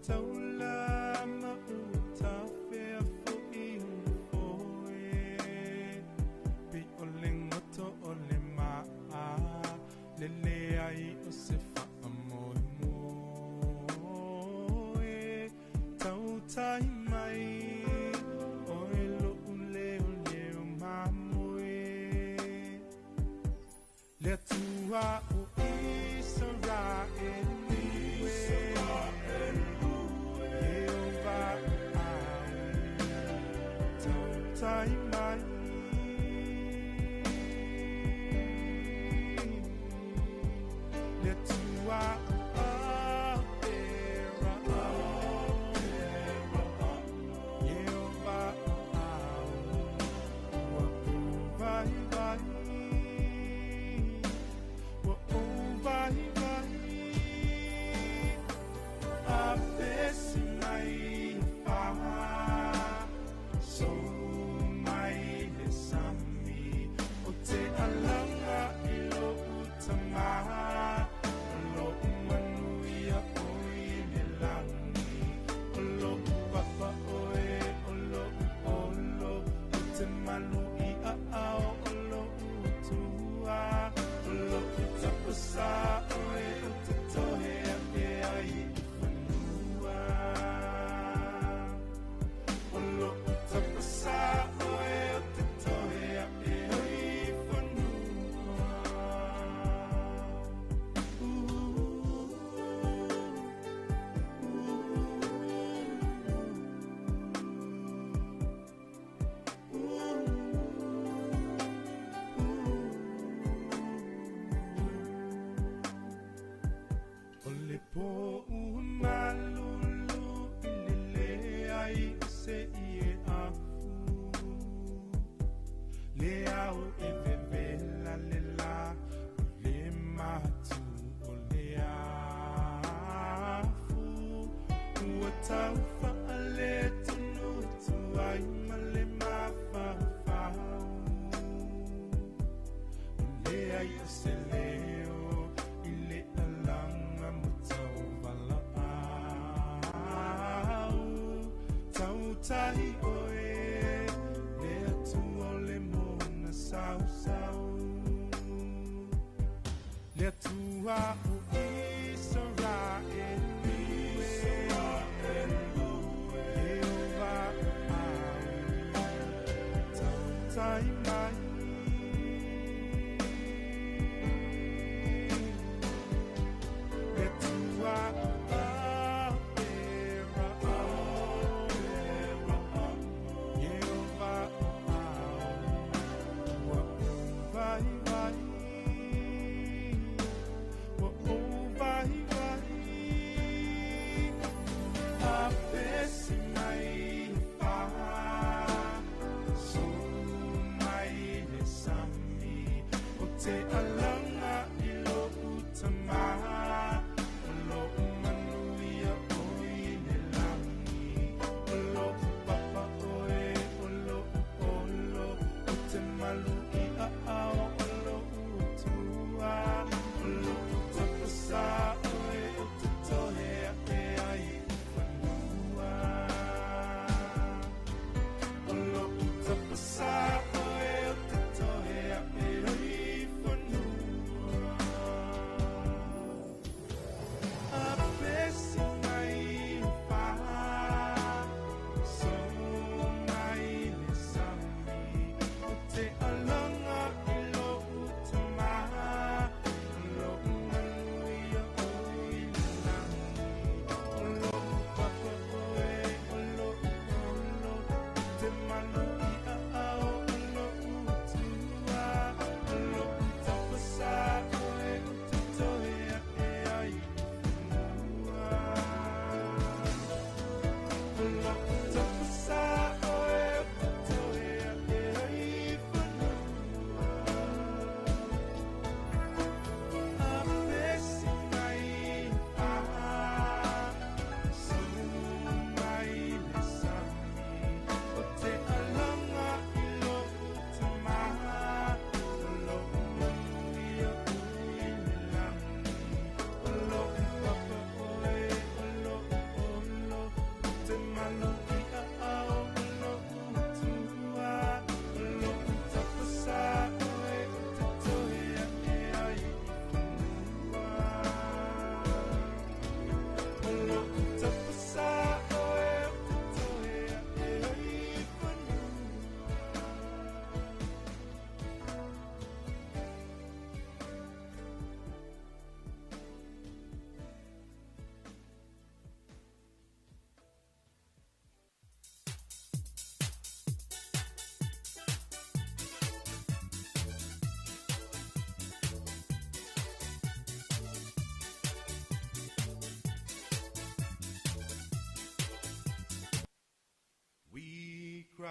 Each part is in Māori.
taula mautafea fo'i foe pi ole ngoto ole ma'a lele ai o se fa'amoe moe tautai mai oe lo'u leo leo mamoe le tua o Israel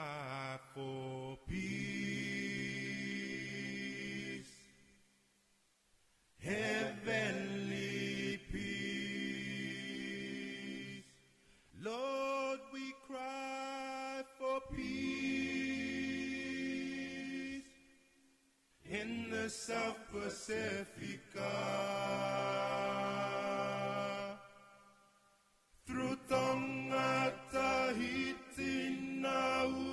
cry for peace, heavenly peace. Lord, we cry for peace in the South Pacifica. Through Tonga, Tahiti, Nauru.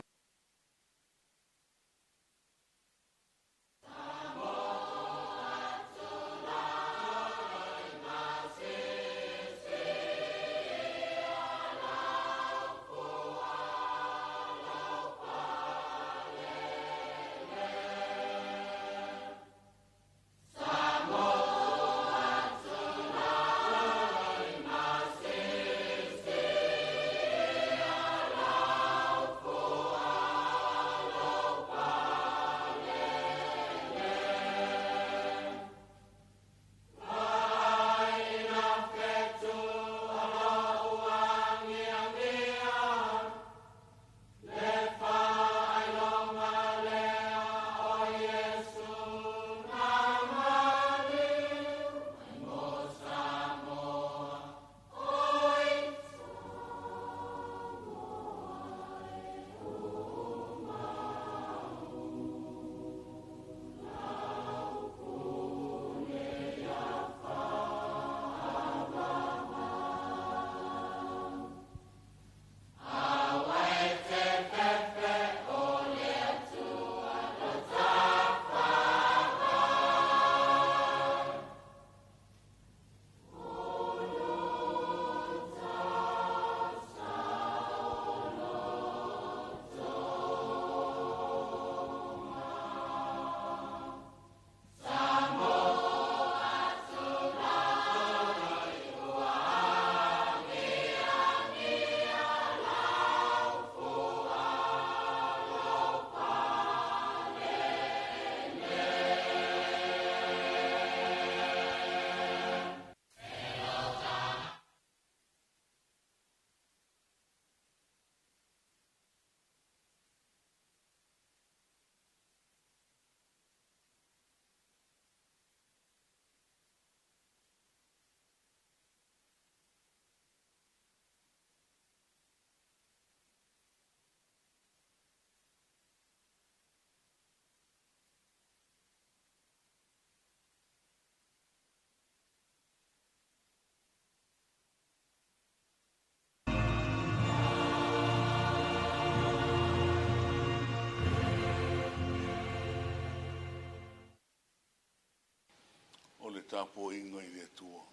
O le tapo inga i le atua,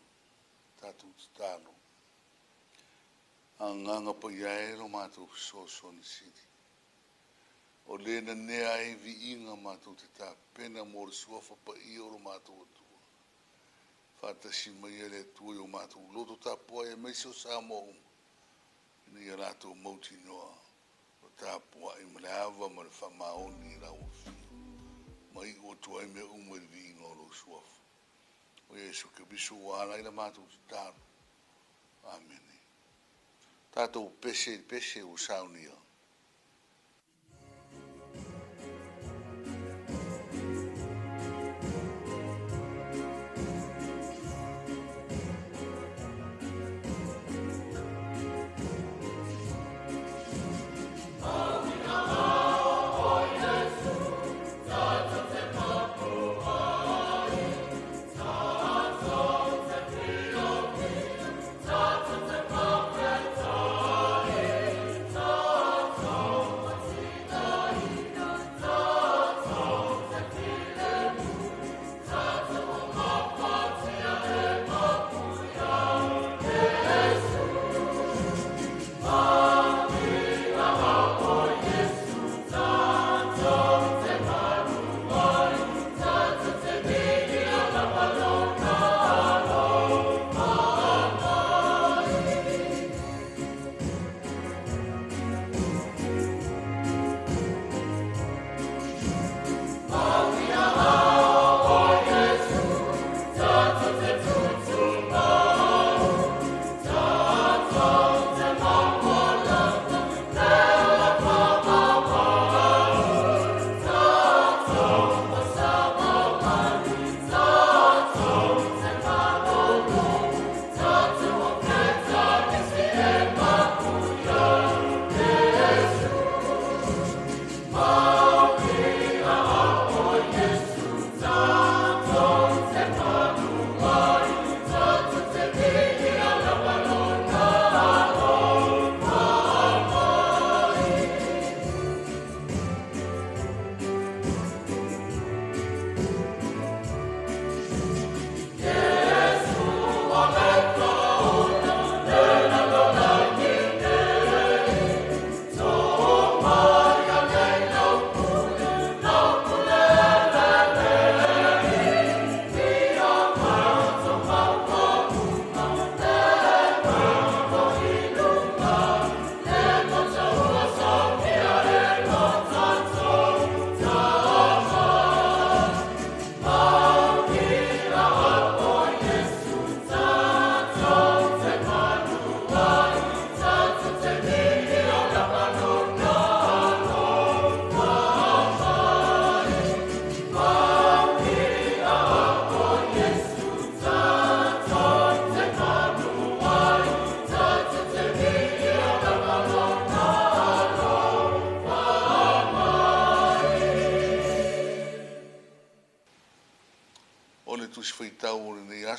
tatu talo. Anganga pa iae lo mātou so ni siri. O le na nea e vi inga mātou te tā pena mo le suafa pa i o lo mātou atua. Whātasi mai e le atua i o mātou loto tapo ai e meisi o sa mo uma. Ina i a rātou mauti noa. O tapo ai ma le ava ma le whamaoni i rau o fio. Mai o tua i mea umu e vi inga o lo suafa. O Yesu ke bisu o ala ila mātou te tāru. Amen. Tātou pese o saunia. Oh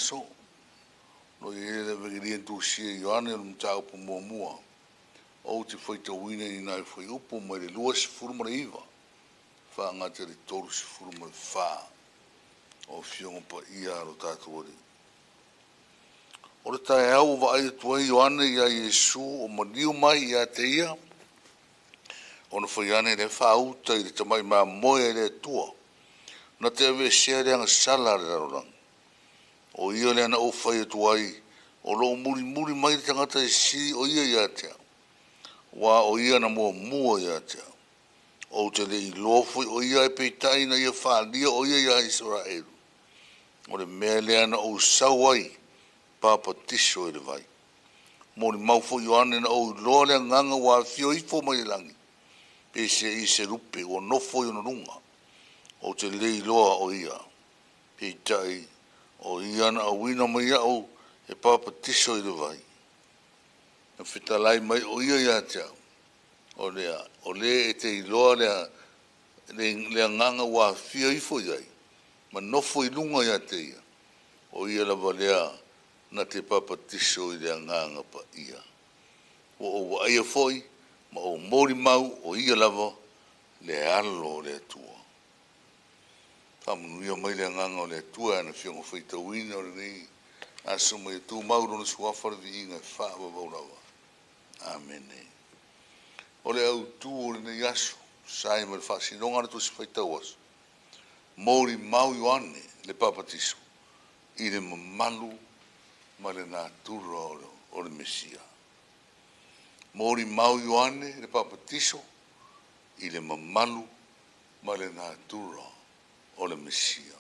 so. No ye le vegiri tu si Ioane o mtau po mua. O te foi te wina I nai foi upo mai le luas furma iva. Fa ngata le toru si furma fa. O fionga pa ia ro tatu ori. O le tae au wa ai tua Ioane ia Yesu o maniu mai ia te ia. O na foi ane le fa uta I le tamai ma moe le tua. Na te ave sea le anga sala le rarorang. O ia le ana o fai tuai. O lo muri mai le tangata I si o ia te. Wa o ia na mua ia te. O te le I lofo o ia e peitai na ia whaalia o ia Israelu. O le mea le ana o sawai. Papa tiso e le vai. Mo ni maufo Ioane na o loa le nganga wa fio ifo mai langi. Pe se rupe o nofo I runga. O te le loa o ia. Peitai o ia na awina mai au e papa tiso I le vai. Na whitalai mai o ia te au. O le e te iloa le nganga wa fio ifo iai. Ma nofo I lunga ia te ia. O ia la valea na te papa tiso I le nganga pa ia. O wa aia foi, ma o mori mau o ia lava le alo le tua. Whamunuia mai le nganga o le tua na fionga whaita wina o le nei. Aso mai tu mauro na suafara vi inga whaava vaurawa. Amen. O le au tu o le nei aso. Sai ma le whasinonga na tu si whaita was. Mori mau Ioane le papa tiso. I le mamalu ma le natura o le Mesia. Mori mau Ioane le papa tiso. I le mamalu ma le natura o le Mesia.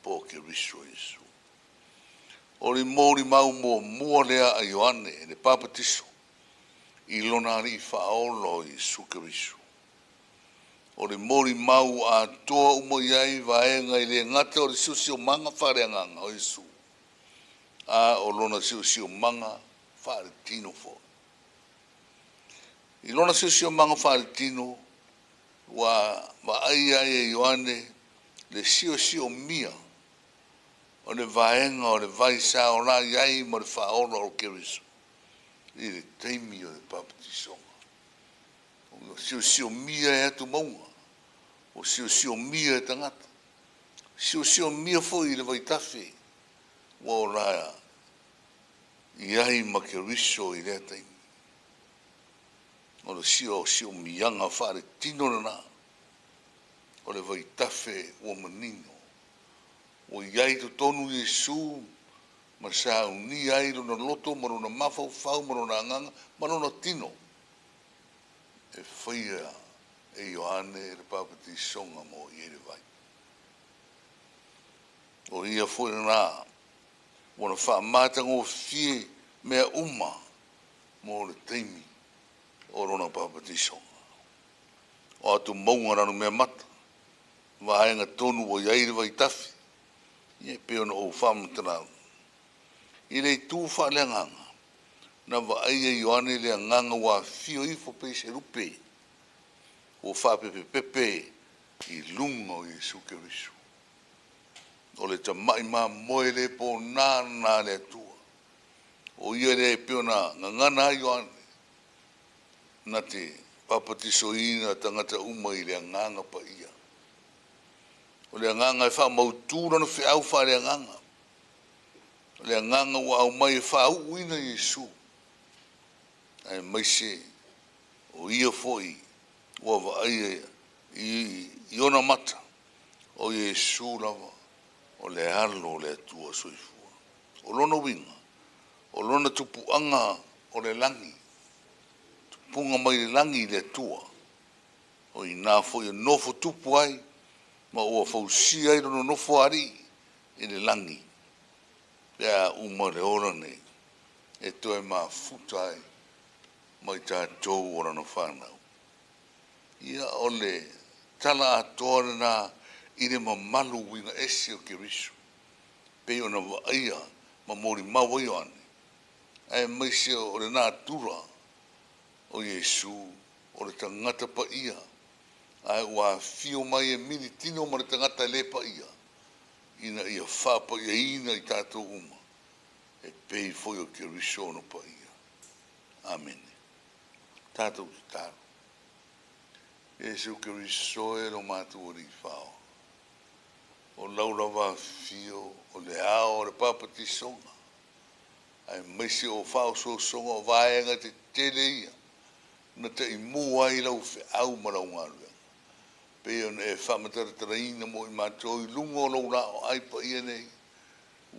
Po ke riso Yesu. O le mori mau mua lea a Ioane le papa tiso. I lona ri whaolo Yesu ke riso. O le mori mau a toa umo iai vaenga I le ngata o le siu manga whare anganga o Yesu. A o lona siu manga whare tino fo. I lona siu manga whare tino wa ai e Ioane le siu mia. O le vaenga o le vaisa o la iai ma le whaolo o keriso. I le teimi o le papatisonga. O siu mia e tu maunga. O siu mia e tangata. Siu mia fo I le vaitafe. Wa o la iai ma keriso I le teimi. O le siu mianga whare tino na. O le vaitafe o manino. O iai to tonu Yesu. Ma sa uni ai no loto mo na mafau fau mo na nganga mo na tino. E faia e Ioane le papati songa mo I le vai. O ia foi na mo fa mata ngo fie me uma mo le teimi o rona papati songa. O atu maunga no me mata. Vai nga tonu o iai le vai tafi. Ie pe ona o fam tana. I le tu fa le nganga. Na va ai e Ioane le nganga wa fio ifo pe se rupe. O fa pepe I lunga o Yesu ke risu. O le tamai ma moe le po na le tua. O ia le peo na ngana Ioane. Na te papatiso ina tangata uma I le nganga pa ia. O le nganga e wha mautura no whi au wha le nganga. O le nganga wa au mai e wha au ina Yesu. Ai mai se o ia foi wa wa ai I ona mata o Yesu lava o le alo le tua soifua. O lona winga, o lona tupuanga o le langi, tupunga mai le langi le tua. O I nā foi e nofo tupu ai, ma ua fausia I rono nofo ari I le langi. Pea uma le ora nei, e toi ma futa ai, mai tātou ora no whanau. Ia o le tala atoa na I le mamalu winga ese o ke risu. Pe ona wa aia ma mori mawa Ioane. Ai mai se o le natura o Yesu o le tangata pa ia. Ai wa fio mai e mini tino ma le tangata le pa ia. ina ia whapa ia ina I tātou uma. E pei foi o ke risono pa ia. Amen. Tātou ki tāro. E se o ke risoe lo mātou o ri whao. O laurawa fio, o le ao, o le papati songa. Ai maisi o whao so songa o vaenga te tele ia. Na te I mua I lau fe au marau ngaru. Pe on e whamatara taraina mo I mātou I lungo lo rao ai pa ia nei.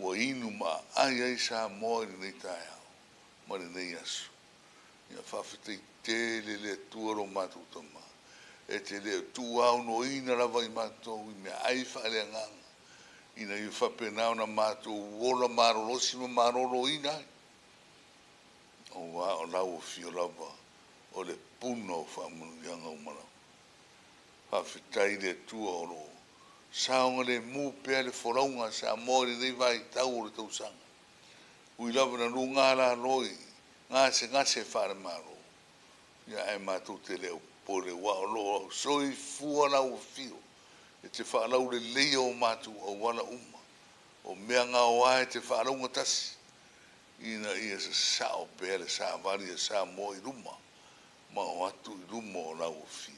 Ua inu ma ai sa mo I nei tai au. Ma nei asu. Ia whawhitei tele le tuaro mātou tama. E te leo tu au no ina rawa I mātou I mea ai whaale nganga. Ina I whapenao na mātou wola marorosi ma maroro ina. O wā o lau o fio rawa o le puna o whamunu yanga o marau. Whawhitai le tua o ro. Saonga le mu pea le whoraunga sa mori nei vai tau o le tau sanga. Ui lawa na ru ngā la roi, ngase whare maro. Ia e mātou te leo pore wa o lo soi fua na o fio. E te whaalau le leo o mātou o wala uma. O mea ngā oa e te whaaraunga tasi. Ina ia sa sao pere sa varia sa mo I ruma. Ma o atu I ruma o lau o fio.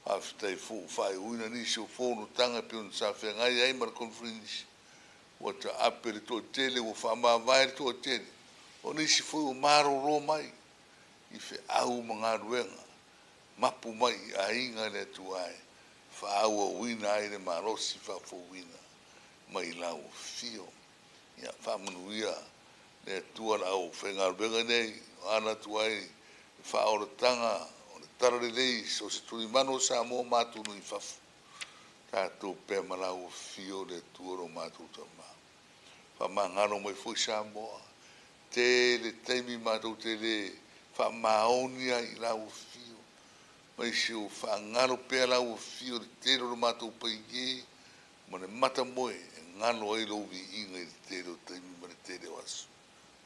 Hawhitai fō whai uina nisi o whono tanga pion sa whengai ai mara konferensi. Wata apere tō tele o whamā vaere tō tele. O nisi fōi o maro ro mai. I whe au mga ruenga. Mapu mai a inga le tu ai. Whaaua uina ai le marosi whafo uina. Mai lau fio. Ia whamanuia le tuara au whenga ruenga nei. Ana tu ai whaora tanga. Tarare lei so se tui mano sa mo mātou nui whafu. Tātou pē malau fio le tuoro mātou tama. Whamangaro mai fui sa moa. Te le teimi mātou te le whamaonia I lau fio. Mai se o whangaro pē lau fio le tero lo mātou paie. Ma le mata moe e ngano ai lau vi inga I le tero teimi ma le tero asu.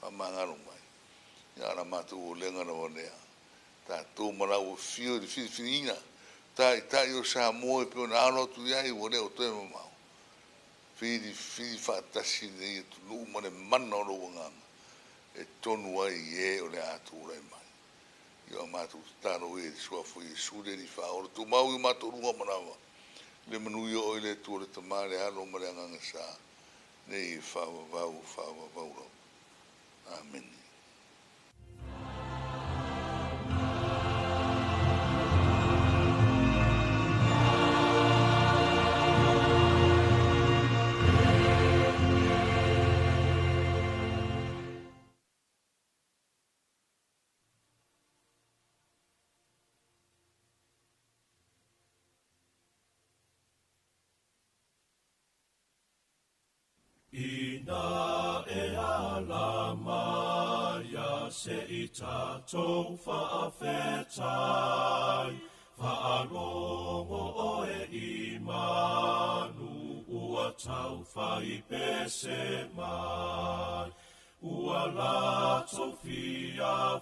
Whamangaro mai. Ia ra mātou o lenga na wanea. Tātou marau o fio de Filipina. Tai o sa moe pe ona alo tu iai o leo toe mamau. Fili whaatasi nei e tunu mane mana o lo wanganga. E tonu ai e o le atu rai mai. Ia mātou tāro e sua fui e sure ni wha. O le tu mau I mātou runga manawa. Le manu I o le tu o le tamare alo mare anganga sa. Nei whawa vau. Amen. Ina e ala maya se I tātou whaawhetai, whaarongo o e imanu, ua tau whai pese mai. Ua lato fia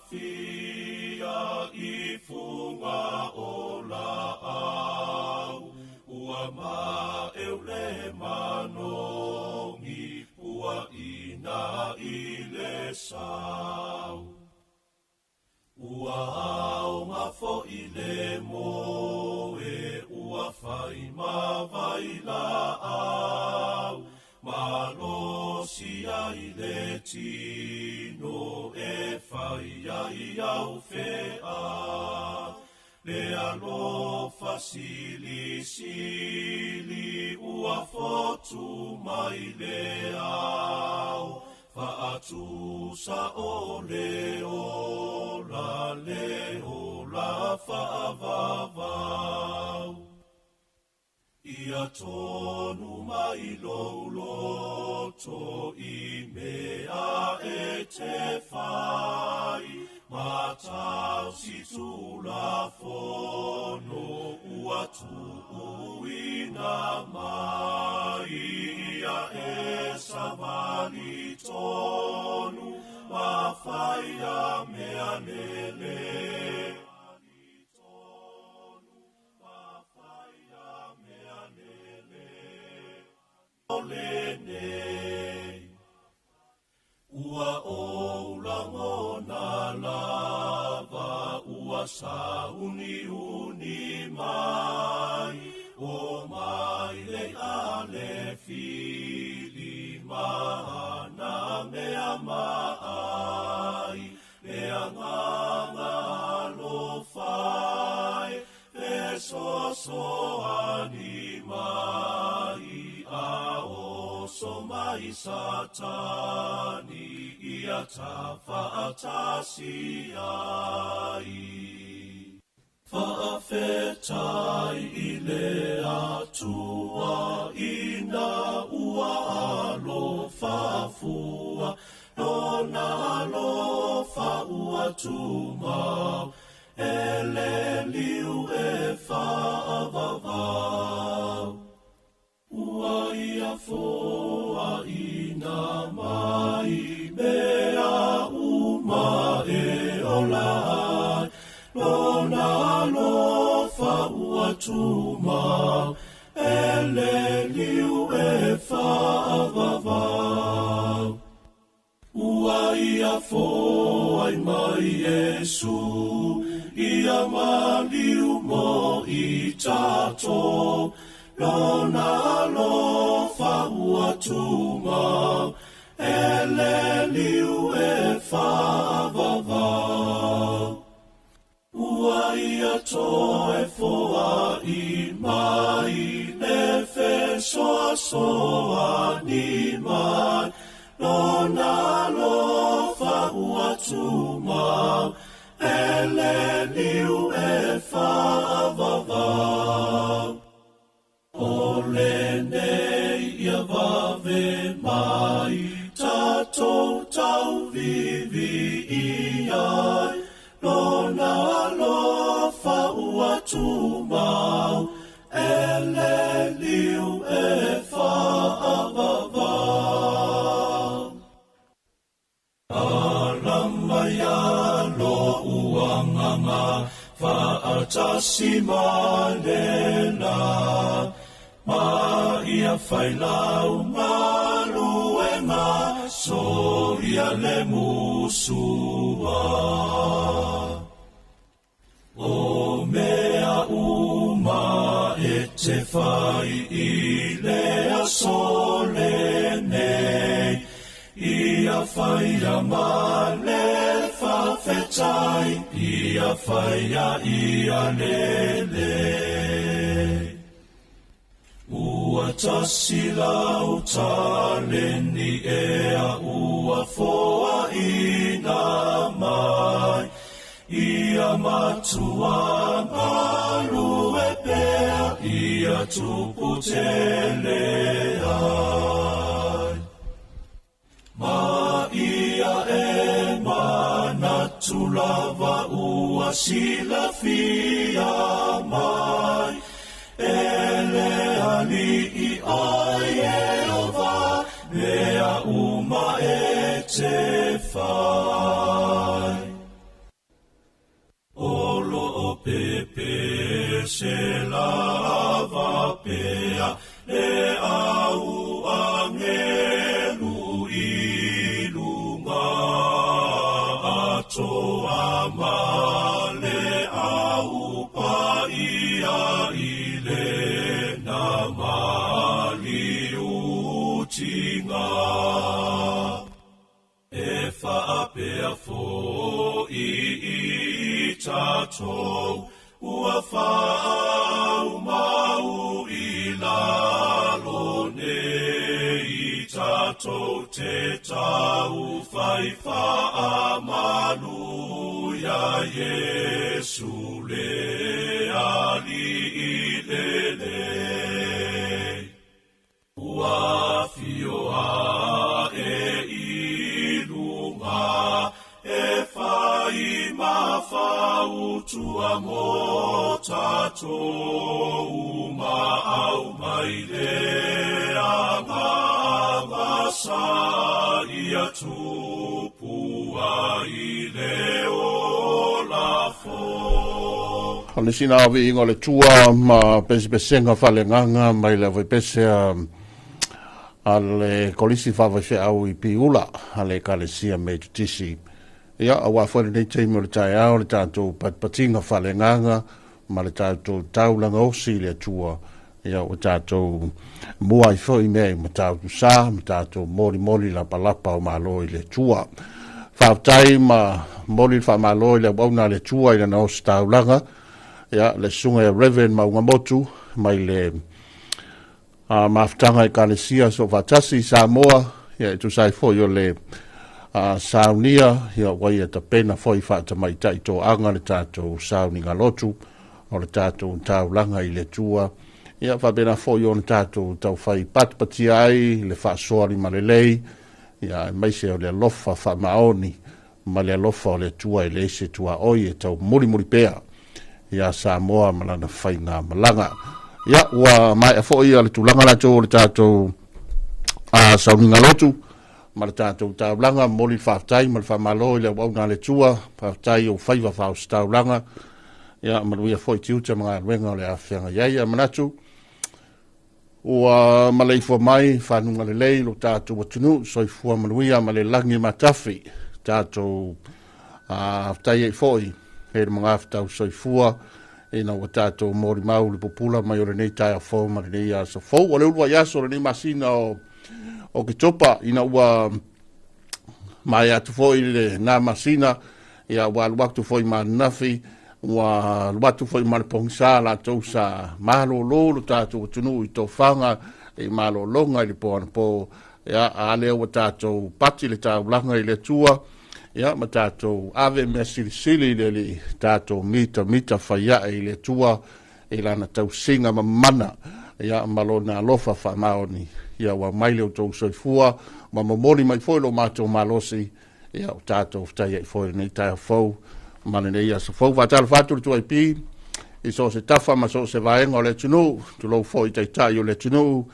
I funga o la au, ua ma eule manongi, ua ina I le sau. Ua au ngafo I le moe, ua fai ma vai la au, malosi ai le tino e fai ai au fea. Le alofa sili ua fotu mai le au, faatu sa o le ola faavavau. Ia tonu mai loto I mea e te fai, matau si tula fono ua tuuina mai. Ia e savali tonu, mawhai a mea nele. sa uni mai, o mai le ale fili mana mea mai, mea nganga lo fai, e so ani mai, a o so mai satani, ia ta faatasi ai. Faafetai ile atua ina ua alo fafua, nona alo fa ua tuma, ele liu e faavavau. Ua ia foa ina mai, mea uma e olai, lona lo fa ua tuma, ele liu e faavavau. Ua ia foa i mai Yesu, ia maliu mo i tato, lona lo fa ua tuma, ele liu e faavavau. Ua ia toe foa i mai, ne fe soa ni mai, lona lo fa ua tuma, ele liu e faavavau. Ole nei ia vave mai, tatou tau vivi iai, lona lo fa ua tuma, ele liu e faavavau. Alamaya lo uanganga, faatasi manena, ma ia whailau maluenga, so ia le musua. O mea uma e te whai i lea sole nei, ia whaia ma le whawhetai, ia whaia ia lele. Ua tasi lau taleni ea ua foa ina mai, ia matua malu e pea, ia tupu tele ai. Ma ia e manatu lava ua sila fia mai, ele ali i ai e ova, mea uma e te fai. Olo o pepe se lava pea, le au angelu i lunga, ato ama le au pa ia i le na mali utinga. E whaapea fo i tatou, ua whaau mau i lalo nei tatou te tau whai whaamalu ya Yesu le ali i lele. Ua fioa e ilunga e whai mawhau tua mo tatou ma au mai le anga sa ia tupua i le o la fo. Ale sina awi ingo le tua ma pesi-pesenga whale nganga mai le voi pese ale kolisi whawai whi au i piula ale kale sia me tutisi Ia awa fwere nei teimo le tae ao le tātou patinga whale nganga ma le tātou taulanga osi le tua ia o tātou mua i fwoi mea ma tātou sā ma tātou mori la palapa o maloi le tua whautai ma mori wha maloi le wauna le tua i na osi taulanga ia le sunga e Reverend Maungamotu mai le maftanga i Kalesia so vatasi Samoa ia e tu sai fwoi o le saunia ia wai e ta pena foi whata mai tai tō anga le tātou sauni ngalotu o le tātou taulanga i le tua ia whabena foi o le tātou tau whai patpati ai le whaasoari ma le lei ia mai se o le alofa whamaoni ma le alofa o le tua i le se tua oi e tau muri pea ia Samoa malana whai ngā malanga ia ua mai a foi a le tūlanga la tō le tātou sauni ngalotu ma le tātou taulanga, moli whaftai, ma le whamalo i le wauna le tua, whaftai o whaiva whaus taulanga, ia manuia fwoi tiuta mga ruenga o le awhianga iaia manatu. Ua maleifua mai, whanunga le lei, lo tātou atunu, soifua manuia ma le langi matafi, tātou whaftai e fwoi, he mga awhtau soifua, e na wa tātou mori mau le popula, mai o le nei tai a fwoi, ma le nei a sa fwoi, o le ulua iaso le nei masina o ke topa ina ua mai atu foi le nā masina ia ua luaktu foi ma nafi ua luaktu foi ma le pongsa la tau sa malo lolo tātou tunu i tō whanga e malo longa i le po ana po ia a leo wa tātou pati le tāu langa i le tua ia ma tātou ave mea sili le tātou mita whaia i le tua e lana tau singa mamana ia malo na lofa wha maoni ia wa maile o tau soifua, ma mamori mai foi lo mātou malosi, ia o tātou whtai ai foi nei tai a fau, mane nei a sa fau, whatala whāturu tu ai pi, i so se tafa ma so se vaenga o le tunu, tu lau foi tai tai o le tunu,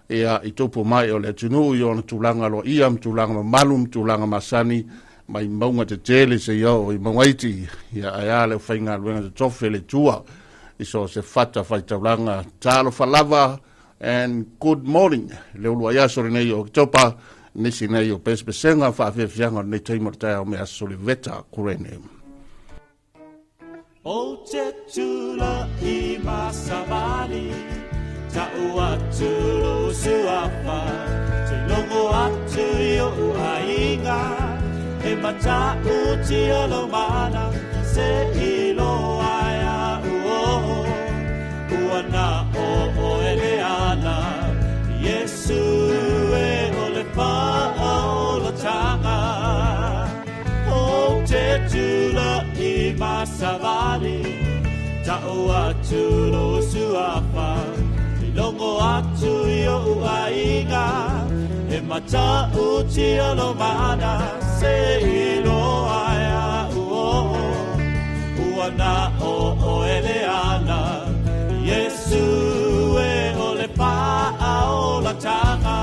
ia i tupu mai o le tunu, i ona tūlanga lo iam, tūlanga ma malum, tūlanga ma sani, mai maunga te tele se iau, i mawaiti, ia ai ale o whainga luenga te tofe le tua, i so se whata whaitaulanga, tālo whalava, and good morning. Le ulua iaso re nei o topa, nisi nei o pespesenga, whaafefianga nei teimortai o mea soliveta kurene. O te tula I masavali, ta atu lo suafa, te longo atu yo ainga, e mata uti alo mana, se ilo aia uoho, uana o eleana, Yesu e ole pa o la tanga, o te tula I masavali, ta'o atu lo suafa, longo atu yo ainga, e mata uti alo mana, se ilo aia uoho, uana o eleana, Yesu e ole pa o la tanga,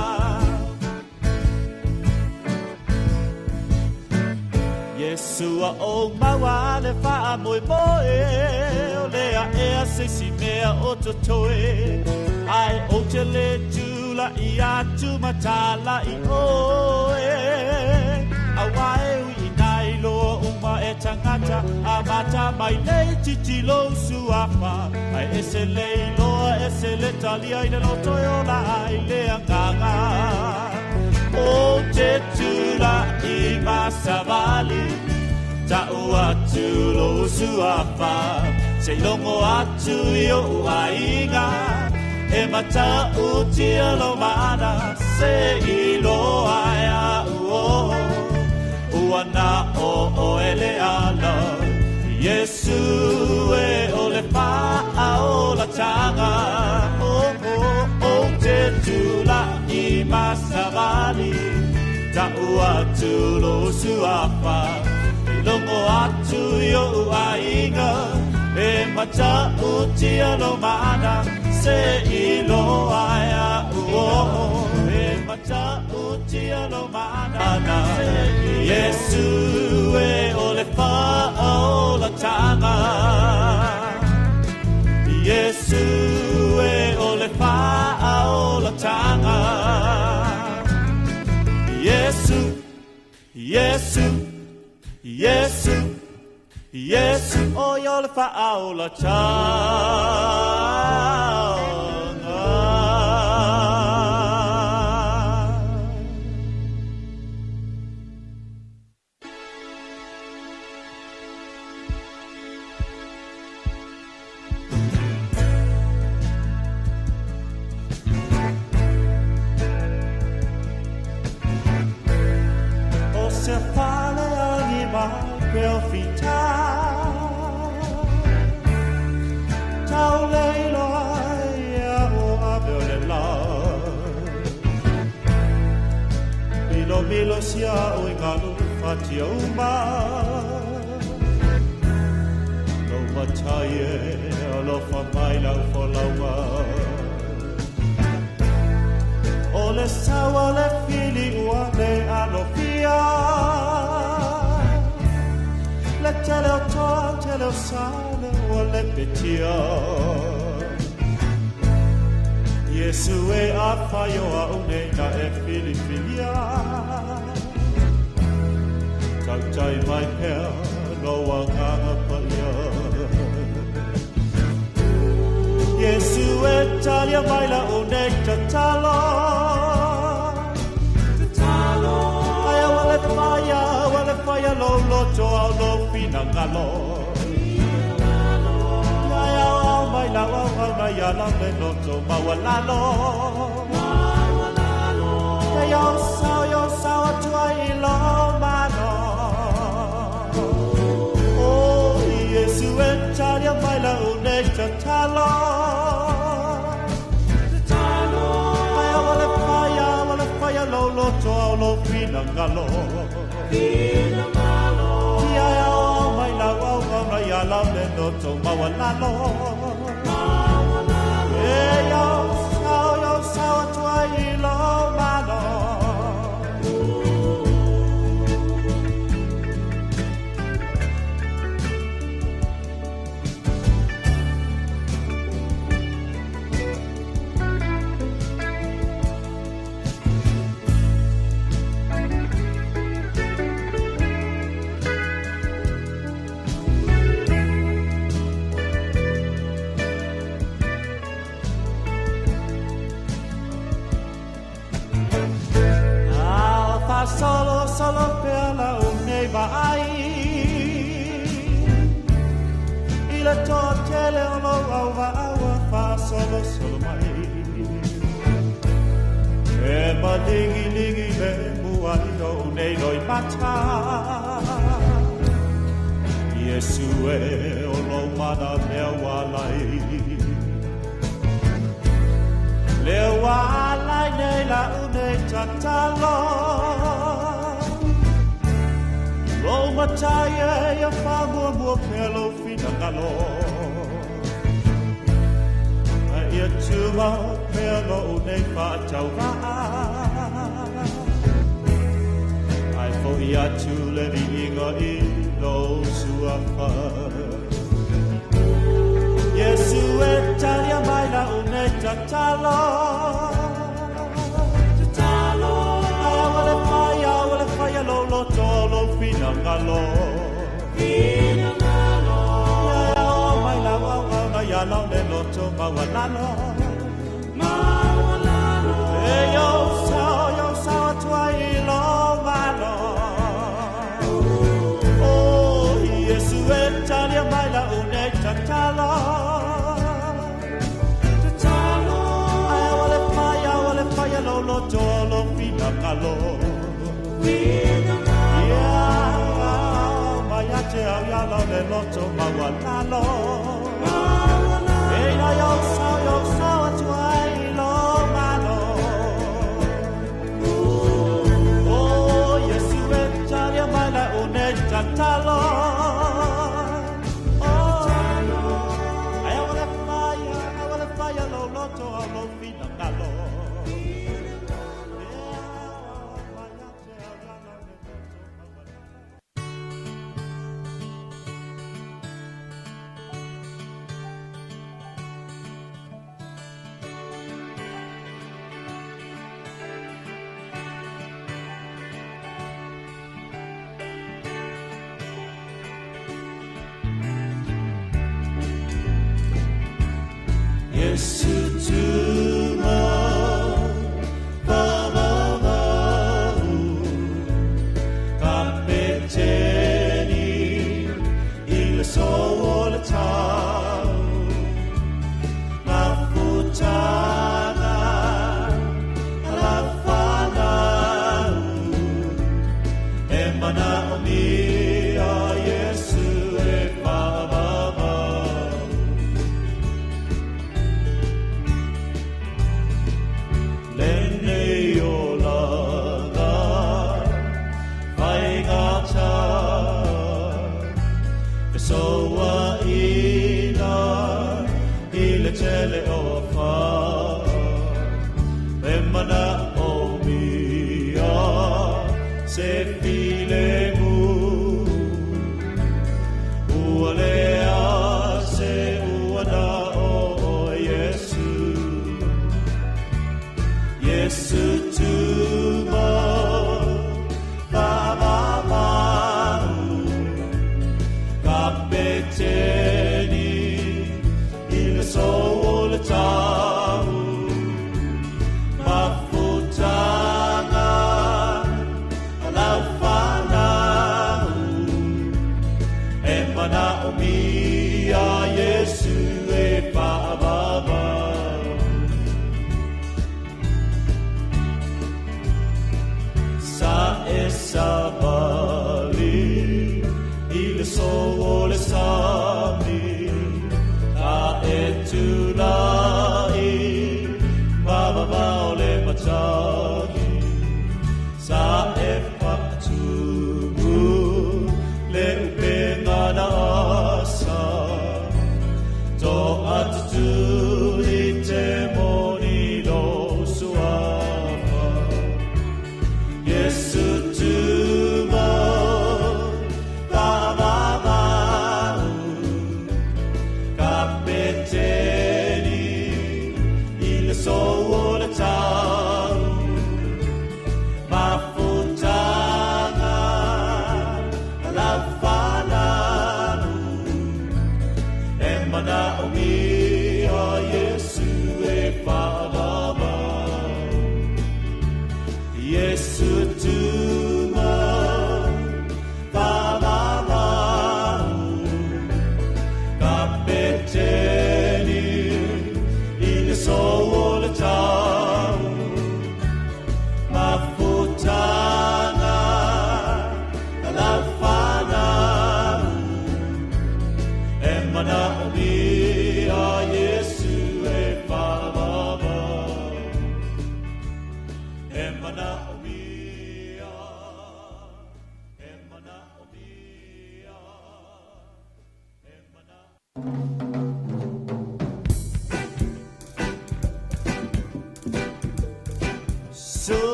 Yesu a o mawale fa moi moe, o lea ea se si mea o totoe, ai o te le tula I atu matala I oe, a wae ui nai loa uma e tangata, a mata mai nei titi lo suafa, ai ese lei loa ese le talia I le loto e ola ai lea nganga, o te tula I masavali, ta'u atu lo suafa, se longo atu yo ainga, e mata uti alo mana, se ilo aia uo, uana o eleana, Yesu e ole pa o la tanga, o te tula I masavali, ta'u atu lo suafa, longo atu yo ainga, e mata uti alo mana, se ilo aia uo, e mata uti alo mana, Yesu e ole pa o la tanga, Yesu e ole pa o la tanga, Yesu, Yesu, Yesu. Yesu o yo le fa'ao la se fale aghi mai per fita tau leilo ia o abele la milo sia o ingalu fati uma no mataye lo fa mai la fo lauma ole sawa le fili uale alofia le tele o to tele o sale ole petia Yesu e afayo a une na e fili filia tautai mai pea no wanganga paia Yesu e talia mai la une tatalo Aya wale faya lo loto au lo fina ngalo Aya au mai la au na ya la me loto ma walalo Yo sao tuai lo mano Oh Yesu e talia mai la une tatalo Lo to lo fina ngalo Ia o mai la o na ya la le no to ma wa la lo E yo sao to ai lo ma lo Solo per la un'eva ai Il totele ono aua fa solo mai E ma ligi le muai no nei noi mata Yesu e ono mana me walai Le walai nei la une tatalo Lo mataya ya famu pelo fina ngalo Ia tuma pelo nei fa tau va Ai fo ia tu le inga I lo suafa Yesu e talia mai la une tatalo Faya lo tolo fina ngalo ya mai la wa na ya lo le lo to ma wa la lo e yo sao tuai lo ma lo oh Yesu e talia mai la une tatalo ai wale faya lo tolo fina ngalo Te ya lo le loto ma wa la lo E na yo sao tuai lo ma lo Oh Yesu e talia mai la une tatalo Oh I wanna fire lo loto lo fina ngalo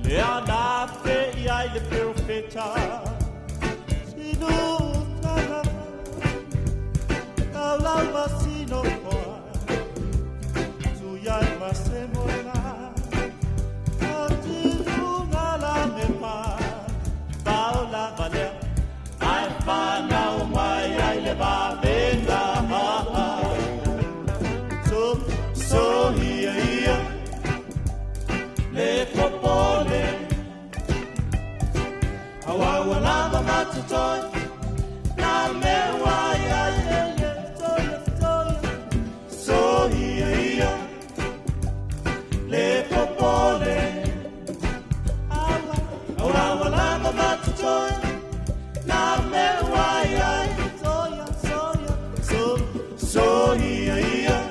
Le e ana fe I ai le profeta sino tala la vasino qua tu ya vasemo la tu la me pa paola vale ai fa na mai ai le va venga so here le popole awa la matutoi na me wai ai so here le popole awa la matutoi na me wai ai so here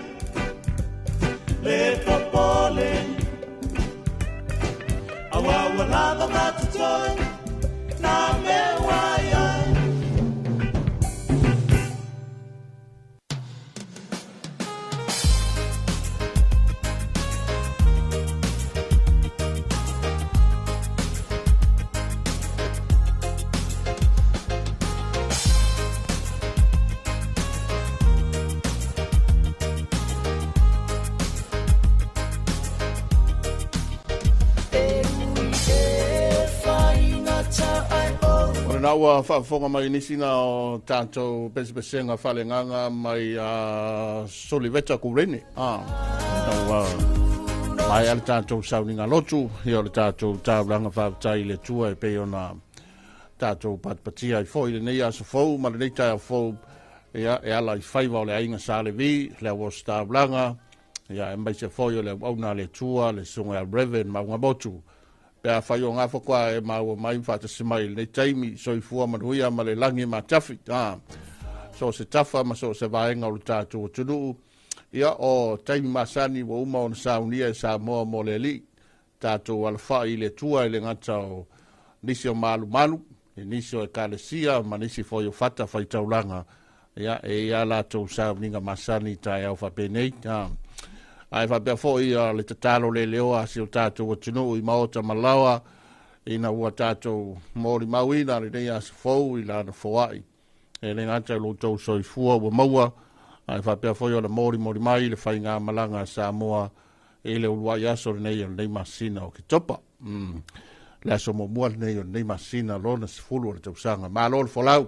le popole awa la matutoi na me wai ai na ua whaafonga mai nisina o tātou pesipesenga whalenganga mai Soliveta Kurene. Mai ale tātou sauninga lotu, i ole tātou tāuranga whaapatai le tua e peo na tātou patpatia I fōi le nei asa fōu, ma le nei tai a fōu e ala I whaiva o le ainga sa le vi, le awa tāuranga, e mai se fōi o le auna le tua, le sunga Reverend Maunga Motu. Pea whai o ngā whakua e mau mai whata simai nei taimi so I fua manuia ma le langi ma tafi. So se tafa ma so se vaenga o le tātou tunu. Ia o taimi masani wa uma o na saunia e sa moa mo le li. Tātou alfa I le tua I le ngata o nisi o malu manu. E nisi o e kalesia ma nisi fo o fata whai taulanga. Ia e ia lātou sauninga masani tai au whapenei. Ai fa pe foi le tatalo le leo a si o tatou o tino I maota malawa ina ua tatou mori mawina le nei as fou I la na foai e le ngata lo tou soifua ua maua ai fa pe foi o le mori mai le fai ngā malanga sa moa e le ulua yaso le nei masina o ki topa le aso mo mua le nei masina lo na sifulu le tausanga ma lo le folau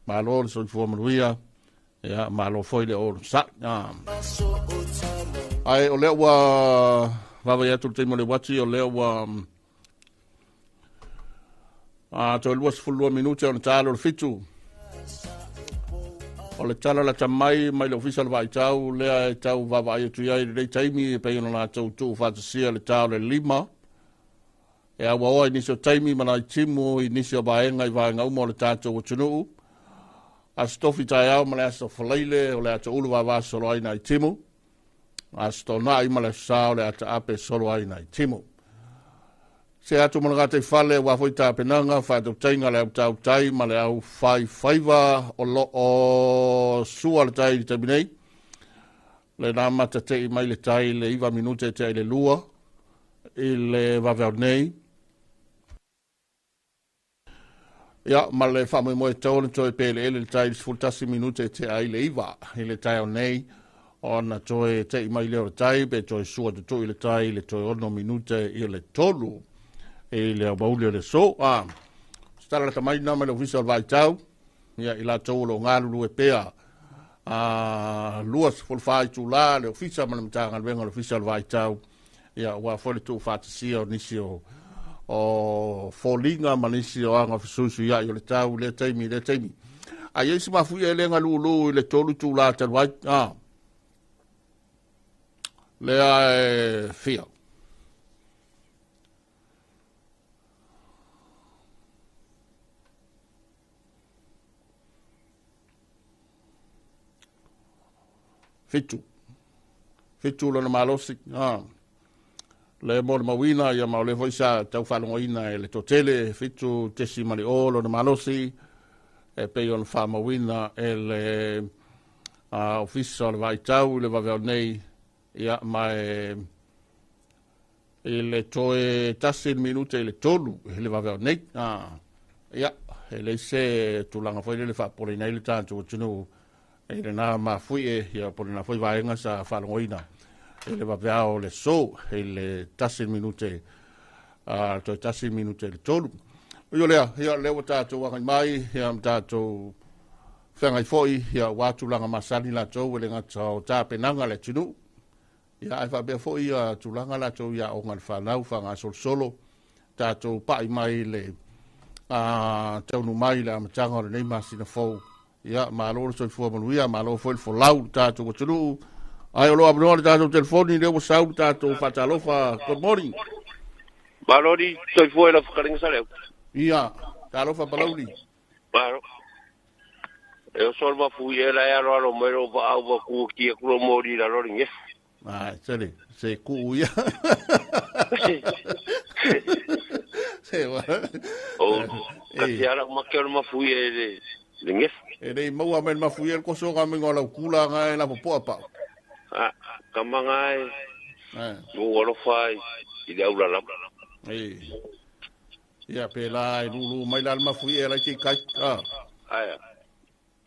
ma lo le soifua manuia ya ma lo foi le o sa ai o leo wa vava ya tu temo le wati o leo wa to luas fulua minuti on talo fitu o le tala la tamai mai le official vai tau le tau vava ya tu ya le taimi pe ona tau tu fa sia le tau le lima e a wa ni so taimi mana timu ni so baenga I va ngau mo le tato o tunu a stofi tai au mala so fleile o le ato ulu vava solo ai na timu Asto na I mala sao le ata ape solo ai nai timo. Se atu monagate fale wa foi ta penanga fa do tainga le tau tai male au faiva o lo o sua le tai tabinei. Le na mata te mai le tai le iva minute te le lua il va vernei. Ja, male fa mo tone to pele le tai fultasi minute te ai le iva le tai o nei. Ona toe te mai leo tai pe toe sua te toi le tai le toe ono minute I le tolu e le abaule le so stara la tamai na le official vai tau ia I la tolo ngalu e pea luas fulfai tu la le official mana mtanga venga le official vai tau ia wa fole tu fatisia nisio o folinga manisio anga fisusu ia le tau le taimi a yesi mafu e le ngalu le tolu tu la te vai Lea fia. Fitu lona malosi. Le mo mawina ia ma le voisa tau falongoina e le totele fitu tesi mali o lona malosi e pe on fa mawina e le official vai tau le va nei ia mai le toe tasi minute le tolu le va nei ia le se tulanga foi le fa por nei le tanto tunu le na ma fui ia por na foi vaenga sa falongoina le va veao le so le tasi minute to tasi minute le tolu yo le o tato wa mai ia tato whengai foi ia watulanga masani la tau le ngata o tāpenanga le tunu. Ia ai whabea foi ia tulanga la tau ia o ngan whanau whanga solo tātou pai mai le taunu mai le amatanga o le nei masina fau. Ia māloro soi fua manuia, māloro foi le folau tātou o tunu. Ai o loa manoa le tātou telefoni leo o sau tātou whatalofa. Good morning. Marori, soi fua la whakaringa sa leo. Ia, tālofa balauri. Maro. Eu sou uma fuiera e aro aro mero ba au ba ku ki ku mori la lori nge. Ah, sele, se ku ia. Se wa. Oh, kasi ara ma ke ma fuiere le nge. E dei mau amen ma fuiere ko so ga me ngola kula nga la po pa. Ah, kamangai. Mo wolo fai i le aula la. Ia pela e lulu mai la ma fuiere ki kai. Aya.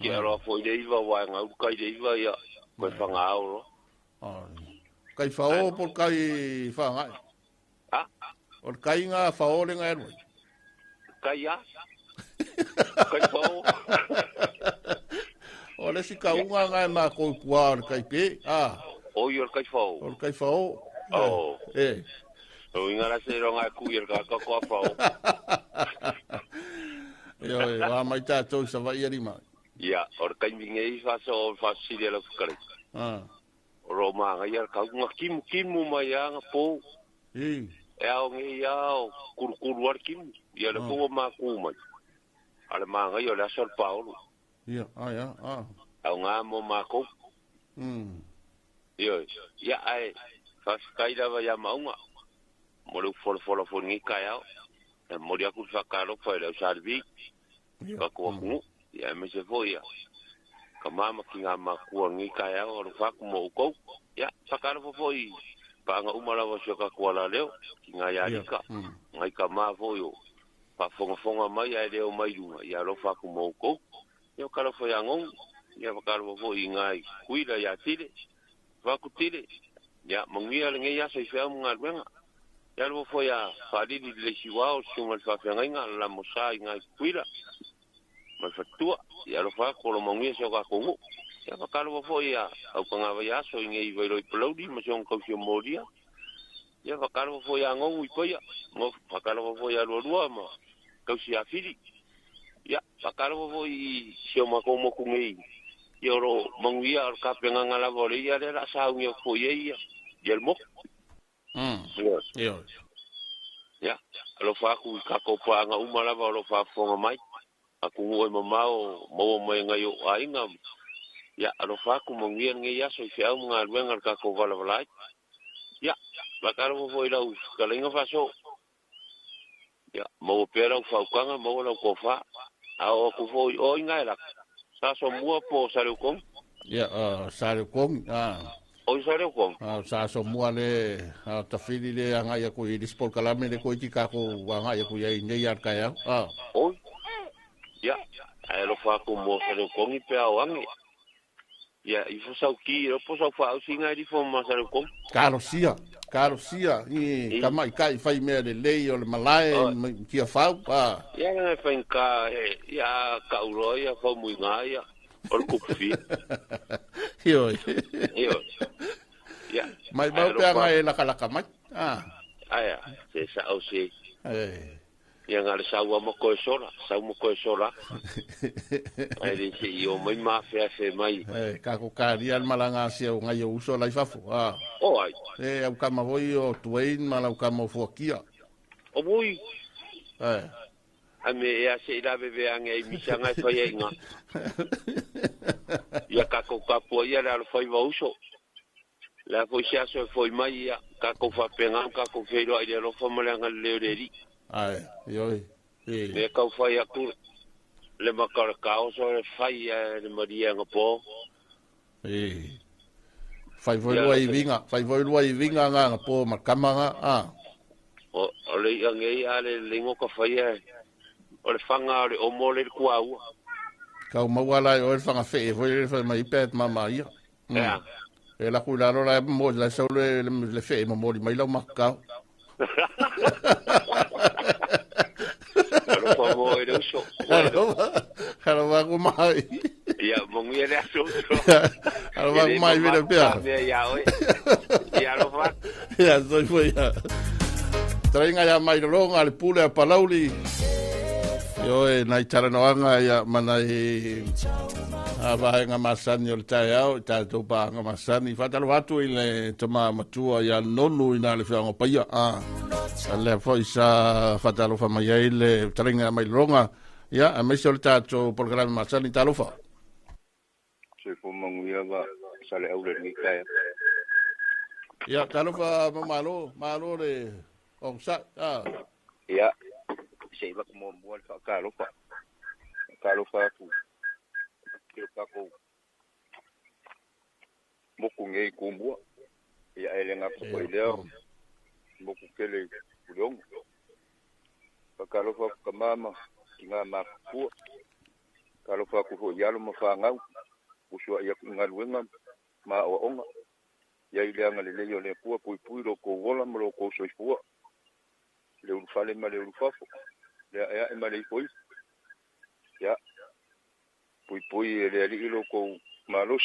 Ki aro foi de iva wa nga kai de iva ia ko fanga auro. Kai fao por kai fanga. Ah, or kai nga fao le nga. Kai ya. Kai fao. O le si ka unga nga ma ko kuar kai pe. O yo kai fao. Or kai fao. Oh. O inga la se ronga ku yer ka ko fao. Yo, wa mai tatou sa vai ari mai. Ya, or kai mingi fa so fa si de la fukare. Roma nga ya ka nga kim mai nga po. E au ngi ya kur war kim ya le po ma ku mai. Ale ma nga yo la sol Paulo. Ya, ya. Au nga mo ma ko. Yo, ya ai fa kai da ya ma nga. Mo lu fol ngi kai au. E mo dia ku fa ka lo fa le salvi. Ka ko ku. Ya me se foi ya. Kamama ki nga makua ngi kaya o fa mo ko. Ya sakaro foi. Pa nga umala wa shoka kuala leo ki nga ya rika. Ngai kama foi o. Pa fonga mai ya leo mai lu ya lo fa mo ko. Yo kala foi angong. Ya pakaro foi ngai kuila ya tile. Va ku tile. Ya mangia ngi ya sai fa mo ngalwenga. Ya lo foi ya fa di le siwa o sunga fa nga la mosa ngai kuila. Ma fatua ya lo fa ko lo mongi so ka ko ya pa kalo fo ya au ka va ya so ngi vai lo plodi ma so ko si moria ya pa kalo fo ya ngo ui po ya mo pa kalo fo ya lo ma ko si afiri ya pa kalo fo i so ma ko mo ku ngi yo ro mongi ya ka penga ngala vole ya la sa ngi fo ya ya mo ya lo fa ku ka ko pa nga umala va lo fa fo mai aku ngoi mamao mo ngai o ainga ya alo fa ku mongia ngai ya so fia mga luenga ka ko vala vala ya bakaro mo foi lau kalinga fa so ya mo pera fa kanga mo la ko fa a o ku foi o ngai la sa so mua po sa le kom ya sa le kom o sa le kom sa so mua le ta fili le anga ya ko i dispol kalame le ko i ka ko anga ya ko ya nei ar ka ya o ya, ai lo fa ko mo se lo kongi pe awangi. Ya, i fo sau ki, lo po sau fa au singa di fo ma se lo kong. Karosia, i kamai kai fai mea le lei o le malae ki a fau pa. Ya nga fai ka ya ka uro ya fo mui nga ya. Or kufi. Yo. Ya. Mai bau pe nga e la kala kamai. Aya, se sa au se. Yang ada sawa mo ko sola. Ai de si yo mai ma fe mai. Ka ko ka ria malanga se o ngai uso lai fafu. O ai. Au ka ma voi o tuain mala au ka mo fokia. O voi. Ame ya se da bebe angai mi sanga fa ye nga. Ya ka ko ka po ya la fa va uso. La foi sia so foi mai ya ka ko fa penga ka ko fe ro ai de ro fa malanga le ri. Ai, yoi. Me kau fai aku le makar kau so fai le maria ngapo. Fai voi lua i vinga nga po makama nga. o le iangei ale le ngoka whaia o le whanga o le omo le kuaua. Kau mawala o le whanga whee, foi le whai mai pēt mama ia. Ea. E la kui laro la mo la sau le whee ma mori mai lau makau. Alo wha mo e reuso. Halo waku mai. Ia, mongi e rea soso. Halo waku mai vira pia. Ia oe. Ia alo wha. Ia, soi foi ia. Trainga ia mai ronga le pule a palauli. Yo e nai taranoanga ia mana e avahenga masani o le tae au, tae tau paanga masani. Whatalo watu i le tama matua ia nonu i nā le whianga paia. Le foi sa whatalo whamaya i le taringa mai ronga. Ia, a meisi o le tātou programe masani talofa. Se po manguia va sale au le ni kai. Ia, talofa malo le ongsa. Ia. Se va como mo fa kalofa. Kalofa fu. Ke ka ko. Mo ku ngei kumbua. Ia ele nga ko leo. Mo ku kele ulong. Fa kalofa ka mama nga ma ku. Kalofa ku ho yalo mo fa ngau. Usua ia nga luenga ma o onga. Ia ile nga le leo le ku pui ro ko wola mo ko soifua. Le ufale ma le ufafo. Ya e mali pui ya pui ele ali ilo ko malus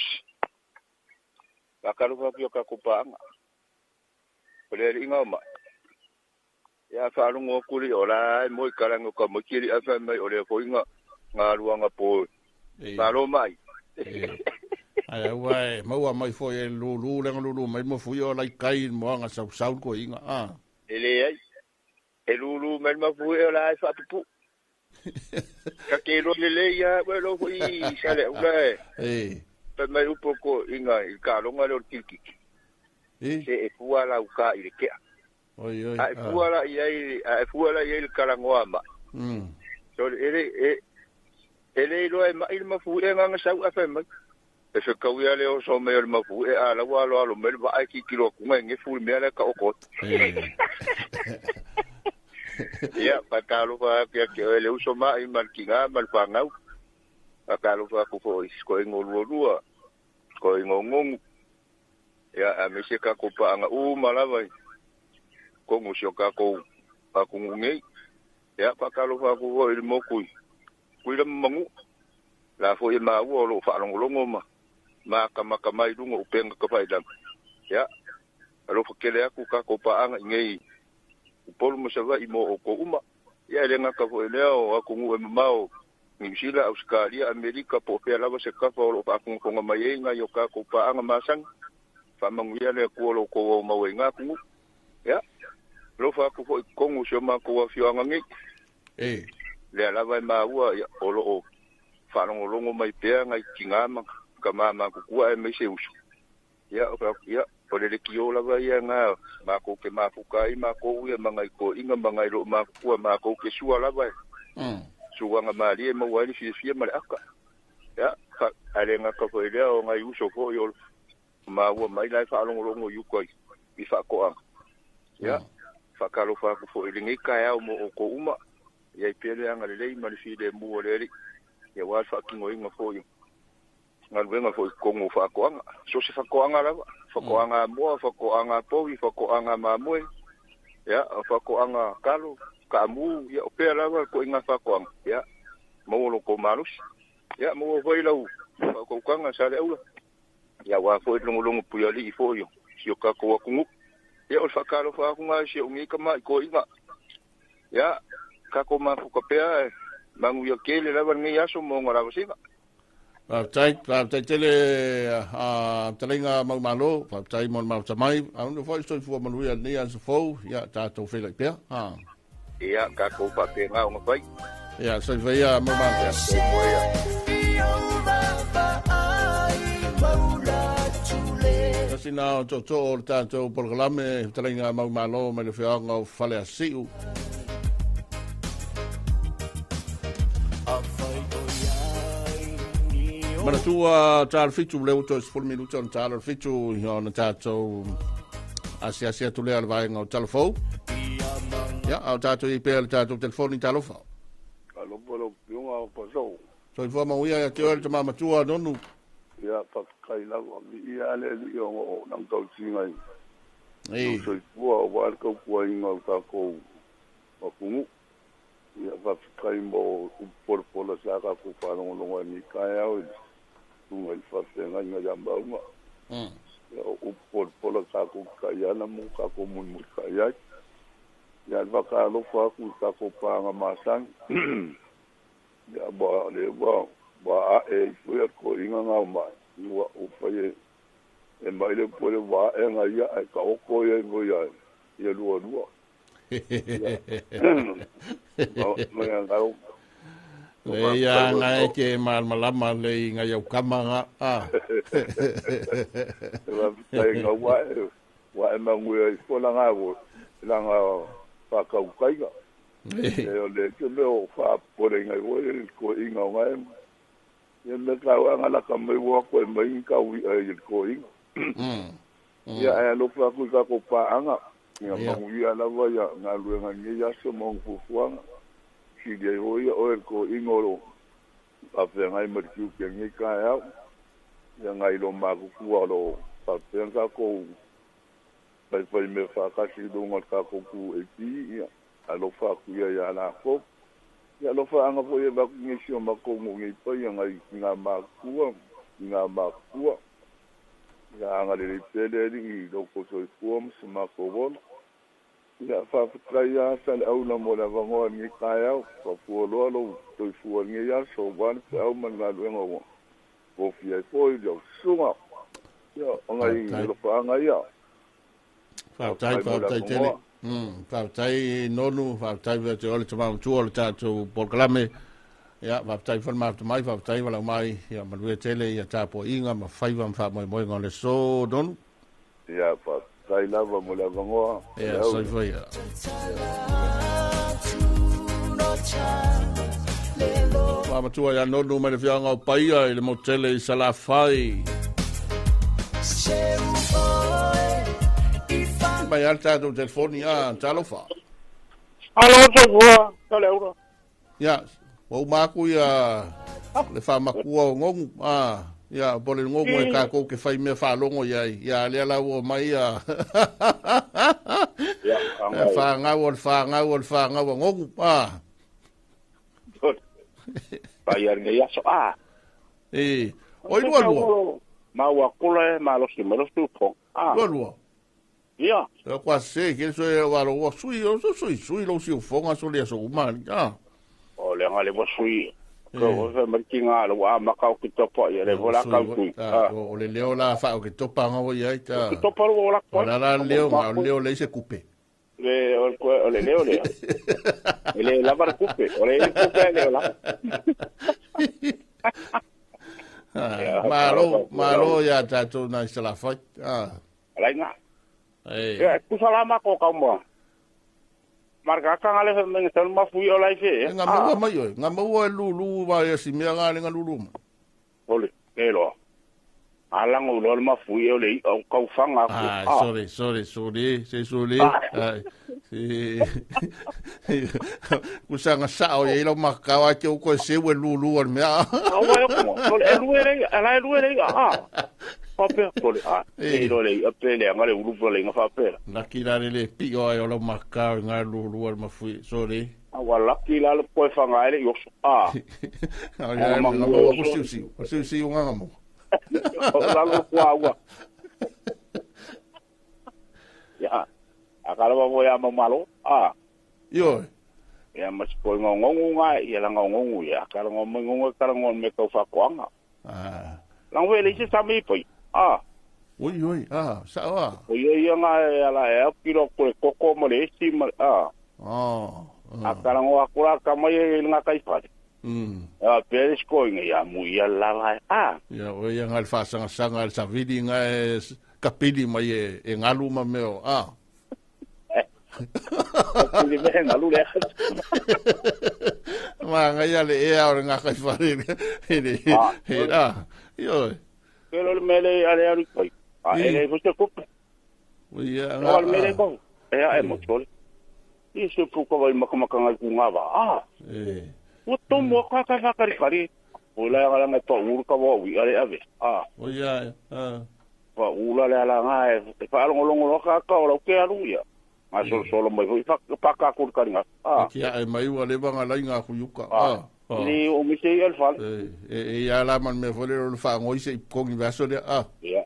akalo fa pio ka kupanga ole ali ngoma ya fa lungo kuli ola mo kalango ka mo kiri afa mai ole ko inga ngaluanga po talo mai ai wai mau mai foi e lulu mai mo fui o lai kai mo nga sau ko inga ele ai e lulu men ma fu e la fa pu ka ke lo le ya bueno fui sale una pe me un poco inga il calo ngalo tiki se e fu ala uka ile ke oi ai fu ala ia il kalangoama so ele lo e ma fu e nga sa afa ma e se ka wi ale o so me ma fu e ala wa lo me ba ai ki kilo ku nge fu me ala ka o ko Ia, pakalo fa ke le uso mai malkinga malfangau. Pakalo fa ku fo ko ngolua. Ko ngongong. Ya, a mese ka ko pa nga malawa. Ko ngusio ka ko aku ngi. Ya, pakalo fa ku fo il mokui. Kuila mangu. La fo e ma wo lo fa longo ma. Ma ka mai dungo upenga ka faidam. Ya. Alo fa kele aku ka ko pa nga ngi. Polo mo sava imo o ko uma ia le nga ka fo leo a ku ngue mau ni sila Australia Amerika po pe lava se ka fo a ku ko mai nga yo ka ko pa nga masang fa manguia le ko lo ko mau nga ku ya lo fa ku fo ko ngu so ma ko fio nga ngi le lava ma ua o lo fa longo mai pe nga kinga ma ka ma ku ku ai me se usu ya o le kio lava ia nga ma ko ke ma fukai ma ko ia mangai ko inga mangai ro ma ku ma ko ke sua lava sua nga mali e mo wali fi ma aka ya ka ale nga ka ko ile o nga uso ko yo ma wa mai lai fa longo yu ko i fa ko ya fa ka lo fa ko fo ile ngai ka ya mo ko uma ya pele nga le ma fi de mu le ya wa fa ki ngoi nga fo yo ngal venga fo ko ngo fa ko anga so se fa ko anga lava fa ko anga mo fa ko anga po fa ko anga mamoi ya fa ko anga kalo ka mu ya pe lava ko inga fa ko anga ya mo lo ko malus ya mo foi lau fa ko kanga sale ula ya wa fo longo pu ya li fo yo si ka ko ku ya o fa kalo fa ku nga si ungi ka ma ko inga ya ka ko ma fu ko pe mangu yo kele lava ngi aso mo ngora singa tai tele talinga malo tai mon mau tamai anu foi so fu manuia ni an so fo ya ta to fe like pia ia ka ko pa pe nga ngo pai ya so vai a mo ma ya so moia sina to ta to programa talinga mau malo me le fia ngo fale asiu Mana tua tal fitu leo to full minuto on tal fitu on tato asia tu le al vai no telefone Ya, au tātou I pēr tātou telefoni talofa. Alo polo piunga o pasou. So I whamauia ia te oe te mamatua nonu. Ia whakakai lawa mi ia le li o nang tau tingai. Ei. So I pua o warkau kua inga o tākou makungu. Ia whakakai mo uporopola saka ku whanongononga ni kai au. Tunga I whawhenga inga jambaunga. Ia uporopola kako kaiana mo kako munmu kaiai. Ia whakalofa aku kako pānga māsang. Ia ba le ba e foi ko inga nga mai wa o pai e mai le pole wa e nga ia e ka o ko e go ia ia lua ma nga ngau le ia nga e ke mal malama le nga ia kamanga wa pai nga wa e ma ngui ko la nga go la nga pa ka u kai ga e le ke me o fa pole nga ko inga nga ia me kau anga la ka mai wa ko mai ka wi e ko inga ia e lo fa ku ka ko pa anga ia ma wi ala wa ya nga lu nga ni ya so mo fu fuanga si de o ia o ko inga ro a fe nga I mer ku ke ni ka ya ia nga I lo ma ku lo pa pe nga ko pai me fa ka si do nga ka ko ku e ti ia a lo fa ku ia la ko ya lo fa anga po ye ba ngi sio ma ko ngi pa ya nga ma ku ya anga le tele ri do ko so fuom ma ko bon ya fa ya sal au la mo la va mo ngi ka ya ko fu lo to fu ngi ya so ban au man la lo ngo ko fi e po yo sunga ya anga I lo fa anga ya fa tai tele Whautai nonu, whautai vea te ole te mau tua le tātou polkalame. Ia, whautai whanmātu mai, whautai walau mai. Ia, manue tele, ia tāpo inga, ma whaiwa mwha moi moi ngā le so nonu. Ia, whautai lava mo lava ngoa. Ia, soi whai ia. Whamatua ia nonu, mai le whianga o paia, i le mo tele I salawhai. Mai al tātou telefoni talofa. Alo, te kua, tale ura. Ia, wau māku ia le whamakua o ngongu. Ia, pole ngongu e kā kou ke whai mea whalongo iai. Ia, lea lau o mai ia. Whangau o ngongu. Pai ar ngai aso, oi lua. Maua kule, malosi, malosi upo. Lua. Ia. E kwa se, ke so e waro o sui lo si o fonga so le so umani. O le ngale mo sui. Ko se marki nga lo a makau ki topo ia le vola kau kui. O le leo la fa o ki topa nga o ia ta. Ki topa lo la ko. La leo le se coupe. O le leo le. Le la bar coupe. O le coupe le la. Malo ya tato na isla fat. Ala nga. Kusalama ko kamu. Marga ka ngale men tel ma fui o lai fe. Nga mo mai yo, nga mo lu ba ya si mea nga nga lulu. Ole, elo. Alang o lol ma fui o le o ka fanga ko. Sorry. Kusanga sao ye lo makawa ke ko se we lulu or mea. Ole luere. Pape pole le apele ngale ulupo le ngafapela nakila le pio ai lo makau nga lulu ma fui sorry wala kila le po fanga ele yo ya mo kusi nga mo la lo kwa ya akala mo ya mamalo yo ya mas po ngongu nga ya la ngongu ya akala ngongu kala ngon me ko fa kwanga lang we le si sami po Oi, sawa. Oi, nga ala e piro ko koko mo le si akala ngo akura kama ye nga kai pa. Peres ko nga mu ya la Ya, oi nga fa sanga sa vidi nga kapili mai e ngalu ma meo. Kapili me ngalu le. Ma nga ya le e ora nga kai fa. Yo. Pero el mele ale ari koi. Ele fuste kupe. Ya. No el mele ko. E mucho. I se puka wai makamaka kunga ba. O tomo kari. O la ngala ngai pa uru ka wa wi ale ave. O ia. Pa ula le ala ngai e pa longo ka o ke aru ia. Ma solo mai foi pa ka kur karinga. Ki ai mai wa le banga lai nga kuyuka. Ni o mi se al fal. Ya la man me fole lo fa ngoi se kongi vaso le Ia.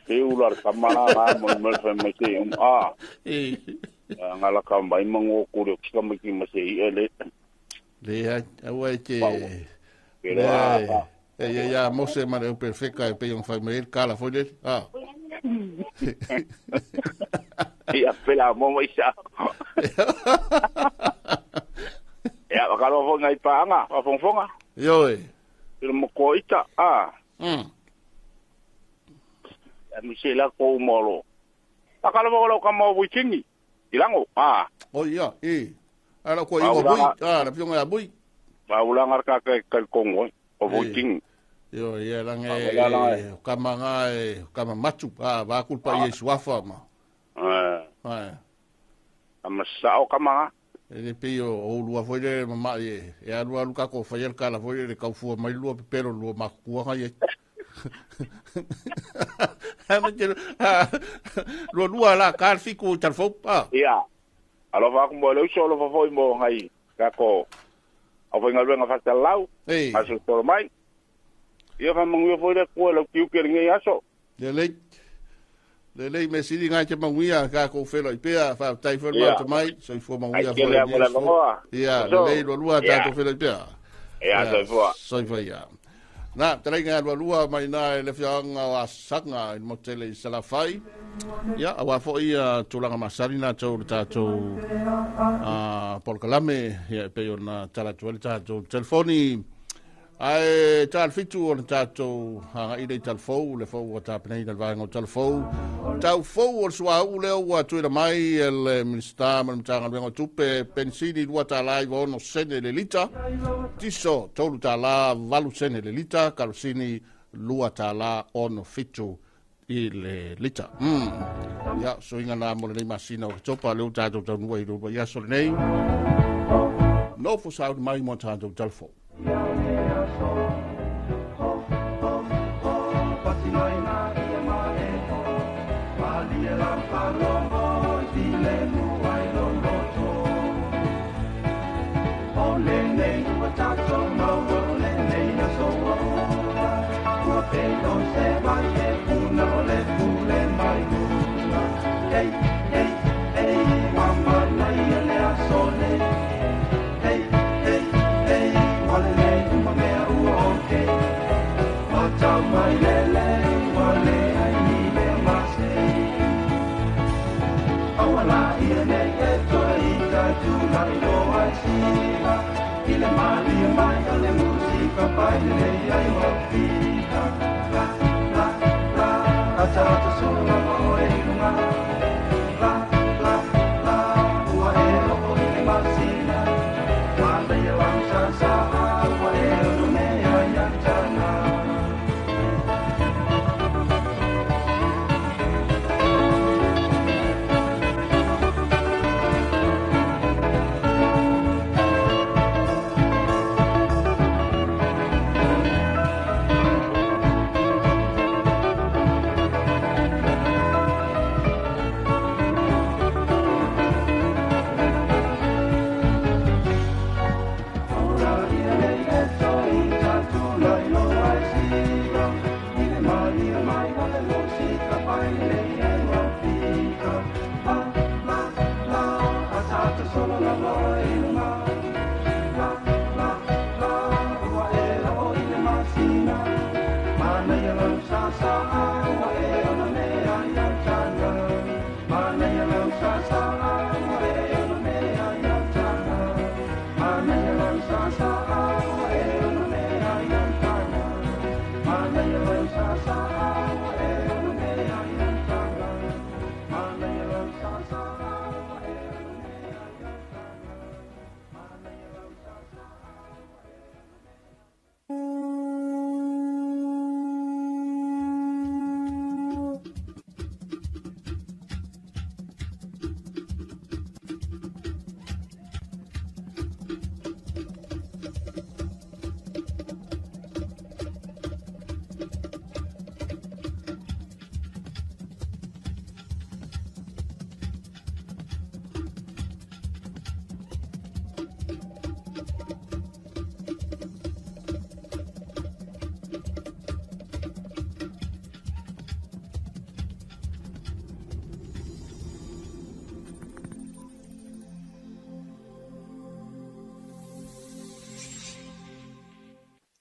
Ke ula kamala mo me me se ngala ka mai mango ko ro ki ka ki ma se ele. Le ai ke ya mo se mare perfecta e pe un famel kala foi Ia pela mo mai sa. Ya kalau fo ngai paanga, fonga. Yo Pero mo ko ita. Ya mi se la ko molo. Akala mo ka mo wikingi. Ilango. Oh iya, Ala ko ibo bui, na pionga bui. Ba ulang arka ka kongo, o wiking. Yo, ia lang kama machu, ba kulpa ye suafa ma. Ama sao kama. E pio o lua foi le mama e alua luka ko foi el kala foi le kaufu mai lua pero lua makua ye. Lo lua la kal fiku talfo Ia. Alo va ko lo solo fa foi mo ngai ka ko. A foi ngal nga fa lau. Aso to mai. Ia fa mangu foi le ko lo kiu ke ngai aso. Le lei me siri ngai te manguia ka ko felo ipea fa tai fo ma te mai so fo manguia fo. Ia, le lei lo lua ta ko felo ipea. Ia so fo ia. Na trenga lo lua mai na le fianga wa sanga in motele salafai. Ia, awa fo ia tulanga masarina to tato por kalame ia pe ona tala tato telefoni ai tal fitu on tato ha ide telefo le fo wa tapnei dal vango telefo tau fo o sua u le wa tu mai el ministra man tanga vengo tupe pensini wa ta live on sene le lita tiso tolu ta la valu sene le lita kalsini lua ta la on fitu ile lita ya so inga na mo le masina o topa le tato tau no i ya so nei no fo sa mai mo tato telefo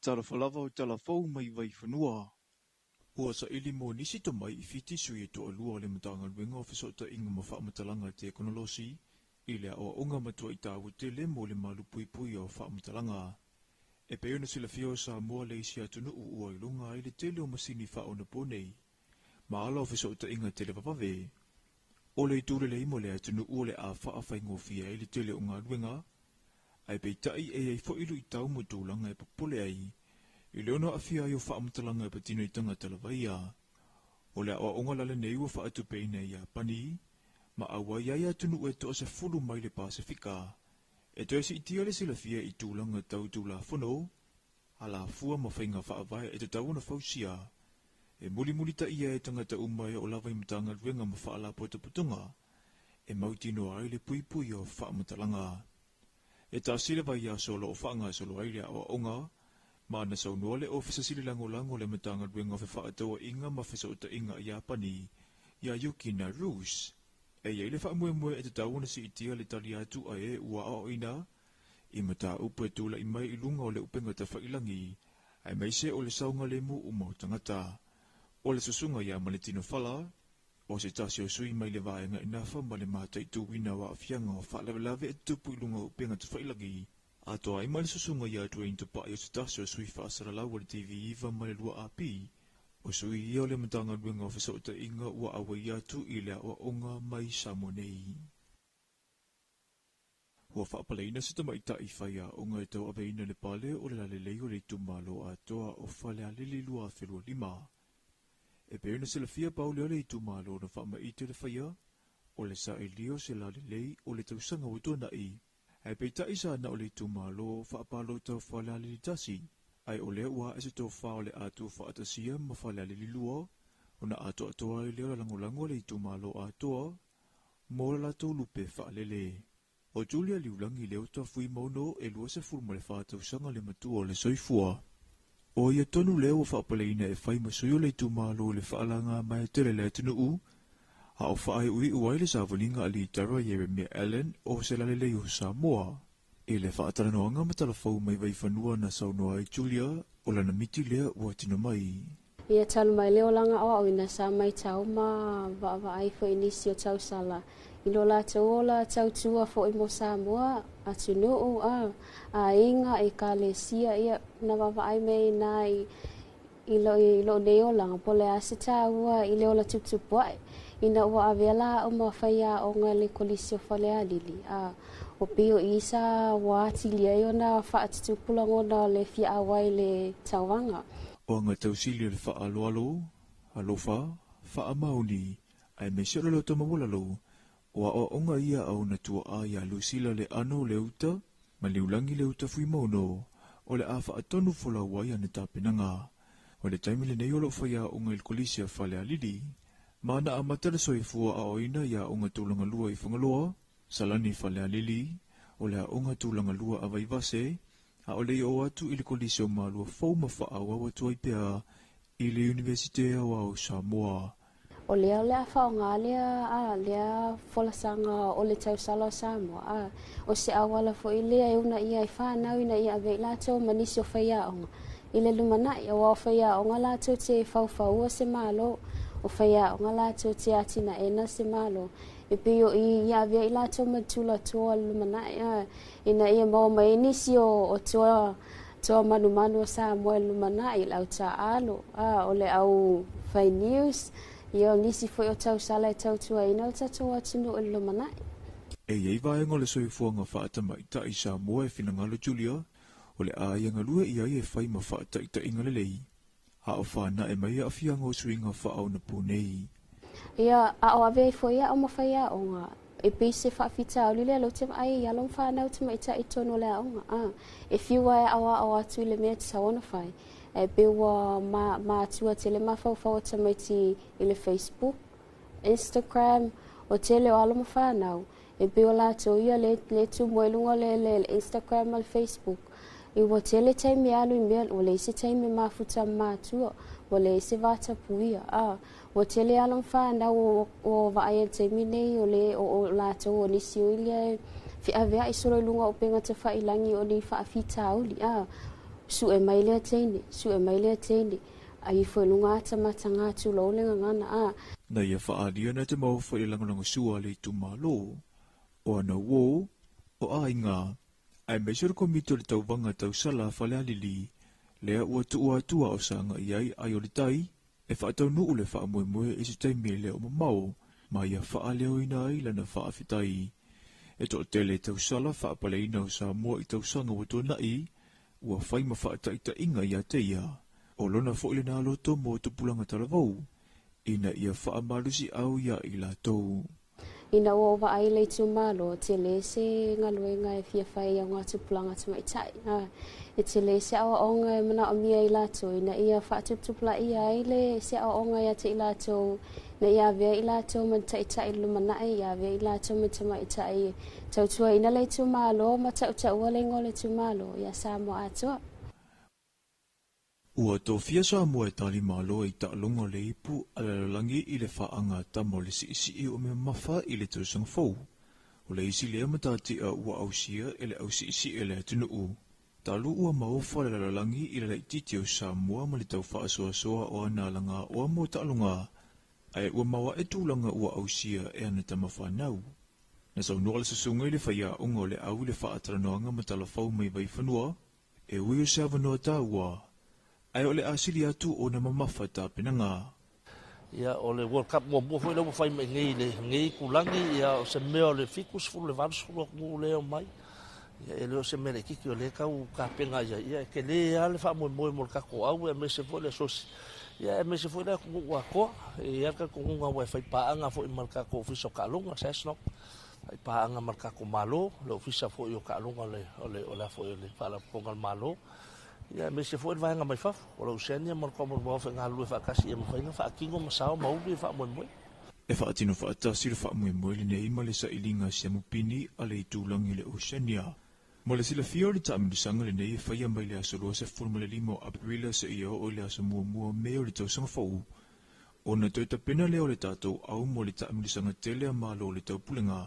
Tala falava o tala fau mai vai whanua. Ua sa ili mo nisi to mai I fiti sui to alua le matanga luenga o fisota inga ma whaamatalanga te konolosi, I lea o unga matua I tāwu te le mo le malu pui pui o whaamatalanga. E peona sila fio sa mua le isi atunu ua ilunga I le tele o masini whao na ponei. Ma ala o fisota inga te le papave. O le itule le imo le atunu ua le a whaafai ngofia I le tele o ngā luenga. Ai peitai e ai fo ilu I tau mo tūlanga e papole ai. I leona afia I o whaamatalanga e patino I tanga talavaia. O le awa onga lale nei ua whaatu peina I a pani, ma awa iai atunu e toa se fulu mai le Pasifika. E toi si itia le sila fia I tūlanga tau tūla whono, a la fua ma whainga whaavai e te tau na fausia. E muli ta ia e tangata umai o lawai matanga ruenga ma whaala putunga, e mautino ai le pui pui o whaamatalanga. E ta sila vai a solo o whaanga solo ai le awa onga, ma na sau noa le ofisa sili lango le matanga ruenga fe whaatoa inga ma fesa o ta inga I Apani, ia yuki na Rus. E iei le whaamue e te tau na si itia le tali atu a e ua ao ina, I mata upe tula I mai I lunga o le upenga ta whailangi, ai mai se o le saunga le mu umau tangata. O le susunga ia ma le tino whala, o se tasi o sui mai le vaenga inafa ma le mata I tuwina wa afianga o whaalawelawe e tupu I lunga upenga ta whailangi. Ato ai mai le susunga ia tuain tupa I o se tasi o sui whaasara lau le TV iwa ma le lua api, o sui ia o le matanga ruenga o fesa o ta inga ua awa ia tu I lea o onga mai samonei. Hua whaapaleina se tama ita I whaia onga e tau aveina le pale o le lalelei o le tumalo a toa o whalea lili lua whelua lima. E peona se la fia paule o le tumalo na whaama ite le whaia, o le sa e lio se lalelei o le tausanga o tona I. Ai peita isa na o le tumalo whaapalo tau whalea lili tasi, ai o le ua e se tau whao le atu whaatasia ma whalea lili lua, o na ato atoa I leo langolango le tumalo a toa, mo la tau lupe whaalele. O Julia liulangi leo ta fui mauno e lua se fulma le whaatau sanga le matua o le soifua. O ia tonu leo o whaapaleina e whai masuyo le tumalo le whaalanga mai tele le tunu u, a o whaai ui uai le savalinga ali tara Jeremia Allen o se lalele o Samoa. E le whaataranoanga matalafau mai vai whanua na saunoa I Julia o lana miti lea ua tino mai. Ia talu mai leo langa o ina sa mai tau ma va ai fo inisi o tau sala. Ilo la taola tau tua fo I mo Samoa atunu a inga e kalesia ia na va ai mai nai ilo leo langa pole asita ua I leo la tutupu ai. Ina ua avela o mawhaia o ngā le kolisi o whalea lili. O pio isa wāti lia i ona whaatitupulango na le fia awai le tauanga. O ngā tausili le wha aloalo, alofa, wha amauni, ai me sero leo tamawalalo, o onga ia au na tua a ia lusila le ano le uta, ma liulangi le uta fui mauno, o le a wha atonu fola wai ane tāpenanga. O le taimi le nei olo whaia o ngā ilkolisia whalea lili, ma na a matara soifua a oina ia o ngā tūlanga lua I whangaloa, salani whalea lili, o le a o ngā tūlanga lua a vaivase, a o le o atu I le kolisi o malua fau mawhaawa watu ai pia I le Universitea o Samoa. O lea whao ngā lea folasanga o le tausala o Samoa. O se awala fo I lea una ia I whanau ina ia avei lato manisi o whaia onga. I le lumanai o whaia onga lato te whauwhaua se malo, o whaia onga lato te atina ena se malo. E pio I ia avei lato matula toa lumanai. Ina ia mau mai nisi o toa manu Samoa lumanai lau ta alo. O le au whai news. Ia nisi foi o tau sala e tau tua ina o tato atunu o lumanai. E iei vaenga le soifuanga whaatamaita I Samoa e Finangalo Julia, o le aianga lua I ai e whai ma whaataita inga le lei. A o whana e mai a fianga o suinga whaau na punei. Ia a o ave foi ia o mawhaia o ngā. E pese whaafita o lile alo te ai ia long whanau te maita I tono le a o ngā. E whiwa e awa o atu le mea te sawana whai. E bewa ma atua te le mawhau te maiti I le Facebook, Instagram, o te le o alo mawhanau. E bewa la to ia le tu moelunga le Instagram al Facebook. I wa te le taimi alu I mea, o le isi taimi mafuta matua, o le isi vata puia. O te le alo mawhanau o vaaya taimi nei, o le o la to o nisi o ilia fi avea I soro lunga o penga te whailangi o ni whaafita auli. su e mai le tene ai foi lunga tama tu lo le ngana a na ia whaadia na te mau whai langalanga sua le tu malo o ana wo o ainga ai measure komito le tau vanga tau sala whale alili lea ua tua o sanga iai ai o le tai e whaatau nuu le wha moe e se taimi lea o mamau ma ia wha leo ina ai lana wha whitai e to tele tau sala wha pale ina o sa mua i tau sanga wa tō nai ua whai ma wha ta inga ia te ia o lona fo ile na loto mo tu pulanga talavou ina ia wha malusi au ia i la tau ina o wa ai le tu malo te le se ngaluenga e fia whai au ngā tupulanga tamai tai e te le se awa onga e mana o mia i lato ina ia wha tutupula ia ai le se awa onga ia te i lato na ia vea i lato man tai lumana e ia vea i lato man tamai tai tautua ina le tu malo ma tau le ngole tu malo ia samo atua ua tō fia sa mua e tali malo i ta longa le ipu alalangi i le whaanga tamo le si o me mawha i le tausanga fau. O le isi lea matati a ua ausia e le ausi e le atunu u. Talu ua mauwha le alalangi i le leititi o sa mua ma le tau wha soa o ana langa o amo ta longa. Ai ua mawa e tūlanga ua ausia e ana tama whanau. Na sau noa le sasunga i le whaia unga o le au le wha ataranoanga matala fau mai vai whanua. E ui o se avanoa tā ua. Ai ole asili atu o na mamafa ta penanga. Ia ole World Cup mo foi lo fai ngi kulangi ia o se meo le ficus fu le vans fu mo le o mai. Ia ele o se mere kiki o le ka penga ia ke le ale fa mo ka ko au e me se foi le sos. Ia me se foi le ko ko ia ka ko nga wa fai pa anga fo i marka ko fiso ka longa sesno. Ai pa anga marka ko malo lo fisa fo yo ka longa le ole fo le fala ko malo. Ia me se foi vai nga mai fa o lo senia mar ko mo fa nga lu fa kasi e mo fa kingo mo sao mo bi fa mo mo e fa tino fa ta sir fa mo le nei ma le sa ilinga se mo pini ale tu langi le oceania mo le sila fiori ta mi sanga le nei fa ia mai le asolo se formula limo aprila se ia o le aso mo me o le to sanga fa o na to ta pena le o le tato au mo le ta mi sanga tele ma lo le to pulenga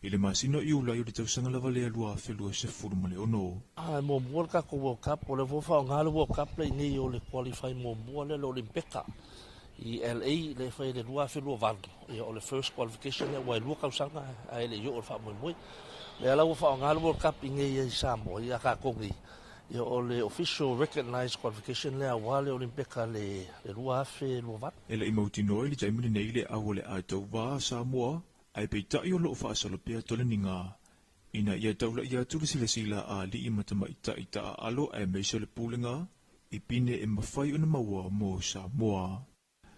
ile masino i ula i le tausanga lava le alua whelua se furuma le ono. Mo mua ka ko World Cup, o le wofa o ngā le World Cup le nei o le qualify mo mua le Olimpeka. I LA le whai le lua whelua vandu. I o le first qualification le wai lua kausanga a ele i o le wha moi moi. Le ala wofa o ngā le World Cup i ngei i Samoa i a ka kongi. I o le official recognized qualification le a wale Olimpeka le lua whelua vandu. Ele i mautinoi le taimini nei le au le aitau wā Samoa. Ai pe ta yo lo fa sala pe to le ninga ina ia taula ia tu sila a li matama ita alo ai me so le pulinga i pine e mafai ona maua mo sa moa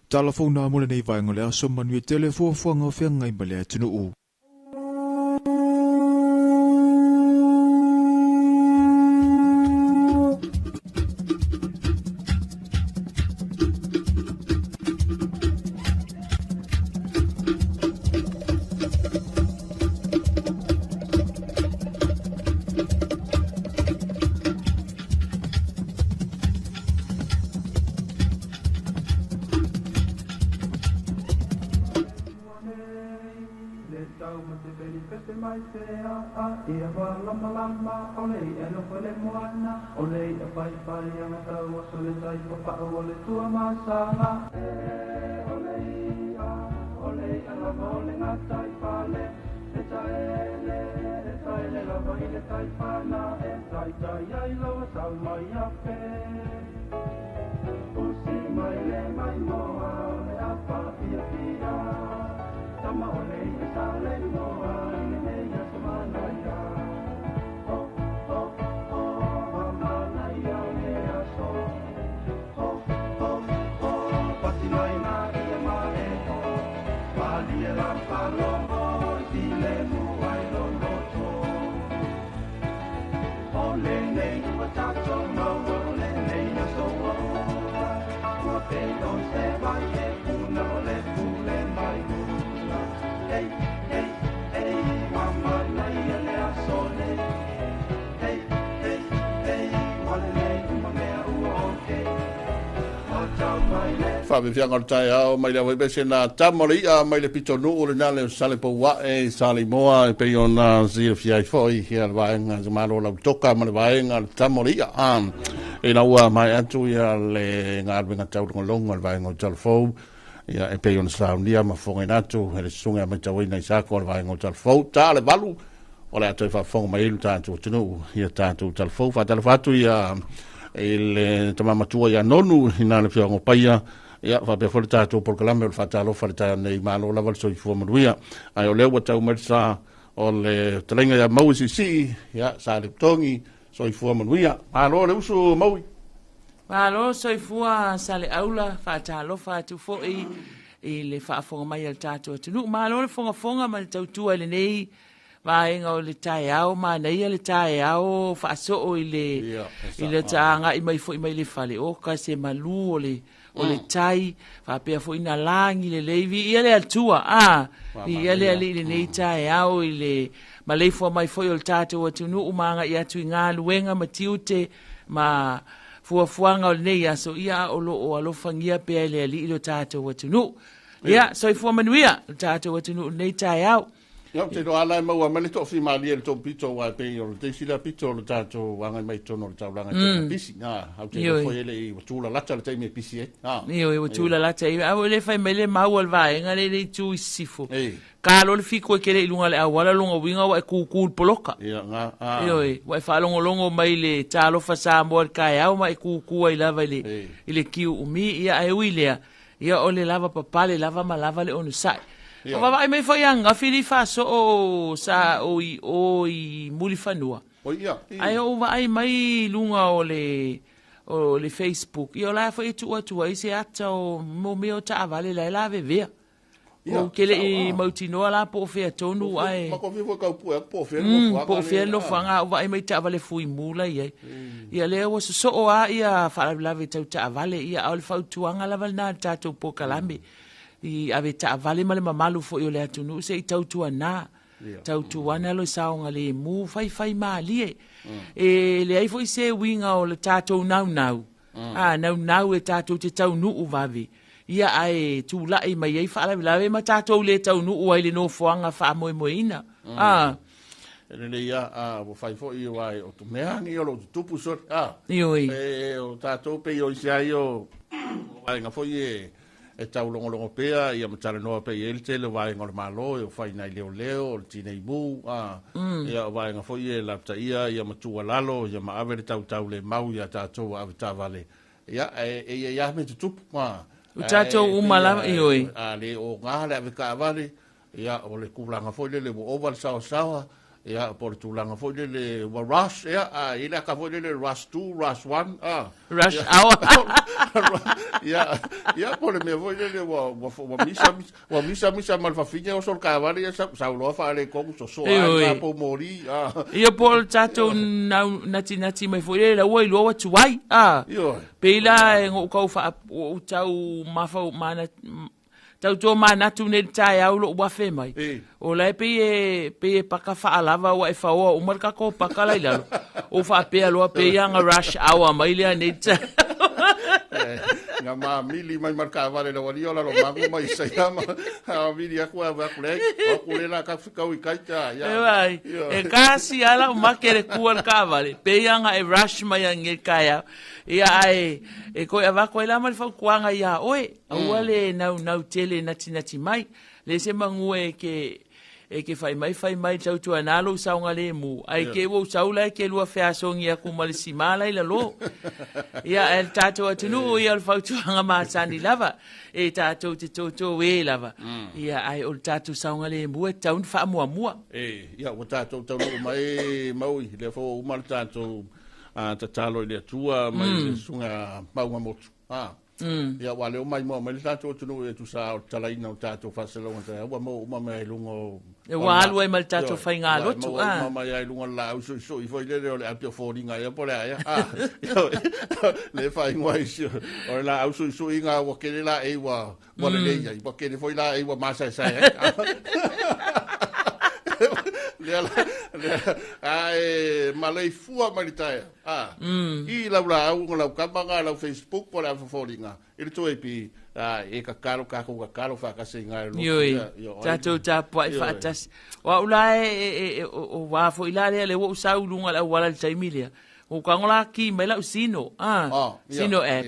telefona mo le nei vai ngole aso manu telefo fo nga fe ngai bale tunu u Fabi fianga tai au mai le webe se na tamori a mai le pito no le na le sale po wa e sale moa e pe ona zia fiai foi hia va nga zamalo la toka ma va nga tamori a e na ua mai atu ia le ngā ruenga tau longa le vai ngau talfou ia e pe on saunia ma fonga natu ele sunga ma tau ina isa ko le vai ngau talfou ta le balu o le atu fa fonga mai lu tatu tunu ia tatu talfou fa talfatu ia ele tamama tua ia nonu ina le fiongo paia ia fa pe fo tatu por kalame fa talo fa ta nei malo la val so fo manuia ai o le wa tau mersa o le talenga ia mausisi ia sa le tongi so i fua manuia. Alo, le uso maui. Alo, so i fua sa le aula, fa ta alofa atu fo i le fa fonga mai al tatu atunu. Ma alo le fonga ma le tautua le nei, va inga o le tae au, ma nei le tae au, fa so o i le taanga i mai fo i mai le fale o, ka se malu o le tai, fa pia fo ina langi le leivi, ia le altua, ia le ali le nei tae au i le ma leifo mai foi o tātou atu nuu maanga i atu i ngā luenga ma tiute ma fuafuanga o nei aso ia o lo o alofangia pia le ali ilo tātou atu nuu. Ia, so i fua manuia tātou atu nuu nei tai au. Ia, te no ala e maua mele to fi maali e le tō pito wa pe o le te sila pito o le tātou wanga mai tono le tau langa te pisi. Au te foi ele i watula lata le teime pisi e. Io, i watula lata i. Au le fai mele mau al vai, nga le tu i sifu. Ka lo le fiko e kele ilunga le awala longa winga wa e kukul poloka. Ia, nga. Io, wa e whalongo longo mai le talo fasa mo al kai au ma e kukua i lava i le kiu umi. Ia e uilea. Ia o le lava papale, lava ma lava le onu sai. O va mai foi anga fili faso o sa o i muli fanua. O ia. Ai o vai mai lunga o le Facebook. Io la foi tu i se ata o mo meo ta vale la lave vea. O kele i mautino la po fe tonu ai. Ma ko vivo ka po fe no po fe no fanga o vai mai ta vale fui mula ia. Ia le o so o ia fa lave ta vale ia al fa tuanga la valna ta to po kalambi. I ave ta vale male mamalu fo yo le atunu se i tautua na tautua na lo saunga le mu fai mali e le ai foi se winga o le tatou nau nau e tatou te tau nu uvavi ia ai tu la i mai ai fa la ma tatou le tau nu ai le no foanga fa moina ele ia o fai fo i wai o tu meangi o lo tupu so ioi o tatou pe yo sia yo ai nga foi e tau longo pea ia matala noa pe ele te le vai ngor malo e fai nai leo o tine ibu ia vai nga foi e lapta ia matua lalo ia ma ave tau le mau ia tatou ave tavale ia ia me tupu o tatou umala ioi le o ngā le ave ka vale ia o le kulanga foi le oval sawa ia por tu langa foi le rush ia ila ka foi le rush 2 rush 1 rush hour ia por me foi le wa misa mal fa finya o sol ka vale ia sa lo fa le ko so po mori ia por tato nati mai foi le oi lo tu ai pela ngo ko fa o tau mafa mana tau tō mana tu ne tai au lo wa fe mai o lai pe paka fa alava wa fa o marka ko paka lai lalo o fa pe lo pe yang rush hour mai le ne nga ma mili mai marka vale lo wali ola lo mangu mai se ama mili aku ava kule o kule la ka fika wi kaita ya e kasi ala ma kere kual ka vale pe yang e rush mai nge kaya ia ai e ko ava ko ela mal fa kuanga ia oe awale nau tele nati mai le se mangu e ke fai mai tau tu analo saunga le mu ai ke wo saula ke lua fe asongi aku mal simala ila lo ia el tato atunu ia el fautu anga ma sani lava e tato te toto we lava ia ai ol tato saunga le mu e taun fa mua ia o tato tau mai mau le fo mal tato tatalo le tua mai sunga mau motu ia wale o mai mo mai tato tunu e tu sa tala ina tato fa se longa ta wa mo mai lungo e wa alu e mal tato fa inga lo tu mai ai lungo la so i foi le le apio foringa ia por ia le fa inga isi o la so inga wa ke la e wa le ia wa ke foi la e wa masa sa ai malai fua maritai i la au la kabanga la Facebook por la folinga il to epi e ka karo fa ka singa yo tato tapo ai fatas wa ulai o wa fo ilale le wo saulunga la wala taimilia O kangola ki mai la sino. Sino app.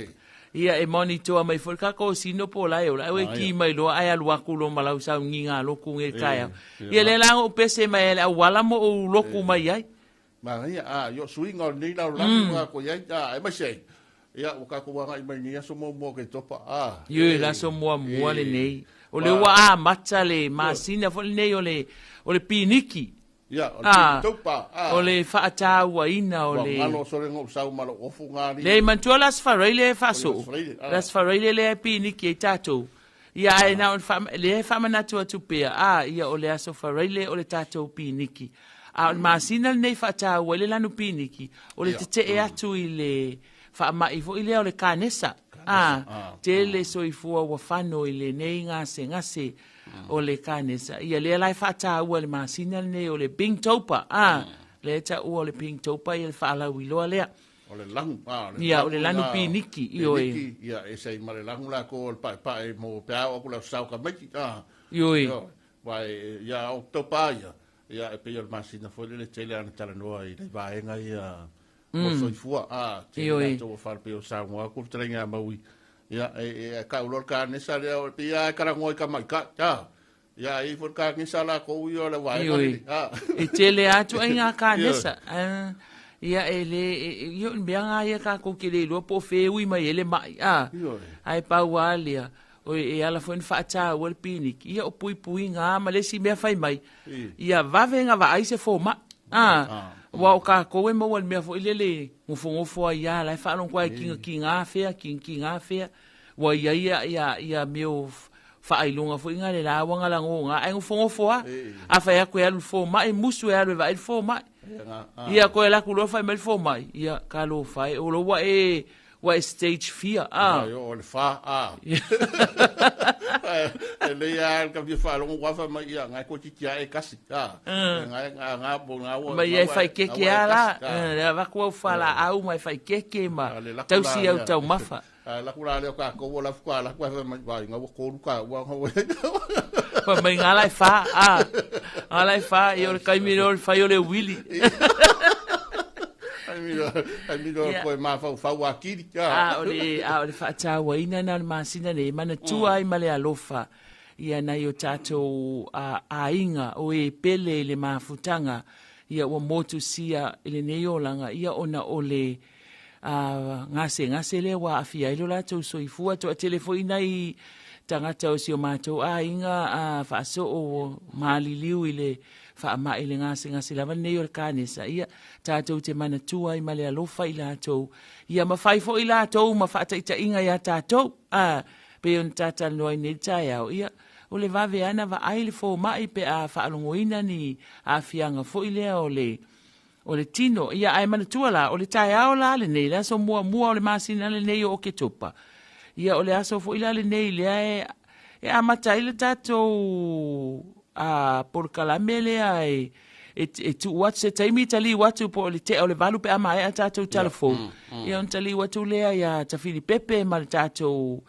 Ia e monitor mai foi kako sino po lai o lai ki mai lo ai alu aku lo malau sa nginga lo ku nge kaya. Ia le la o pese mai la wala mo o lo ku mai ai. Ma ia yo swing on ni la la ko ia ai mai sei. Ia o kako wa mai ni so mo ke topa Yo la so mo le nei. O le wa matcha le masina fo le nei o le piniki. Ya, o topa. O le whaata ua ina o le... Ngalo sore ngau sau malo ofu ngari. Le mantua las whareile e whaso. Las whareile le piniki e tātou. Ia e na le whamanatu atu pia. Ia o le aso whareile o le tātou piniki. O le masina nei whaata ua le lanu piniki. O le te e atu i le whaamaifo i le o le kānesa. Te le soifua wa whano i le nei ngase. O le kānesa. Ia le lai whaata ua le masina nei o le Bing Topa. Le ta ua o le Bing Topa i le whaalau i loa lea. O le langu. Ia, o le lanu piniki. Ia, e sei ma le langu la ko o le pae mo pea o kula sau ka meki. Ioi. Wai, ia, o topa ia. Ia, e pe o le masina foi le tele ana tala noa i le vaenga ia. Mo soifua. Ioi. Tele atoa wharpe o sau ngoa. Kul terenga maui. Ia, e ka ulor ka nesa lea, ia, e karangoi ka mai ka, ia, e for ka nesa la ko ui o le wai. E tele atu ai ngā ka nesa. Ia, e le, io mbeanga ia ka kokele lua po fe ui mai ele mai, ai pau alia, o e ala fo whaata o le pinik, ia o pui ngā malesi mea fai mai, ia vavenga va aise fo ma, wa o ka koe mo wal mea fo ilele ngofo ia lai fa lon kwa ki ngā fea wa ia meo fa ailunga fo inga le la wanga la ngo ai ngofo a fa ya ko ya fo mai musu ya le va il fo mai ia ko la ku lo fa mai fo mai ia ka lo fa o lo wa stage fear o le fa le ya ka vi fa lo wa fa mai ia ngai ko ti e kasi ngai bo nga mai ia fa ke ala le va ko fa la au mai fa ke ma tau si au tau mafa la kula le ka ko la fa la fa mai vai nga ko ka wa pa mai nga la fa ala fa yo kai mi no fa yo le willy ai miro ko ma fa wa kiri o le fa ta wa ina na masina le mana tua ai male alofa ia na yo tato a inga o e pele le mafutanga ia o motu sia ele neolanga ia ona ole ngase le wa afia ilo la to soifua to telefoina i tangata o sio mato a inga fa so o maliliu ile fa ma ile ngase lava nei o kanisa ia tatou te mana tua i male alofa i latou ia mafai fo i latou mafata ita inga ia tatou pe on tata noi nei taiao ia o le vave ana va aile fo mai pe a fa alongoina ni a fianga fo ile o le tino ia ai mana tua la o le taiao la le nei la so mua o le masina le nei o ke topa ia o le aso fo ile le nei le e amata ile tatou por kalamele ai tu what se taimi tali watu po le te o le valu pe ama e tatou telefone ia on tali watu le ia ta fili pepe mal tatou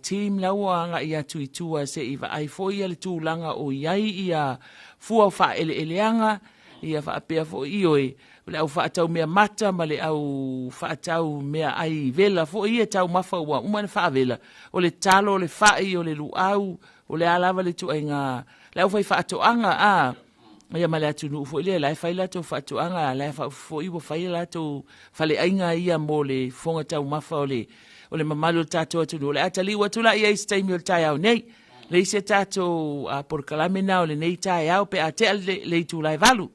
team lawa nga ia tuitua se iva ai fo ia le tūlanga o iai ia fua fa eleanga ia fa apea fo ioi le au fa tau mea mata ma le au fa tau mea ai vela fo ia tau mafa ua umana fa vela o le talo o le fai o le luau o le alava le tu ainga le au fa to anga ia male atu nu fo ile lai faila to fa to anga lai fa fo ibo faila to fa le ainga ia mo le fonga tau mafa o le mamalo tato atu no le atali watu la ia istaimi o tai au nei le se tato por kalamena o le nei tai au pe ate le tu lai valu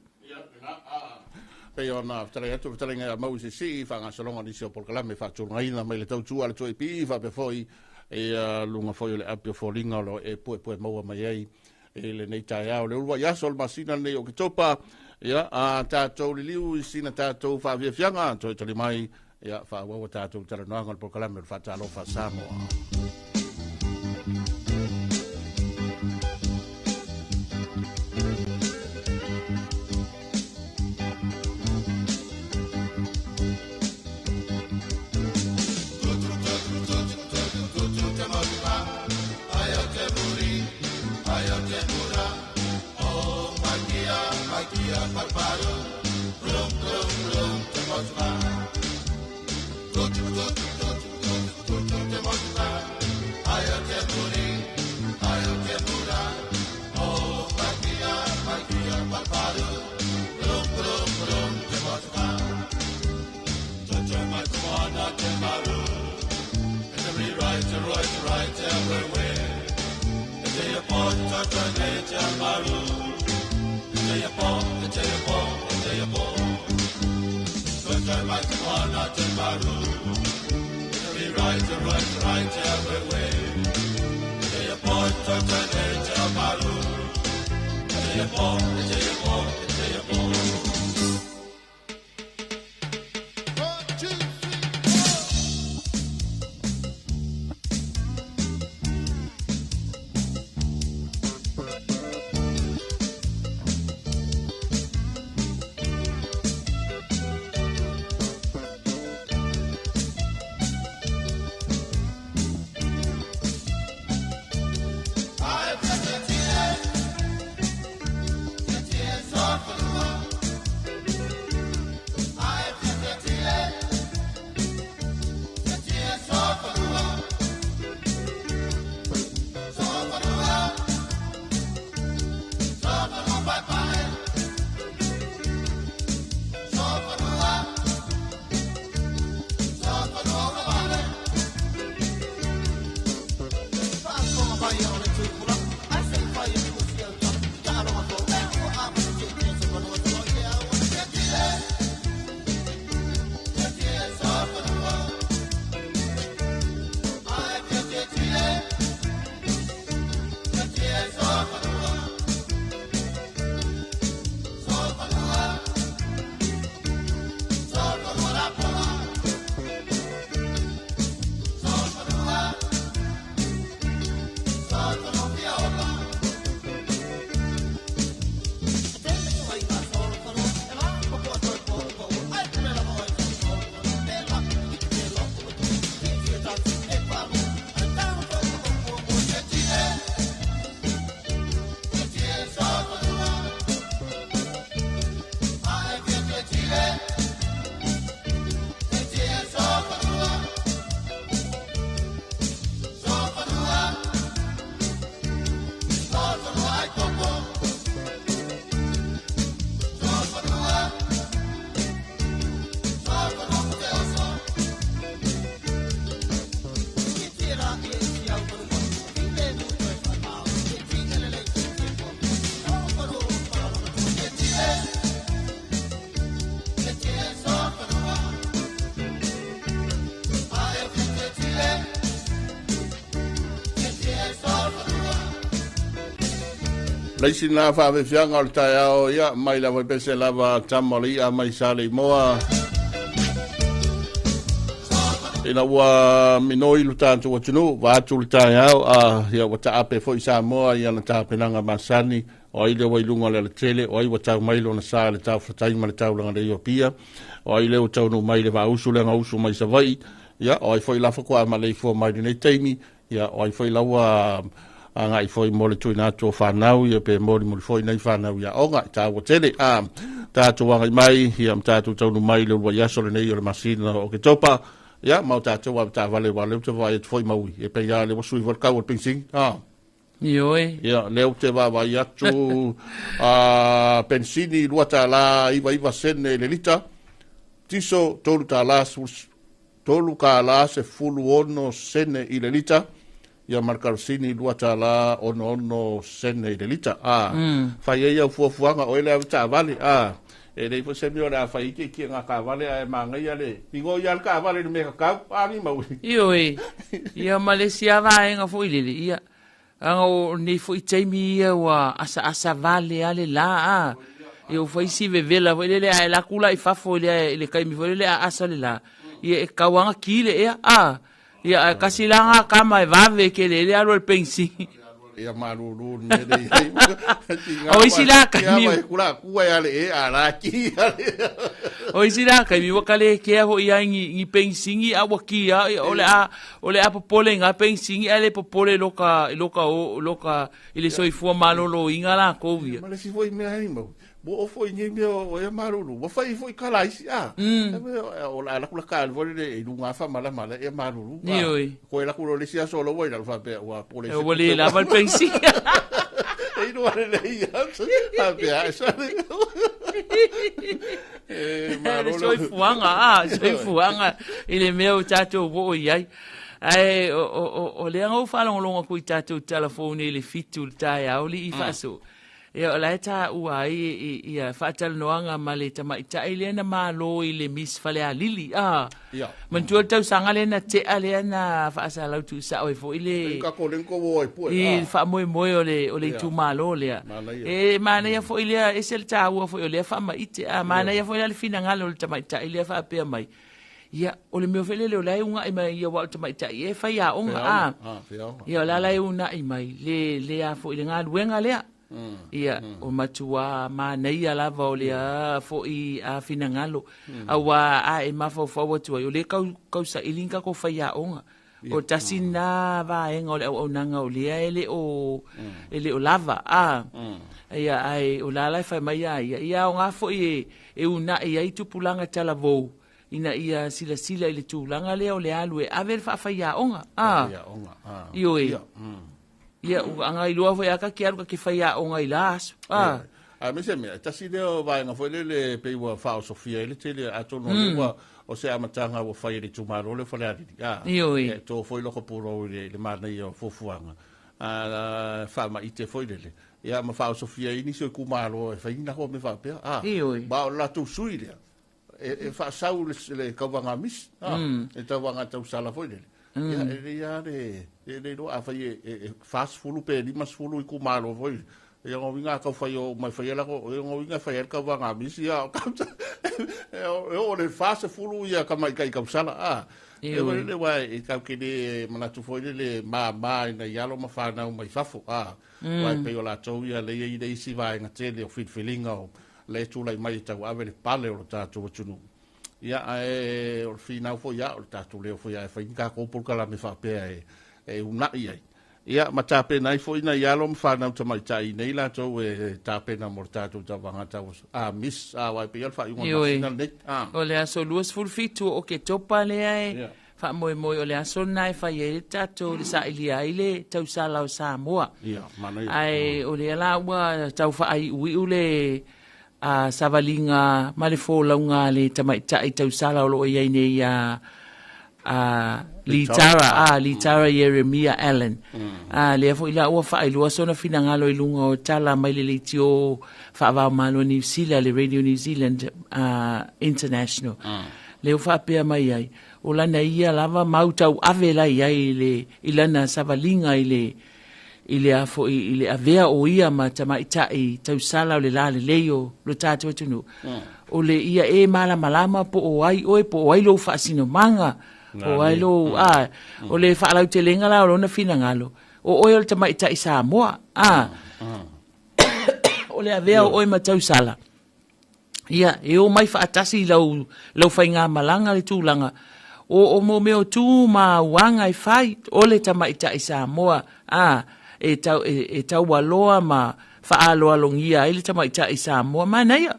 pe ona trai atu trai nga mau se si fa nga solonga ni se por kalame fa tu ngai na mai le tau tu ala tu pi fa pe foi lunga foi le apio folinga lo e po mau mai ai le nei tai au le ua ya sol masina nei o ke topa ia tato le liu sina tato fa via fianga to tali mai ia fa wa tatou tala no ngol por kalame fa talo fa samo Parpado, blum blum blum, te Laisi na fa ve fianga o tai ao ia mai la vai pese lava tamali a mai sale moa. Ina wa minoi lutanto wa tunu wa tu tai ao a ia wa ta ape foi sa moa ia na ta penanga masani o ile wa ilunga le tele o i wa ta mai lo na sa le ta fatai mai ta langa le Ethiopia o ile o tau no mai le va usu le ngausu mai sa vai ia o i foi la fa kwa mai fo mai nei taimi ia o i foi la wa anga i foi mole tu na to fa nau ia pe mole foi nei fa nau ia onga ta wo tele a ta to wa mai ia ta to tau no mai le wa yaso le nei o le masina o ke topa ia mau ta to wa ta vale to vai foi mau e pe ia le sui vol ka o pensing Ioi. Ia leo te wa ia tu a pensini luata la iwa sene le lita tiso tolu ta la tolu ka la se fulu ono sene i le lita ia marcarsini luata la ono sene i le lita fai ia fuafuanga o ele ta vale e dei fo se mi ora fai ki nga ka vale e manga ia le ingo ia ka vale me ka ani mau Ioi. Ia Malaysia va nga fo ile ia Anga ni fo i taimi ia wa asa vale ale la e o fai si vevela o le la kula i fafo le kai mi le asa le la ia e kawanga kile ia kasilanga kama e vave ke le alo el pensi ia maruru ne le o isi la kai mi kula kuwa ia le ala ki o isi la kai mi wakale ke ho ia ngi pensi a waki o le a popole nga pensi ale popole loka ile soi fu malolo inga la ko via male si foi me animo bo foi ngi me o ia maruru bo foi kala isi o la kula ka vole le lunga fa mala e maruru ko la kulo le sia solo voi la fa pe wa pole o vole la val pensi e no vale le ia fa pe Soy fuanga ile meu tato bo iai ai o le ngo fala ngo longa ku tato telefone le fitu tai au li faso Ia o lai tā ua ia whaatal noanga ma le tamaita i lea na mālo i le mis whale a lili. Mantua tau sanga lea na tea lea na whaasa lau tu sa oi fo i le... Ka ko lenko wo ai pua. I wha moe moe o le tu mālo lea. Mana ia fo i lea e sel tā ua fo i o lea wha ma ite. Mana ia fo i le fina ngalo le tamaita i lea wha apea mai. Ia, o le meo whele leo lai unga i mai ia wau tamaita i e whai a onga. Ia o la lai unga i mai le a fo i le ngā luenga lea. Ia, o matua ma nei ala lava o lea fo i a fina ngalo. Awa a e mawhau atua. O le kau sa ilinga ko whai a onga. O tasi nā vaenga o le au nanga o lea ele o lava. Ia, ai o lalai whai mai a ia. Ia o ngā fo i e una i ai tupulanga tala vou. Ina ia sila i le tūlanga lea o le alu e awe whai a onga. Io e. Ia, anga i lua foi aka ki aru ka ki whai a onga i laso. Mese mea, tasi leo vaenga foi le peiwa whao Sofia ele te le atono lewa o se amatanga o whai le tumaro le whale ariri. Io e. Tō foi loko puro le mana i o fofuanga. Whama i te foi lele. Ia ma whao Sofia ini se kumaro e whai ina ho me whapea. Io e. Ba o lato sui lea. E whaasau le kauwanga mis. E tauwanga tau sala foi lele. Ia, e lo a fai fast fulu pe lima fulu I kumaro foi. E ngo winga ka fai o mai fai la ko ngo winga fai ka wanga misi ya ka. O le fast fulu ia ka mai kai ka sala e le wa e ka ke le manatu foi le ma na yalo ma fa na mai fafo wa pe o la to ia le i dei si vai na tele o fit feelinga o le tu lai mai ta wa le pale o ta tu tunu. Ia o fina fo ia o tatu leo fo ia fa inga ko por kala me fa pe e una ia ia mata pe nai fo ina ia lo fa na to mai tai nei la to ta pe na mortato ta vanga ta miss wa pe al fa un national net o le aso luas full fit o ke topa le ai fa moi o le aso nai fa ye tato le sa ilia ile tau sala o Samoa ia mana ai o le la wa tau fa ai ui ule a savalinga male fo launga le tamaita I tau sala o lo ia nei Litara Jeremiah Allen le fo ila o fa ilo sona fina ngalo I lunga o tala mai le tio fa va malo New Zealand le Radio New Zealand International le fa pe mai ai o la ia lava mautau avela ai le ilana savalinga ile afo ile avea o ia ma tamaita I tau sala o le la le leo lo tato tunu o le ia e mala malama po o ai lo fa sino manga o ai lo o le fa la telenga la o na fina ngalo o le tamaita I Samoa o le avea o ma tau sala ia e o mai fa atasi lo fa inga malanga le tulanga o mo me o tu ma wanga I fai o le tamaita I Samoa e tau waloa ma whaaloa longia I le tamaita I Samoa manaia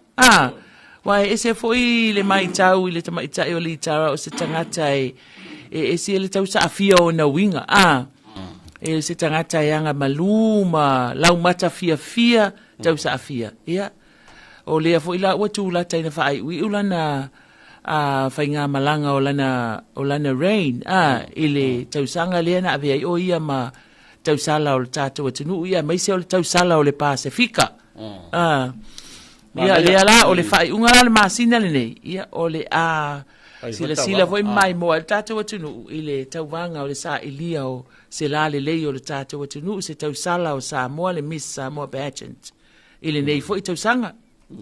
wai ese foi le mai tau I le tamaita I o li tara o se tangata e si le tau sa afia o na winga e se tangata anga maluma lau mata fia tau sa afia ia o le foi la watu la taina fai ui ulana whainga malanga o lana rain ile tau sanga le na avea o ia ma tau sala o le tātou atunu ia mai se o le tau sala o le Pasifika ia le ala o le whai unga le masina le nei ia o le sila foi mai mo le tātou atunu I le tau wanga o le sa ilia o se la le lei o le tātou atunu se tau sala o Samoa le Miss Samoa pageant ile nei foi tau sanga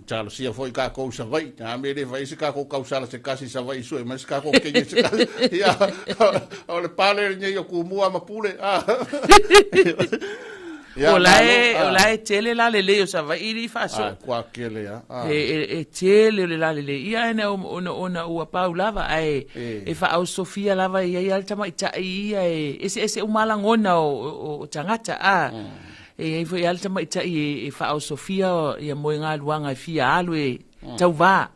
Talo sia foi ka ko sa vai na me le vai se ka ko kausala se kasi sa vai sui mas ka ko ke se ka ia o le pale ni yo ku mua ma pule o lai tele la le o sa vai I fa so kwa kele e tele le la le ia na ona o pa lava e fa au Sofia lava ia alta mai ta ia ese umalangona o tangata e foi alta mai ta e fa au Sofia ia mo nga luanga fia alu tau va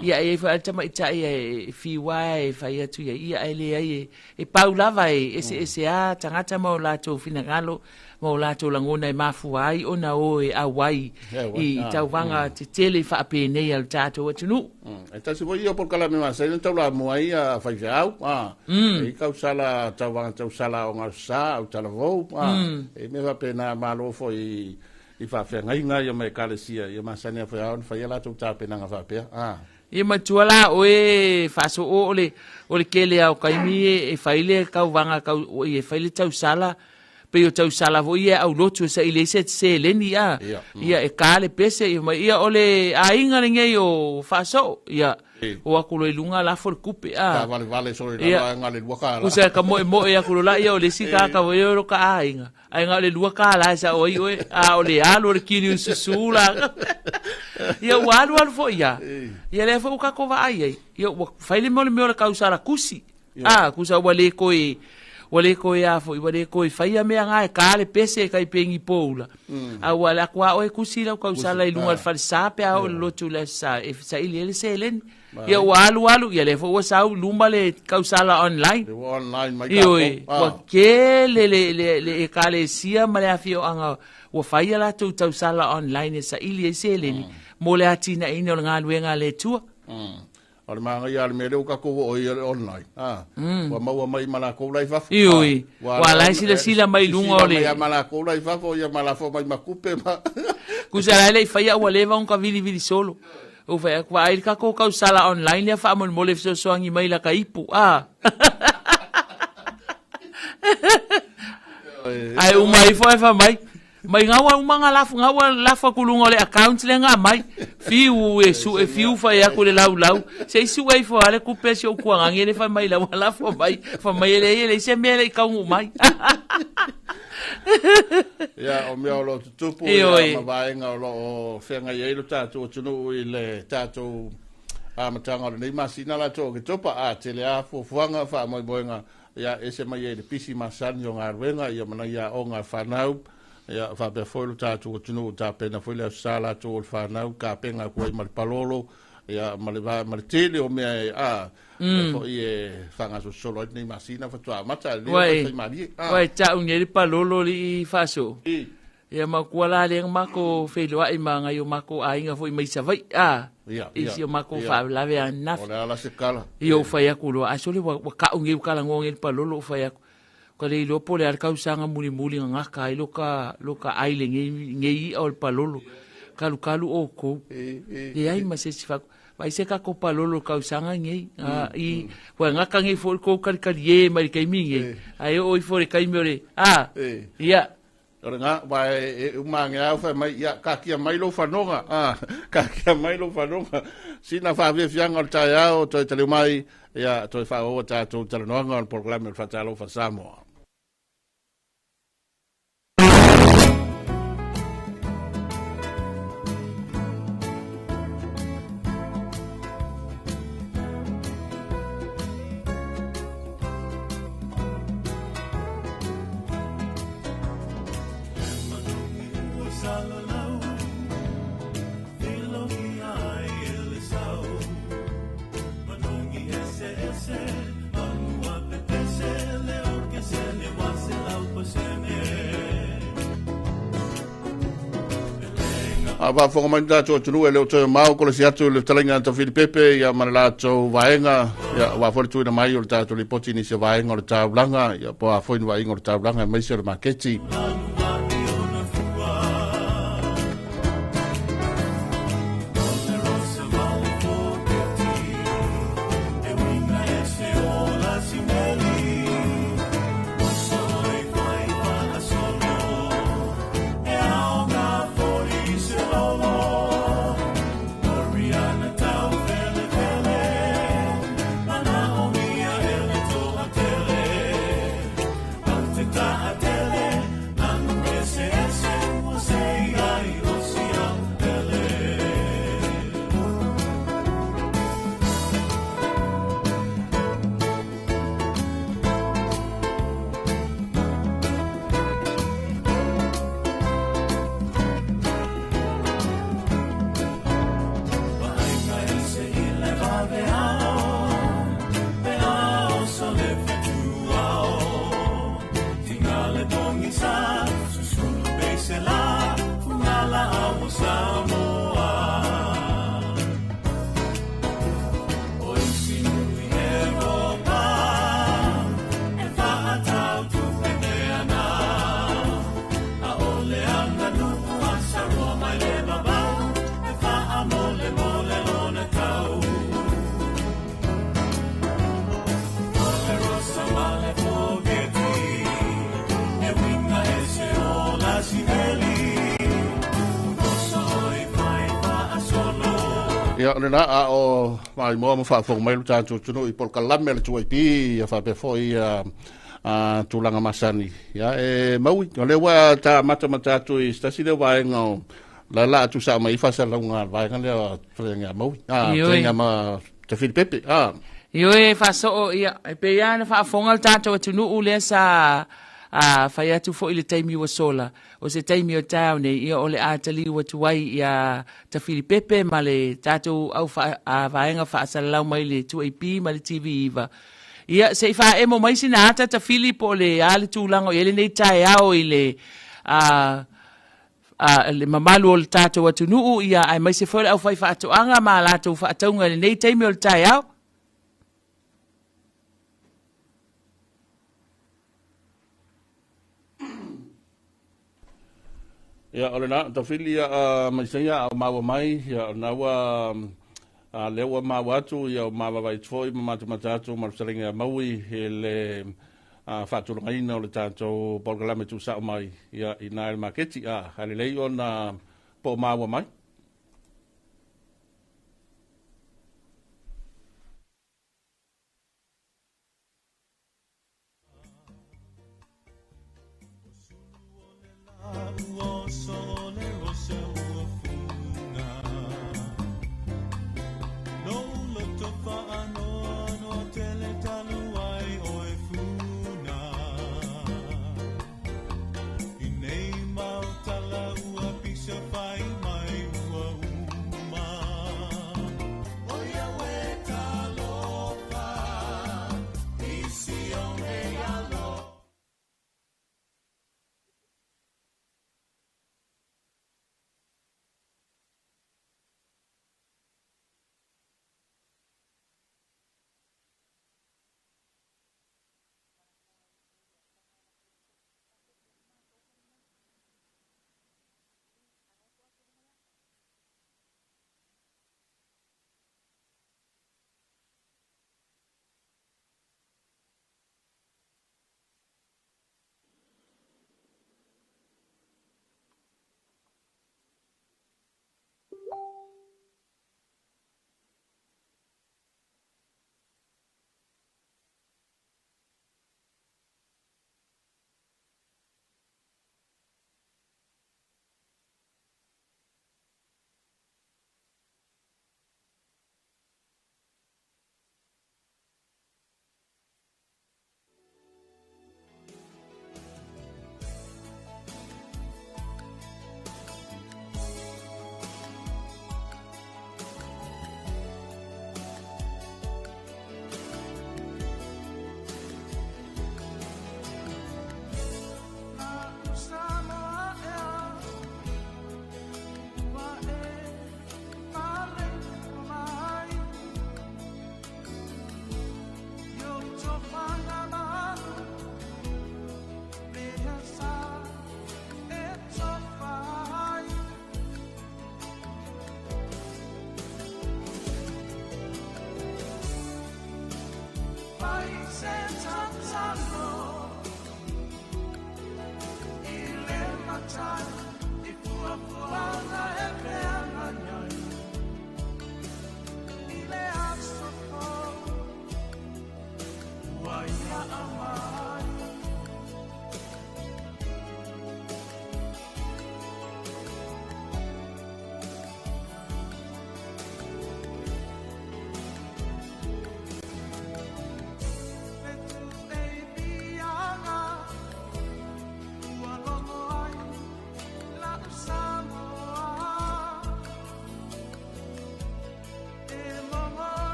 ia e foi alta mai ta e fi wai fa ia tu ia ele e paulava ese tangata mo la to finagalo mo la to langona e mafu ai ona o e awai I tau vanga te tele fa pe nei al tato atunu ta se voi por kala me ma se tau la mo ai a fa jau e kausala tau vanga tau sala o nga sa o tala vo e me va pena malo foi I whawhenga ia mai kalesia, ia masani a whaiaon, whaiala tau tāpenanga whapea. Ia matua la oe whaso o le kele au kaimi e whaile kau wanga kau e whaile tau sala pe o tau sala vo ia au lotu sa ile se leni ia e kale pese ia ole ainga ngei o whaso ia o akulo ilunga la for kupe vale sorry la ngale luaka la usa ka mo ia kulo la ia ole sika ka vo ro ka ainga ainga le luaka la sa oi ole alo le kini susula ia walu fo ia le fo ka ko va ai ia faile mo le kausara kusi kusa wale ko ia fo wale ko faia me nga ka le pese kai pengi poula wala kwa o kusi la kausala ilunga fa sape o lo tu la sa e sa ile se len ia walu ia le fo sa lumba le kausala online mai wa ke le ka le sia ma le afio anga wa faia la tu sala online sa ile se len mo le atina ina nga luenga le tua Ora manga ia le mele o ka ko o ia online. Wa mau mai mala ko lai fa. Ioi. Wa lai sila mai lunga ole. Ia mala ko lai fa ia mala fo mai makupe ma. Kusala le fa ia wa leva un ka vili solo. O fa kwa ai ka ko ka sala online ia fa mo le so angi mai la ka ipu. Ai o mai fa mai. Mai ngawa umanga lafu kulunga le account le nga mai fiu fiu fa ya ko le lau se su ai fo ale ku pesi o ku ngangele fa mai la lafu mai fa mai le se mele ka ngu mai ya o me lo tupu ya ma nga lo fenga ye lo tatu tunu ile tatu matanga le masina la to ke topa tele a fo fuanga fa mai boenga ya ese mai le pisi masan yo nga wenga ya mana ya o nga fa nau ya fa be foi luta tu tunu ta pena foi la sala tu fa na ka penga ko mal palolo ya maleva martele o me fo ye fanga so solo ni masina fa tu mata le fa mari wai ta unye palolo li faso ya makuala le mako felo ai manga yo mako ainga foi mai savai isi mako fa la ve anaf ola la sekala yo fa ya kulo asole wa ka unye kala ngong palolo fa ya ko le lo pole ar kausanga muli nga ka ilo ka aile ngei ol palolo kalu o ko e ai ma se fa vai se ka ko palolo kausanga ngei i wa nga ka ngei fo ko kar ye mai kai mingi ai o fo re kai mere ia ora nga vai umanga fa mai ia ka kia mai lo fanonga ka kia mai lo fanonga sina fa ve fianga o taia o to tele mai ia to fa o ta to tele no nga programa fa talo fa samo Ava fonga manda to tunu ele to mau ko le atu le talinga to Filipepe ya manala to vaenga ya wa fortu na mai o tato le poti ni se vaenga o ta blanga ya po a foi no vaenga o ta blanga mai se marketi Ia ona na o mai mo mo fa fo mai luta tu no i por kalame le tuai pi ia fa pe fo ia tulanga masani ia e mau ole wa ta mata tu i sta si de vai ngo la tu sa mai fa sa la nga vai kan le frenga mau frenga ma te fil pepe io e fa so ia e pe ia na fa fonga tato tu no ule sa fa ia tu fo ile taimi wa sola o se taimi o tau ne ia ole atali wa tu wai ia ta fili pepe ma le tato au fa vaenga fa sa lau mai le tu ip ma le tv iva ia se fa e mo mai sina ta fili po le ale tu lango ele nei tai au ile le mamalu o le tato wa tu nu ia ai mai se fo au fa atu anga ma la tu fa taunga le nei taimi o le tai au ia ole na ta fili mai saya ma mai ia na wa lewa ma watu ia ma vai foi ma tu ma selinga maui ele fatu ngai no le tato porgalame tu sa mai ia ina marketi hale lei ona po ma mai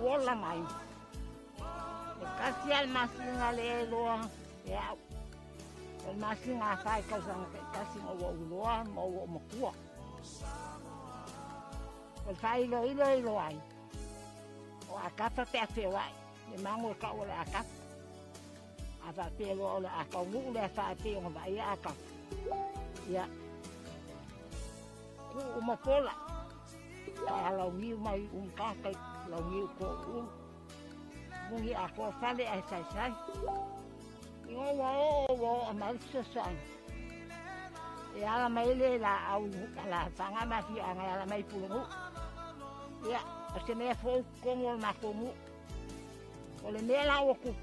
wola mai. Kasi al masinga lelo ya. El masinga sai kasi mo uloa mo makua. El sai lo ai. O akata te afewai. Ni mango ka ola akata. Ava pelo ola akangu le sa te o vai akata. Ya. umapola. Kalau ngi mai kakai lau ngi ko mungi ako fale ai sai. Ngo wo amal sesai. Ya mai le la au la tanga ma fi anga la mai pulu. Ya, se me fo como na como. Ole me la o ku.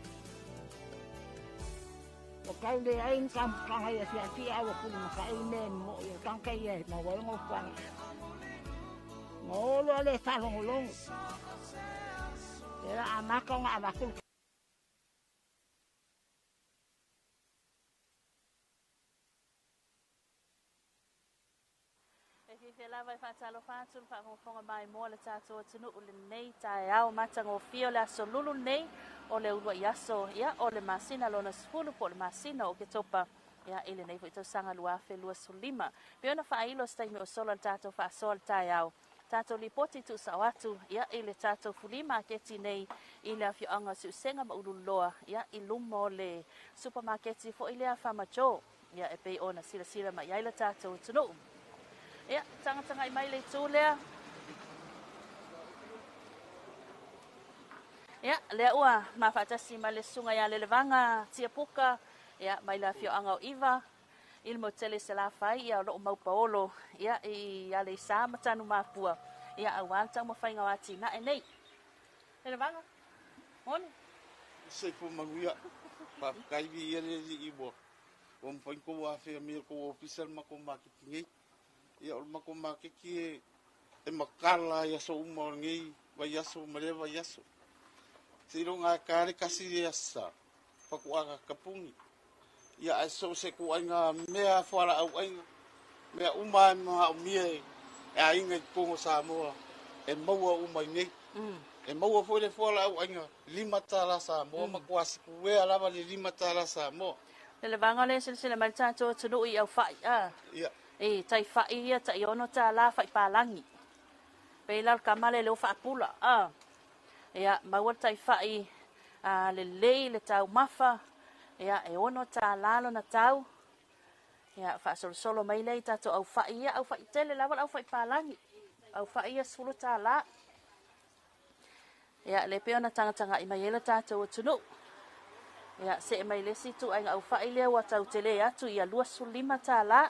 O kau de ai kam kanga ya fi au ku ma kai ne mo yo tang kai ya ma wo ngo fa. Ngo lo le sa long. Era amaka nga abaku. Fe lava fa talo fa tun fa fonga mai mo le tato tunu ule nei tai au matango fio le aso lulu nei o le ulua yaso ya o le masina lona sfulu po le masina o ke topa ya ele nei fo ito sanga lua fe lua sulima pe ona fa ilo stai me o solo tato fa sol tai au tato lipoti tu sawatu ya ele tato fulima keti nei ile afio anga su senga ma ululoa ya ilumo le supermarketi fo ile afa macho ya e pe ona sila ma ya ile tato tunu. Ya, tanga-tanga mai le tūlea. Ya, lea ua, mawhatasi ma le sunga ya le levanga, tia puka, ya, mai la fio anga o iwa, il mo tele se la fai, ya, lo mau paolo, ya, ya le sa matanu mapua, ya, awan tang mo fai ngawati, na e nei. Le levanga, moni? Seifu manuia, papakaivi ia le iwa, o mpoinko wa fea mea ko official mako makitingei, ia o mako makiki e makala ia so uma ngi wa yaso malewa yaso siro nga kare kasi yasa paku aga kapungi ia so se ku ainga mea fora au ainga mea uma ma mie e ainga kongo Samoa e maua uma ngi e maua foi fora au ainga lima tala Samoa makwasi ku we alava le lima tala Samoa le vanga le sile mal tato tunu i au fai ia e tai fai ia tai ono ta la fai palangi pe la kamale le fa pula ia maua tai fai le tau mafa ia e ono ta lalo na tau ia fa solo mai le tato au fai ia au fai tele la au fai palangi au fai ia sulu ta la ia le pe ona tanga i mai le tato tunu ia se mai le situ ai au fai le wa tau tele atu ia lua sulima ta la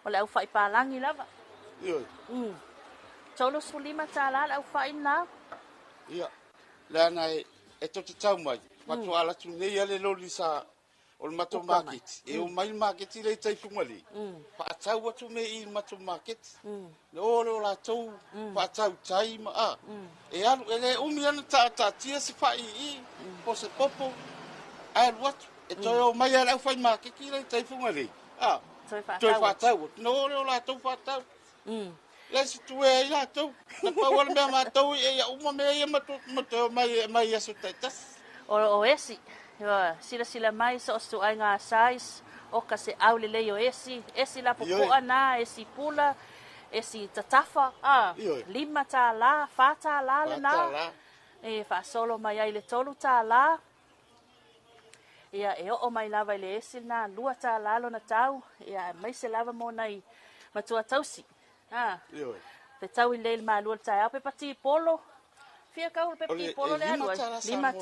ole au fai palangi lava. Ia. Tolo sulima tala au fai na. Ia. La na e to tau mai. Watu ala tu nei ale loli sa o mato market. E o mai market le tai fumali. Pa tau watu me i mato market. Lo la tau pa tau tai ma. E alu ele umiana ta tia se fai i po se popo. Ai watu e to mai ala au fai market le tai fumali. Toi fatau. No la tu fatau. Let's do it la tu. Na pa wala me ma tu e uma me ia ma mai aso tatas. O esi. Sila mai so stu ai nga size o ka se au le o esi la popo ana esi pula esi tatafa lima ta la fata la le na e fa solo mai ai le tolu ta la. Ia e o mai lava le esi na lua ta lalo na tau ia mai se lava mo nai matua tausi pe tau i leil ma lua ta pe pati polo fia kau pe pati polo le anu lima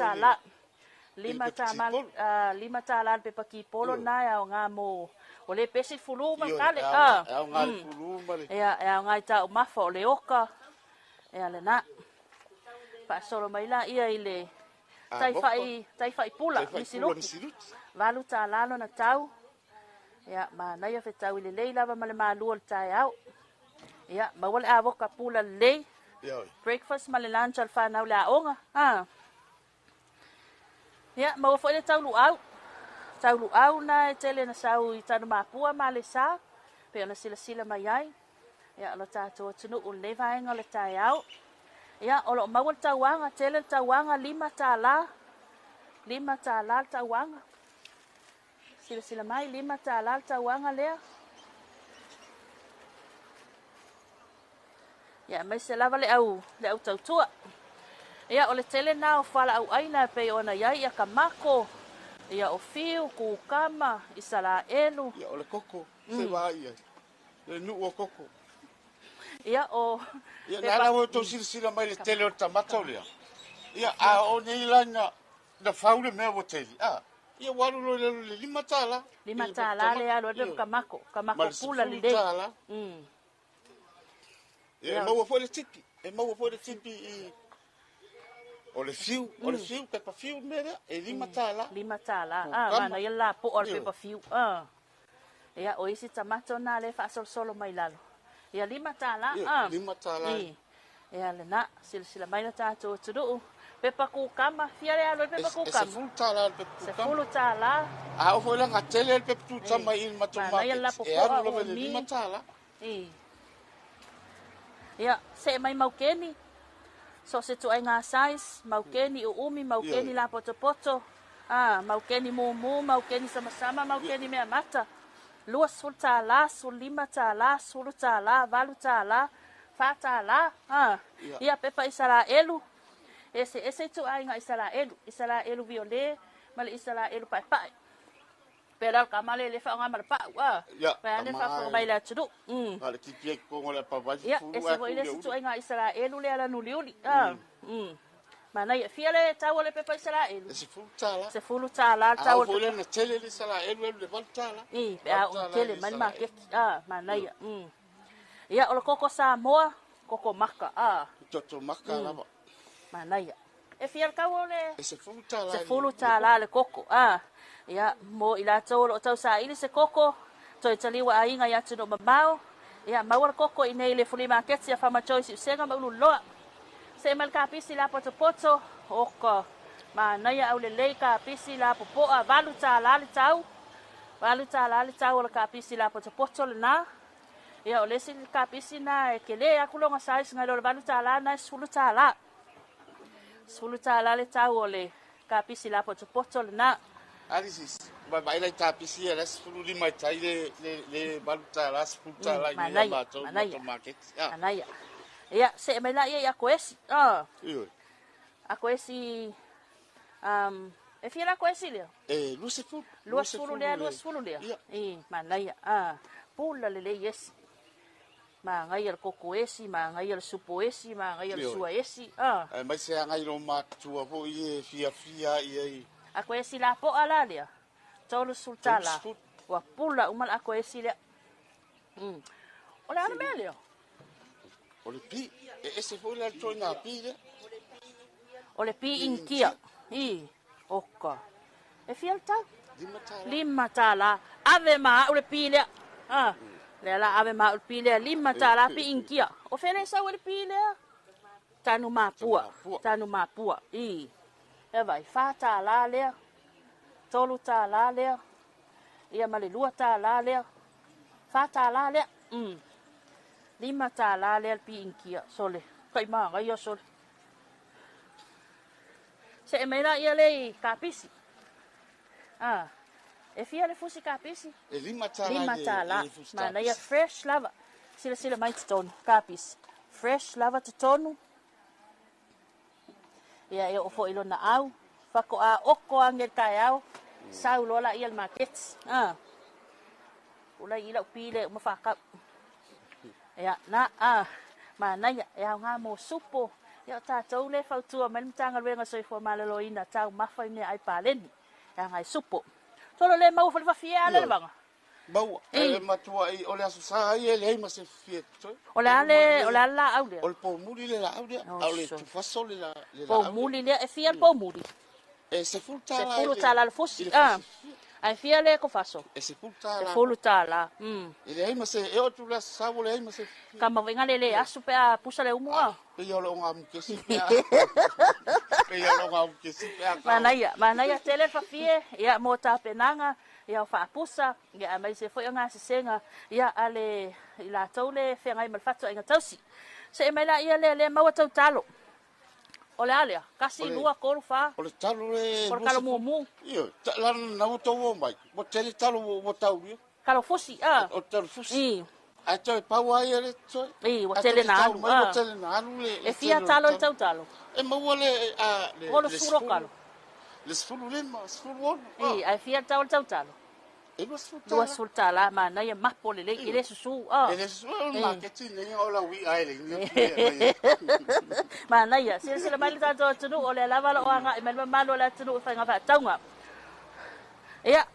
ta la pe pati polo na ia nga mo o le pesi fulu ma kale ia nga ta o mafa o le oka ia le na pa solo mai la ia ile tai fai pula misiluki valu ta lalo na tau ya ma na ia fe tau le leila va male malu o tai au ya ma wala avoka pula le breakfast male lunch al fa na la onga ya ma fo le tau lu au na tele na sau i tanu mapua male sa pe na sila mai ai ya lo ta to tunu o le vaenga le tai au ya olo mawal tawanga tele tawanga lima tala tawanga sila mai lima tala tawanga lea ya mai se lava le au tautua ya ole tele na o fala au aina pe ona ya kamako ya o fiu ku kama isala elu ya ole koko se vai le nu o koko Ia o... Ia nala o tau sila mai le tele o tamata o lea. Ia a o nei lana na faule mea o teli. Ia walu lo le 5 tala. 5 tala le alo le kamako pula le dei. Ia mau fo le tipi. E mau fo le tipi i o le fiu pe pa fiu mera e 5 tala. 5 tala. Mana ia la po o pe pa fiu. Ia o isi tamato na le fa solo mai lalo. Ia 5 tala. 5 tala. Ia le na sila mai na tato tudu. Pepa kukama, fiare alo pepa kukama. Se tala pepa kukama. Se tala. O foi la ngatele pepa tu tama il matuma. E alo lo le 5 tala. Ia, se mai maukeni. So se tu ai ngā size, maukeni umi, maukeni la poto. Maukeni mumu, maukeni sama-sama, maukeni mea mata. 2 tala, 5 tala, 10 tala, 8 tala, 4 tala. Ia pepa isara elu. Ese tu ai ngā isara elu viole, male isara elu pai. Pero kamale le fa ngā marapau. Pai ane fa ko mai la tudu. Ale kipi ko ngole pa vai fu. Ia, ese voi le tu ai ngā isara elu le ala nuliuli. Mana ia fiale tau le pepa isara elu. Se fu tala. Se fu tala tau. Au le na tele le isara elu le val tala. Pea o tele mani ma ke. Mana ia. Ia o koko Samoa, koko maka. Toto maka lava. Mana ia. E fial kau le. Se fu tala. Se fu tala le koko. Ia mo ila tau lo tau sa ili se koko. Toi taliwa ainga ia tuno mamao. Ia mawar koko inei le fuli market ia fama choice usenga maulu loa. Se mal kapisi la poto oko. Mana ia au le lei kapisi la popoa valu tala le tau. Valu tala le tau le kapisi la poto le na. Ia o lesi kapisi na e kele aku longa sais ngai lo valu tala na sulu tala. Sulu tala le tau o le kapisi la poto le na. Alisis, vai lá tapisi, ela se fulu lima tai le baluta lá se puta lá e la mato market. Anaya. Ia, se mai la ia koesi. Ako esi e fiera koesi le. Luce fulu le. Manaya. Pula le yes. Ma ngai el koko esi, ma ngai el supo esi, ma ngai el sua esi. Mai se ngai lo matua vo ie fia ie. Ako esi la po ala dia. Tolu sultala. Wa pula umal ako esi le. Ola ana melio. Ole pi, ese foi la toina pi le. Ole pi inkia. Oka. E fiel ta? 5 tala. Ave ma ole pi le. Le la ave ma ole pi le 5 tala pi inkia. O fele sa ole pi le. Tanu mapua. E vai fa tala le. Tolu tala le. Ia male 2 tala le. Fa tala le. 5 tala le pi inkia sole. Kai ma ga yo sole. Se me la ia le kapisi. E fia le fusi kapisi. E 5 tala. 5 tala. Mana ia fresh lava. Sila mai tonu kapisi. Fresh lava tonu. Ia e ofo ilo na au. Fako a oko angel kai au. Sau lola ia le markets. Ula ila upile umafaka. Ia na mana ia nga mo supo. Ia tātou le whautua mani mtanga ruenga soifua malalo ina tau mawhai mea ai pāleni. Ia ngai supo. Tolo le mau whaliwa fie ale le banga. Mau, e matua i ole asu sa i ele ma se fie toi. Ole ala au le. Ole po muli le la au le. Ole tu faso le la. Po muli le e fie po muli. E se fultala. Se fultala le fusi. Ai fie le ko faso. E se fultala. Se fultala. Ele ai ma se e o tu la sa le ai ma se. Kama venga le asu pe a pusa le umu a. Pe yo lo nga mkesi pe. Pe yo lo nga mkesi pe. Manaya tele fa fie ia mo ta penanga. Ia fa pusa ia mai se foi nga se senga ia ale ila tole fe ngai mal fatu nga tausi se mai la ia le mau tau talo ole ale kasi lua ko fa ole talo le por kalo mumu io la na mo to mai mo tele talo mo tau io kalo fusi o talo fusi a to pa wa ia le to o tele na mo tele na le e fia talo talo e mo le le suro kalo le sfulu le ma sfulu ai fia talo. Dua sultala mana ya mapo le ile susu ele susu marketing le ola wi ai le mana ya sila mali ta to tunu ole lava lo anga imel malo la tunu fa nga fa taunga ya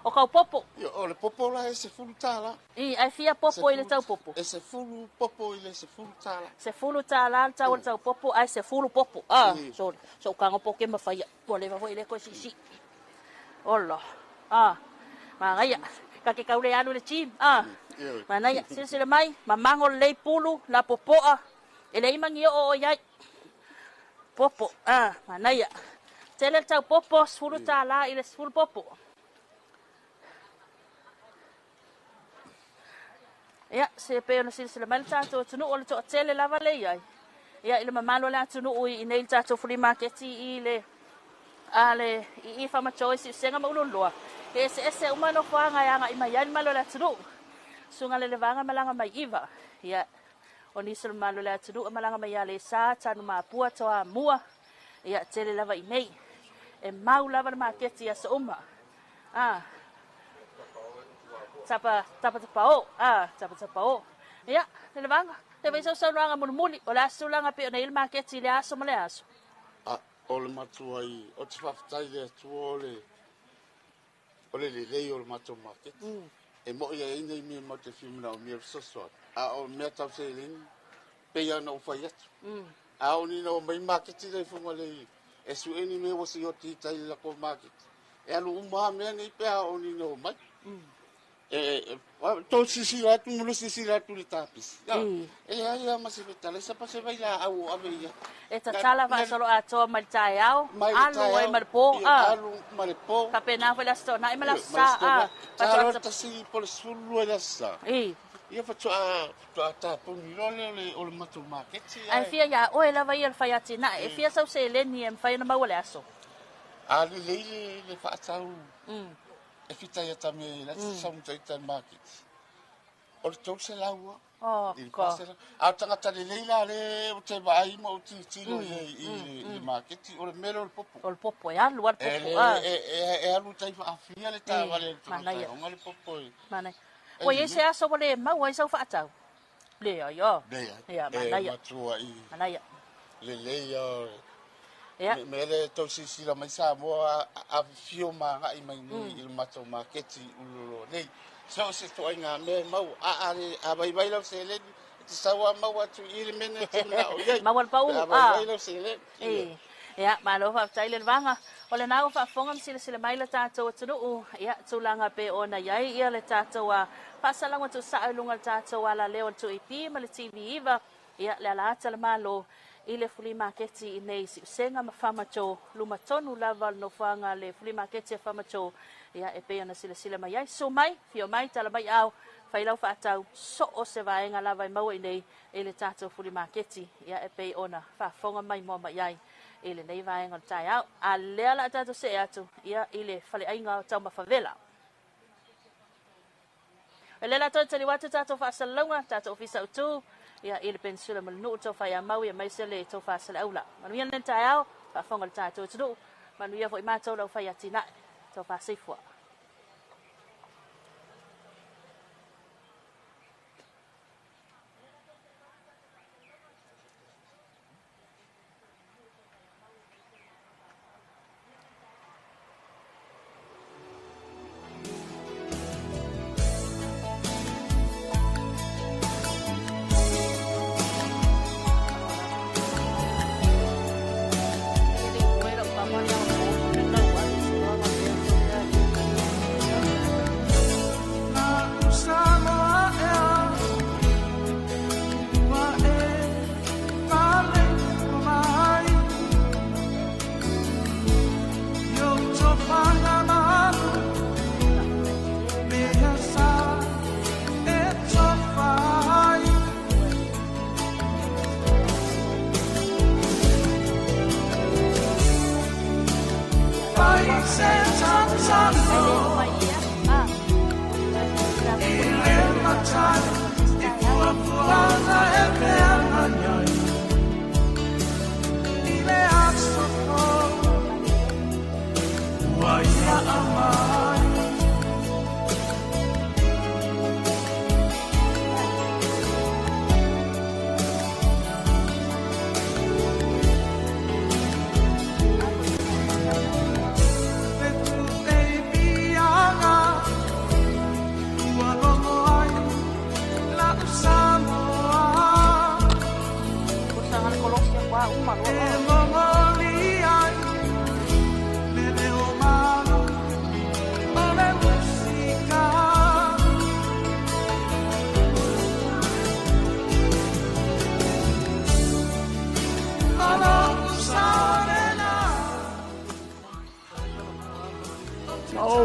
o ka popo ole popo la ese fulutala ai fia popo ile tau popo ese fulu popo ile se fulutala se fulutala tau popo ai se fulu popo so ka ngo poke ma fa ya ole va ile ko si olla Mangaya, kaki kau le anu le chim. Manaya, sila mai, mamango le pulu la popoa. Ele imangi o yai. Popo, manaya. Tele tau popo, sulu tala, ile sulu popo. Ya, se pe na sila mai tato tunu o le to tele lava le yai. Ya, ile mamalo la tunu o i nei tato free market ile ale I fama choice senga maululua. Ese umano fanga yanga imayani malo la tunu. Sunga le levanga malanga mai iva. Ya. Oni sul malo la tunu malanga mai ale sa tanu mapua toa mua. Ya tele lava inei. E mau lava market ya so uma. Tapa o. Ya, le levanga. Te vai so ranga muli. Ola sulanga pe na il market ile aso male aso. Ole matuai o te whaftai lea tuole ole le rei o le matua market e mo ia ina I mea mo te whimina o mea sosoa o mea tau se ling pei ana o whai atu o nina o mai market rei whunga lei e su eni mea wasi o ti tai la ko market e alu umaa mea nei pea o nina o mai tō sisi atu mulu sisi atu le tāpis e aia masi betale sa pa se vai la au ave ia e ta tala va solo ato mal tai au alu e mal po alu mal po ka pena foi la sto na e mala sa pa ta si por sulu e la sa ia fa ta po ni le o le matu market ai fia ya o ela vai el fai atina e fia sau se le ni em fai na mawale aso ali le fa tau e fita ia tame la sa mutai tan market o le tau se laua ko a tangata le leila le o te vai mo ti I market o le melo o le popo ya luar popo e alu tai fa afia le ta vale o le popo mana o ye se aso le ma o se fa tau le ya mana ya le leia me le to si la mai sa mo a fio ma I mai il mato market ulo nei so se to nga me mau a vai lo se le ti sawa mau atu il mene na o ye mau pa vai lo se le ya malo fa tai le vanga o le nau fa fonga sila mai le tato tunu ya tulanga pe ona yai ia le tato wa pasala wa tu sa lunga tato wala leo tu iti ma le TV iva ya le ala tala malo ile free market I nei senga mafama cho luma tonu lava no fanga le free market e fama cho ya e pe ana sila mai ai so mai fio mai tala mai au fai lau fa tau so o se vai nga lava mau nei ile tato free market ya e pe ona fa fonga mai mo mai ai ile nei vai nga tai au a le ala tato se atu ya ile fale ai nga tau ma favela ele la to tali watu tato fa salonga tato ofisa tu ya ile pensula mal no to fa ya mau ya mai sele to fa sala aula manu yan nen tayao fa fongal ta to tu manu ya foi ma to lo fa ya tina to fa sifwa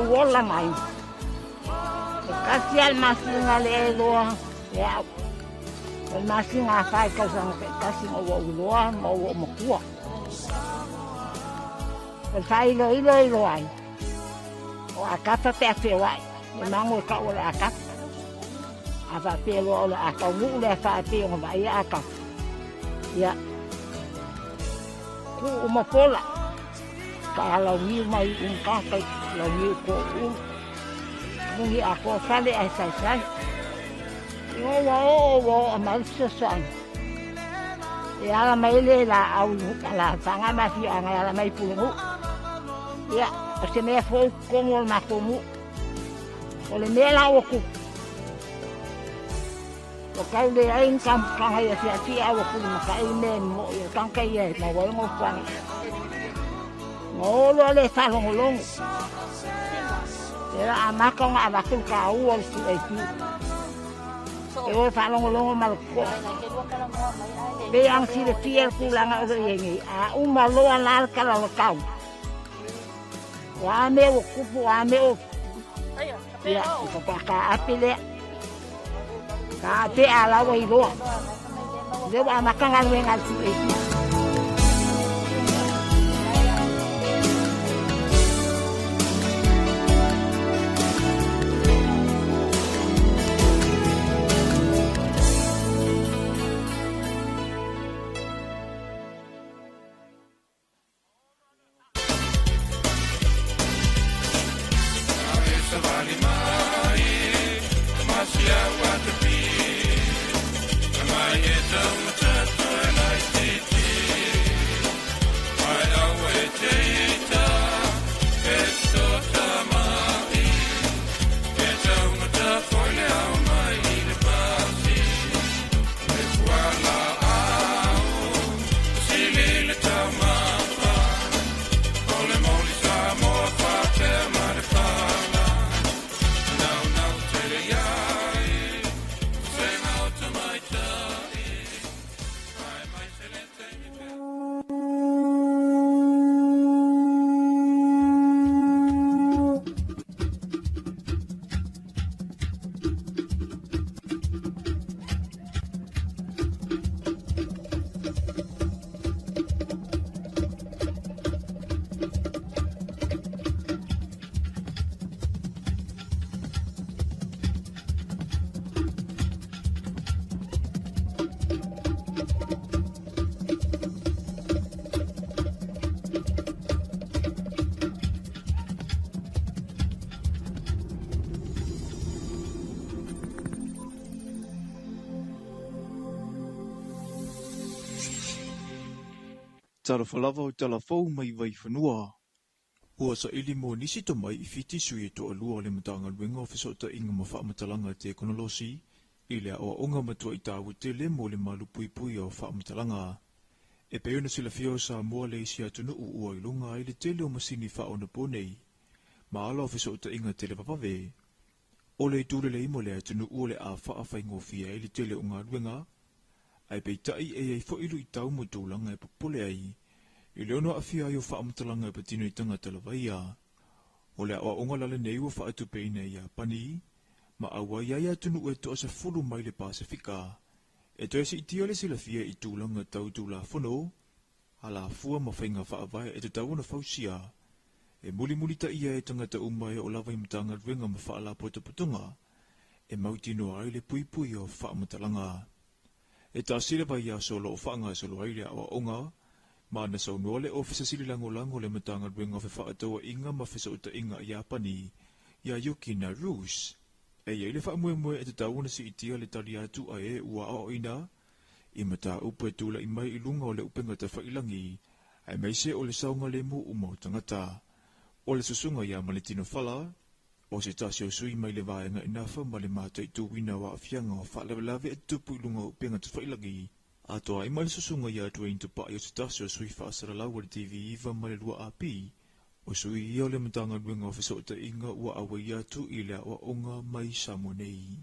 Wala mai. Kasi al masinga le loa ya. Al masinga fai kasi mo loa mo makua. Al fai lo ai. O akata te fe wai. Mango ka wala akata. Ava pe lo ala aka mu le fa pe o mai aka. Ya. Ku mo pola. Ka ni mai ka kai la ni ko mungi ako sale ai sai wo amal sesan ya la mai le la au la tanga ma fi anga la mai pulu ya se me fo como na como ole me la o ku o kai le ai kam ka ya fi au ku ma kai me mo ya kan kai ya ma wo mo fa no lo le fa long era amaka nga abakul ka uol si ai ki e o fa long mal ko be ang si de tiel kulanga o yengi a uma lo anal kala lo kau wa me o kupu wa me o ya ko ka apile ka te ala wa ilo de amaka nga ngal si ai ki Tara whalava o tala whau mai vai whanua. Ua sa ili mo nisi to mai i fiti sui to alua le matanga luenga o fisota inga mawha matalanga te konolosi, i lea o onga matua i tāwu te le mo le malu pui pui o wha matalanga. E peona sila fio sa mua le isi atunu ua ilunga i le tele o masini wha ona ponei, ma ala o fisota inga tele papave. O le tūle le imo le atunu ua le a wha awhai ngofia i le tele o ngā luenga, ai peitai e ai fo ilu i tau mo tūlanga e papole ai, i leono a fia i o wha amatalanga e patino i tanga talawaia. O le awa onga lale nei ua wha atu peina i a pani, ma awa iai atunu ue toa se fulu mai le Pasifika, e toi si itia le sila fia i tūlanga tau tūla whono, ala fua ma whainga wha awai e te tau na fausia, e muli ta ia e tangata umai o lawa i mtanga ruenga ma wha ala potaputunga, e mautino ai le pui pui o wha amatalanga. E ta sile vai a solo o whaanga solo aile awa onga, ma na sau noa le ofisa sili lango le matanga ruenga fe whaatoa inga ma fesa uta inga i Apani, ia yuki na Rus. E iei wha mue e te tauna si itia le tali atu a e ua ao ina, i mata upe tula i mai i lunga o le upenga ta whailangi, ai meise o le saunga le mu umau tangata. O le susunga ia maletino whala, o se tasi o sui mai le vaenga inafa ma le mata i tuwina wa afianga o wha lewelave e tupu i lunga upenga ta whailangi, Ato ai mali susunga ia Dwayne Tupa i o tatasi o sui whaasara lau TV iwa male lua api. O sui ia o le matanga luenga o fiso ta inga ua awa ia tu i lea o onga mai Samonei.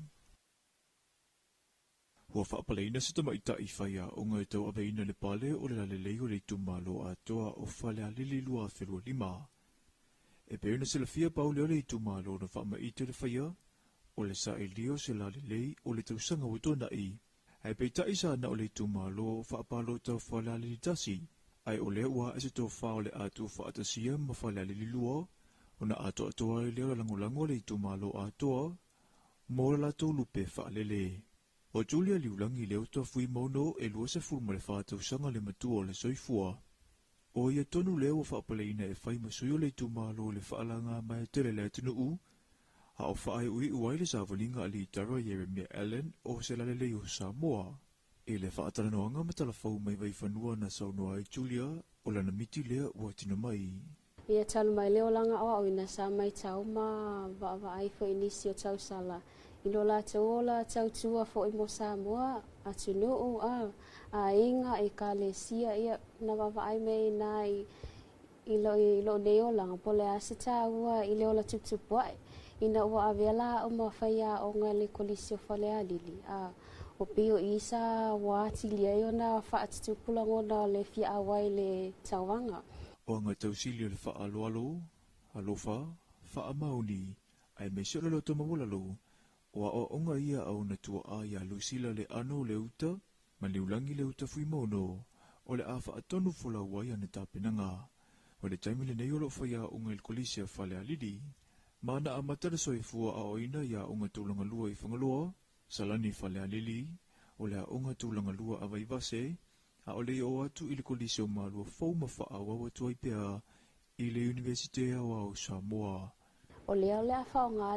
Ua whaapaleina se tamaita i whaia onga e tau aveina le pale o le lalelei o le itumalo atoa o whalea lili lua whelua lima. E peuna se la fia paule o le itumalo na whaamaita le whaia o le sa e lio se lalelei o le tausanga watona i. Ai peita isa na o le itumalo whaapalo tau whalea lili tasi. Ai o lea ua e se tau wha o le atu whaatasia ma whalea lili lua o na ato atoa e leo langolango le itumalo atoa mo la tau lupe whaalele. O Julia liulangi leo toa fui mono e lua se fulma le whaatau sanga le matua o le soifua. O ia tonu leo o whaapaleina e whai masui o le itumalo le whaalanga mai tele le atinu u. Ha o whaai ui uai le savalinga ali tara Jeremia Allen o se lalele o Samoa. E le whaatara noanga matalafau mai vai whanua na saunoa e Julia o lana miti lea ua tino mai. Ia talu mai leo langa o au ina sa mai tau ma va ai fo inisi o tau sala. Ilo la tau ola tau tua fo i mo Samoa atu nuu a inga e ka le sia ia na va ai mei nai ilo leo langa pole asita ua i leo la tupuai. Ina ua avela o mawhaia o ngā le kolisi o whalea lili. O pio isa wāti lia i o na whaatitupulango na le fia awai le tauanga. O ngā tausili le wha aloalo, alofa, wha amauni, ai me sio lalo toma walalo, o a onga ia au na tua a ia Lucila le ano le uta, ma liulangi le uta fui mono, o le awha atonu fula wai ane tāpenanga. O le taimi le neolo whaia unga il kolisia whalea lidi, mana a matara soifua a oina ia unga tūlanga lua i whangalua, salani whalea lili, o le a unga tūlanga lua a vaivase, a o le o atu i le kolisi o malua fauma wha awawa tuaipea i le Universitea o Samoa. O lea whao ngā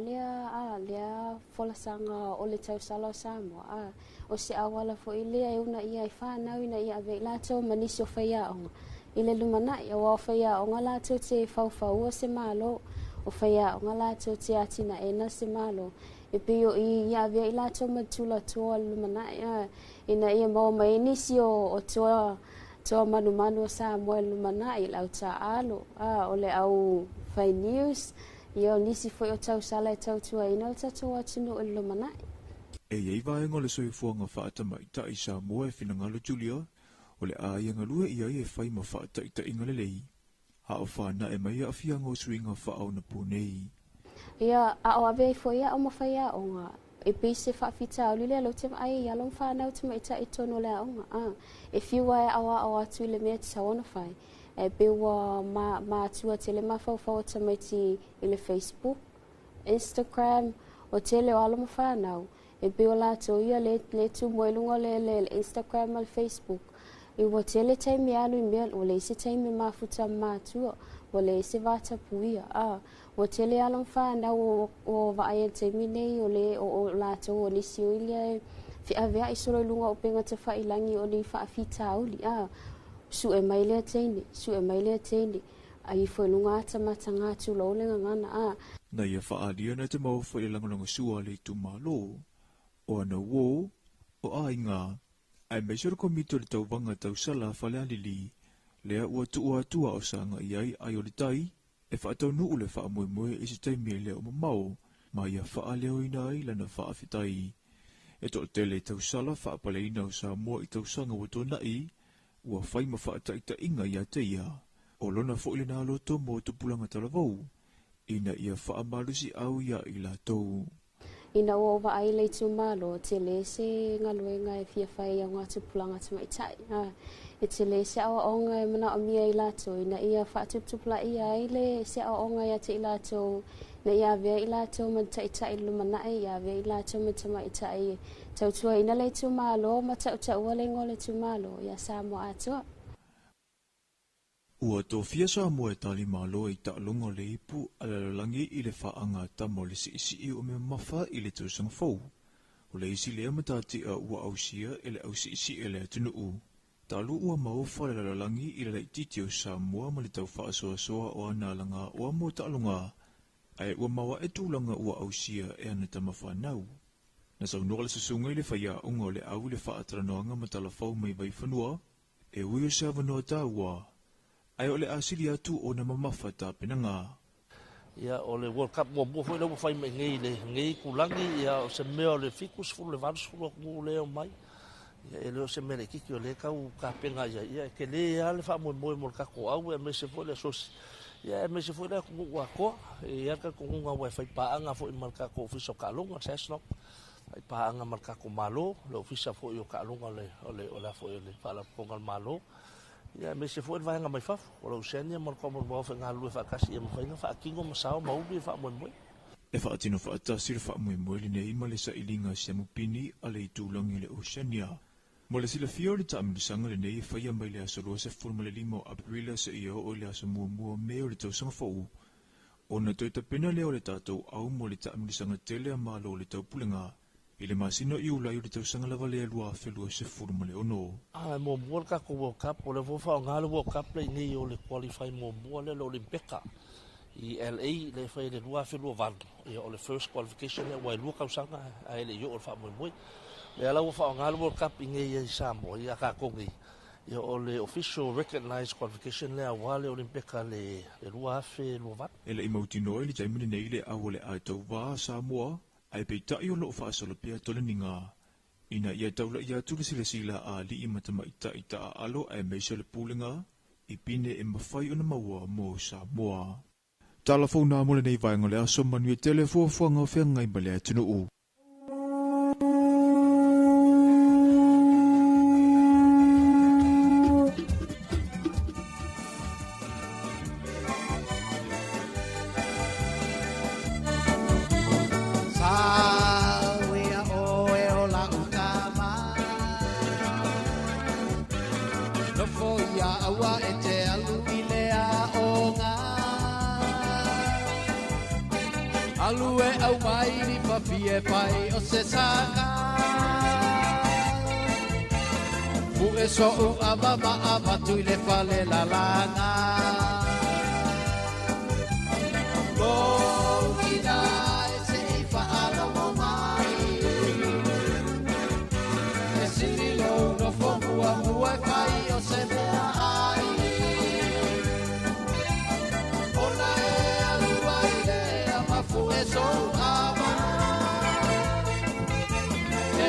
lea wholasanga o le tausala o Samoa. O se awala fo i lea e una ia i whanau ina ia ave i lātou manisi o whaia onga. I le lumanai o whaia onga lātou te whauwhau o se malo, o whaia onga lātou te atina ena se malo. E pio i ia ave i lātou matula toa lumanai. Ina ia mau mai nisi o toa manu o Samoa lumanai lau ta alo. O le au whai news. Ia nisi foi o tau sala e tau tua ina o tatou atunu o lumanai. E iei vaenga le soifuanga whaatama i ta i Samoa e Finangalo Julia, o le a ia ngalua ia e whai ma whaata i ta inga le lei. Ha o whana e mai a whianga o suinga whaau na pūnei. Ia a o ave foi a o mawhaia o ngā. E pese whaafita o lile alo te mai i along whanau te mai ta i tono lea o ngā. E whiwa e awa o atu i le mea te sawana whai. E bewa ma tua tele mawhau tamaiti i le Facebook, Instagram, o tele o alo mawhanau. E bewa lato ia le tu moelunga le Instagram al Facebook. I wa tele taimi alu i mea, o le isi taimi mafuta matua, o le isi vata puia. O tele alo mawhanau o vaaya taimi nei o le o lato o nisi o ilia fi avea isoro ilunga o penga te whailangi o ni whaafita auli. Su e mai lea teine, a i fo lunga ata matanga atu lo le ngana Na ia whaalia na te mau whai langalanga sua le tu malo, o ana wo, o a inga, ai meisoro komito le tauwanga tau sala whalea lili, lea ua tua tua o sanga iai ai o le tai, e whaatau nuu le wha moe i se taimi lea o mamau, ma ia whaaleo ina ai lana whaafitai. E to tele tau sala whaapale ina o Samoa i tau sanga watona i, ua whai ma whaataita inga ia te ia, o lona fo ile nā loto mo tupulanga talavau, ina ia whaamalusi au ia i la tau. Ina o wa ai le tu malo, te le se ngaluenga e fia whai a ngā tupulanga tama i tai. E te le se awa onga e mana o mia i lato, ina ia whaatuptupula ia i le se awa onga ia te i lato, na ia vea i lato man ta i tai lumanai, ia vea i lato man tama i tai. Tautua ina le tu malo, ma tauta ua le ngole tu malo, ia Samoa atua. Ua tō fia Samoa e tali malo i ta'alonga le ipu alalangi i le whaanga tamo le si o me mawha i le tausanga fau. O le isi lea matati a ua ausia e le ausi e le atunu u. Talu ua mauwha le alalangi i le leititi o Samoa ma le tau whaasoa o ana langa ua mo ta'alonga. Ai ua mawa e tūlanga ua ausia e ana tamawha nau. Na saunua le susunga i le whaia unga o le au le whaatranoanga ma talafau mai vai whanua, e ui o sa wanoa tāua. Ai o le asiri atu o na mamafa tā penanga. Ia o le World Cup mo foi lo fai me ngei kulangi ia o se mea o le fikus fu le vans fu lo le mai. Ia e le se mele kiki o le kau ka penga ia ke le ia le fa mo ka ko au e me se foi le sos. Ia me se foi le ku wa ko ia ka ku nga wa fai pa anga fo mal ka ko fiso ka longa sesno. Ai pa anga mal ka ko malo lo fisa fo yo ka longa le o la fo le fa la ko ngal malo. Ia me se foi vai nga mai fa o lo senia mal ko mo fa nga lu fa kasi ia mo fa nga fa kingo mo sao mo bi fa mo mo. E fa atino fa atasir fa mo le nei male sa ilinga se mo pini ale tulangi le Oceania. Mo le sila fiore ta amdusanga le nei fa ia mai le asolo se formule limo aprila se ia o le asamu mo me o le tau sanga fo. Ona toi ta pena le o le tatou au mo le ta amdusanga tele ma lo le tau pulenga. Ile masino i ula i le tau sanga lava le alua felua se formule ono. Mo World Cup World Cup o le fofa nga le World Cup le nei o le qualify mo le Olimpika. I LA le fai le lua felua van. Ia o le first qualification le wai lua kausanga ai le yo o fa mo mo. Le ala wo fa nga le World Cup inge ia Samoa ia ka kongi. Ia o le official recognized qualification le awale Olimpika le lua felua van. Ele i mautino i le taimini nei le awale ai tau wā Samoa. Ai pe tai o lo fa solo pia tole ninga ina ia taula ia tu sila a li i mata mai ta alo ai me sele pulinga i pine e mafai ona maua mo Samoa. Telefona mo le nei vai ngole aso manu telefo fo nga fe ngai bale tunu u. Fie pai o se sanga Fu e so u ababa abatu le fale la langa Lo ina e se ifa ala mo mai E siri lo no fomu a mua e pai o se mea ai Ona e alua i le ama fu e so u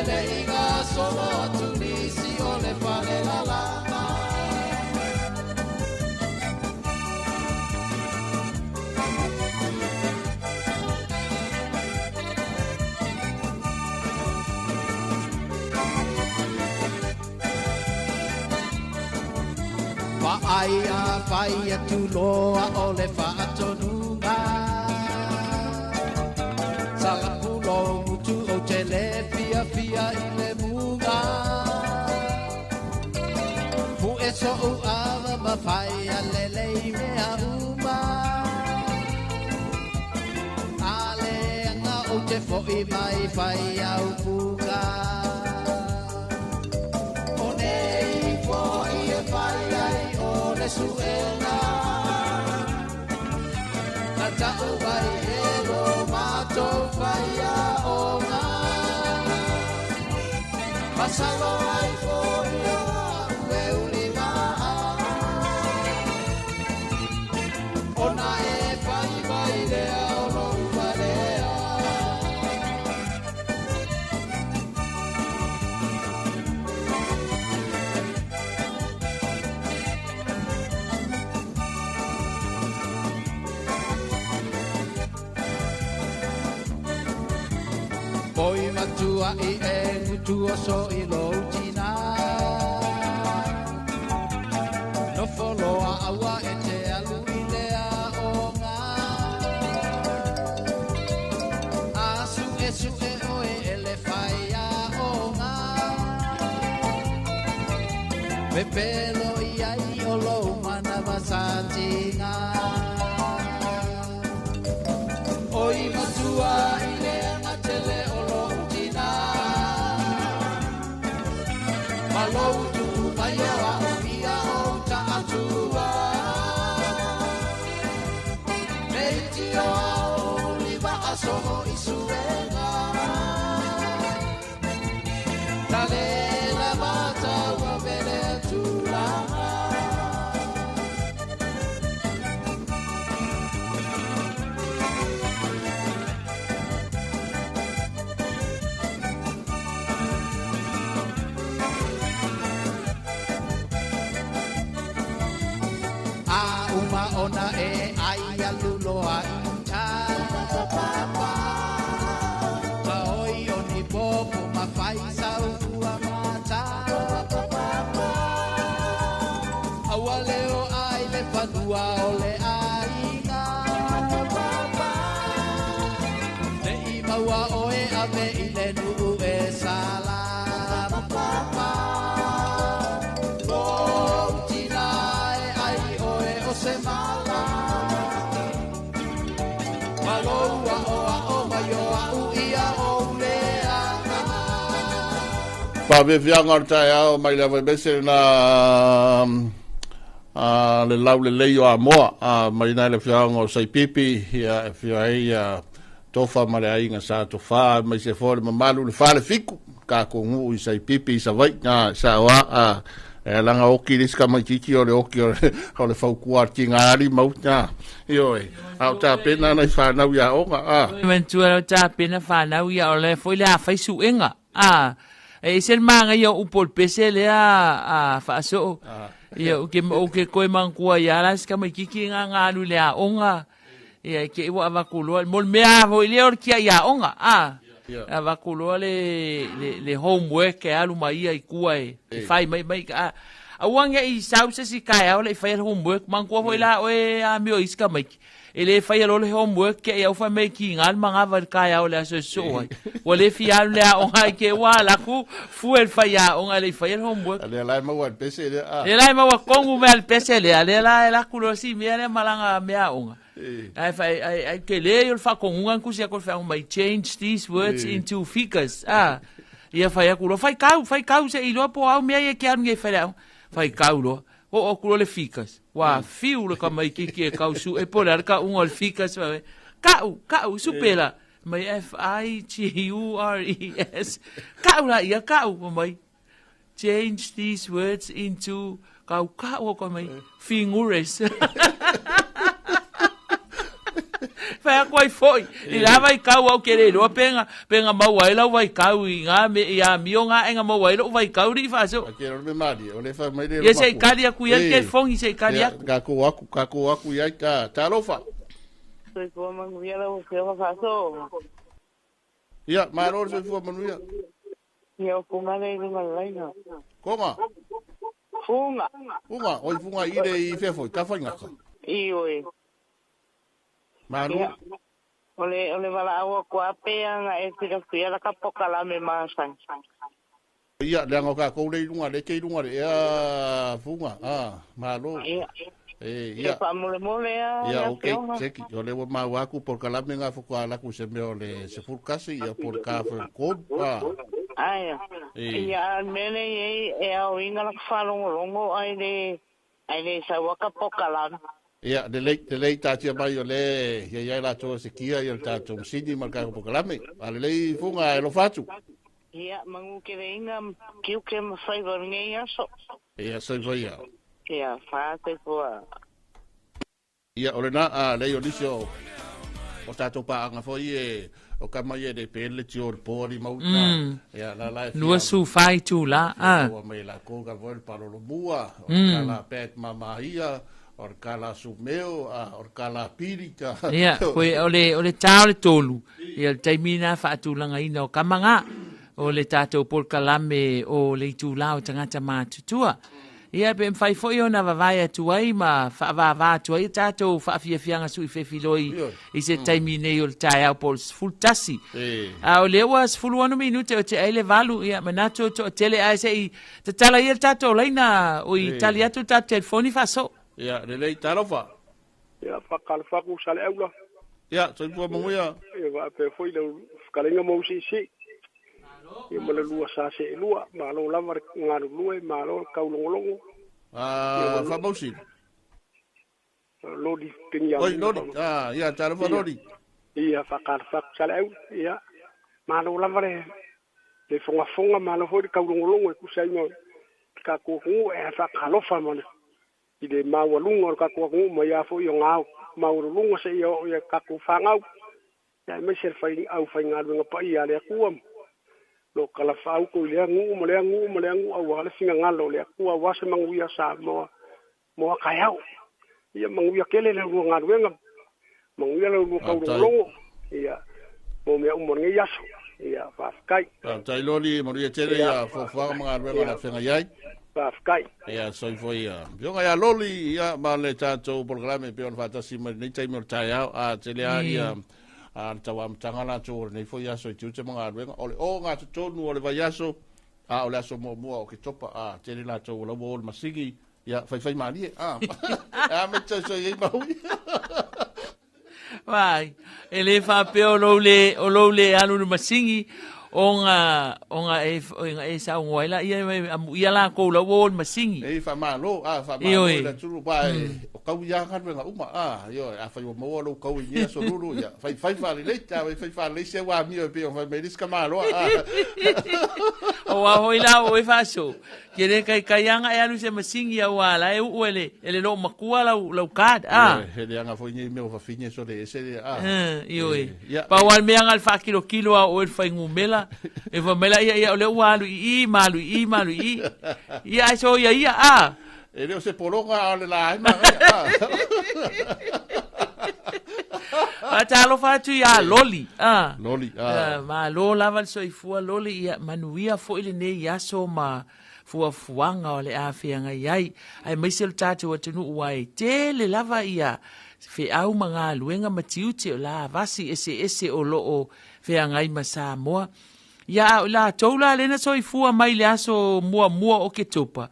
le inga solo tunisi o le fale la lana Paia tu loa o le whaatonunga Salapulo mutu o te le fia i le munga Fu e so u ava ma fai a le lei mea uma Ale anga o te fo i mai fai au puga O nei fo i e fai ai o le suena Na tau vai e lo mato fai a o nga Pasalo ai forio ue ulima Ona e fai vai lea o no uvalea Poi matua i e mutua so i loutina No foloa awa e te alu i lea o ngā Asu e o e ele fai a o ngā Pepelo i ai o lou mana masatinga Oi matua i lea matele o Malou tu mai a ia o ta atua Nei ti o liva aso i suenga Pa ve fianga tai au mai la vese na le lau le leio a moa mai na le fianga o sai pipi ia fia tofa male ainga sa tofa mai se fole mamalu le fale fiku ka ko ngu i sai pipi sa vai na sa wa langa oki riska mai kiki o le oki o le faukua tingari mauta io au ta pena na fa na ya onga men tu ta pena fa na ya o le foi la fai su enga e ser manga yo upol pese le a fa so yo ke ko man ku ya la ska mai kiki nga lu le onga e ke wa va kulo mol mea vo le or kia ya onga va kulo le homework e alu mai ai ku ai fai mai a wanga i sauce si kai au le fai homework man ku vo la o e a mi o iska mai ele fai lo le homework ke eu fa mai ki ngal manga va kai au le so ai o le fi alu le onga ke wa la ku fu el fai ya onga le fai homework le la ma wa pese le la ma wa kongu me al pese le la kulo si mi le malanga me onga I ke le yo fa con un ku sia ko fa my change these words into figures ia fa ya ku fa kau se i lo po au me ke an nge fa fa kau lo o ku le figures wa fiu le ka mai ki kau su e po la ka un ol figures kau supela my FIGURES kau la ia kau mai change these words into kau ko mai fingures fa koi foi i la vai kau au kere ro penga mau ai la vai kau i nga me ia mionga enga mau ai lo vai kau ri fa so kero me mari o le fa mai le ye sei kalia ku ye ke fongi sei kalia ka ku aku ya ka tarofa soi ko mangu ya la o se fa so ya maro se fu manu ya yo ku male ni malai na koma funga oi funga ide i fefo ka fa ngaka i oi Manu. Ole wala awa ko apea nga e tira fia la kapoka la me masan. Ia le ngoka ko le lunga le ke lunga le funga malo. Ia. Pa mole ia okay seki ole ma wa ku por kala me nga fo ala ku se me ole se fur kasi ia por ka fo ko ia mele e au inga la falongo ai le sa wa kapoka la. Ia de lei tatia mai o le ia la to se kia ia ta to sidi marka ko kalame ale le funga e lo fatu ia mangu ke inga kiu ke ma fai go ngai aso ia so vai ia fa te ko ia ole na le o lisio o tato pa nga foi o kama ye de pele ti or pori mau ia la no su fai tu la o me la ko ga vol para lo bua o la pet mama ia or kala sumeo or kala pirita ia koe ole tau le tolu ia taimina fa atulanga ina o kamanga o le tatou por kalame o le tula o tangata matutua ia pe mfai foi ona vavai atu ai ma fa va atu ai tatou fa fianga su fefiloi i se taimine o le taia por full tasi o le was full 1 minute o te ele valu ia manato to tele ai sei te tala ia tatou leina o italiatu ta telefoni fa so ia le tarofa ia pakalfa ku sale aula ia so po mo ia va pe foi le kalenga mo si ia mala lua sa se lua malo lava ngaru lue malo kaulongolongo fa mo si lodi tinya oi lodi ia tarofa lodi ia pakalfa sale au ia malo lava le fonga malo foi kaulongolongo ku sai no ka ku e fa kalofa mo ide mawalunga ka ko mo ya fo yo ngau mawalunga se yo ya ka ko fangau ya me ser fai au fai ngalu nga pa ia le kuam lo kala fau ko le ngu mo le ngu au wala singa ngalo le ku wa se mangu ya sa mo ka yau ia mangu ya kele le ru ngalu nga mangu ya le ru ka ru ia mo me mo ngi yaso ia fa kai tai loli mo ria tere ya fo fa ma ngalu nga fenga yai Sky. Ia so foi yo ga loli ia male tato programa pe on fata sima nei tai mo tai a tele ia tawa mtangala to nei foi so tu te manga venga ole o nga to no ole vai so ole so mo o ke topa tele la to lo bol masigi ia fai mali me to so ye mau vai ele fa pe o lo le anu masingi onga e sa ngoila ia la ko la won masingi e fa malo la tulu ba o kau ia ka nga uma yo a fa mo lo kau ia so lulu ya fa le ta fa le se wa mi pe o fa me dis ka malo o wa hoila o fa so kere kai anga e alu se masingi ya wala e uele ele lo makua la kad he le anga fo ni me o fa finya so de ese yo pa wal me anga fa kilo o fa ngumela e va mela ia le walu I malu ia so ia e le se polonga le la talo fatu ia loli ma lo lava so I fua loli ia manuia fo ile ne ia so ma fuanga o le afianga iai ai maisel tatu atunu uai te le lava ia fe au manga luenga matiuti o la vasi ese o loo fe angai masa moa ia la toula lena soifua mai le aso mua o ke topa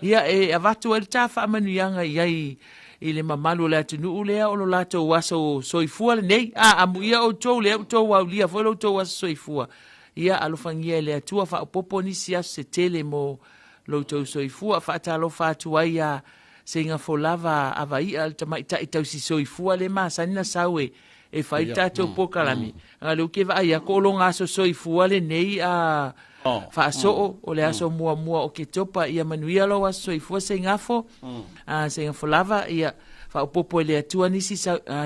ia e avatu el tafa manuianga iai I le mamalu le atunu lea o lo lato waso soifua le nei amu ia o tou le tou wa lia foi lo tou waso soifua ia alofangia le atua fa popo ni sia se tele mo lo tou soifua fa talo fa tuaia singa folava avai al tamai ta itau si soifua le masana sawe e fai tato pokalami nga lo ke va ia ko lo ngaso soifua le nei fa so o le aso mua o ke topa ia manuia lo waso soifua se ngafo singa folava ia fa popo le atua nisi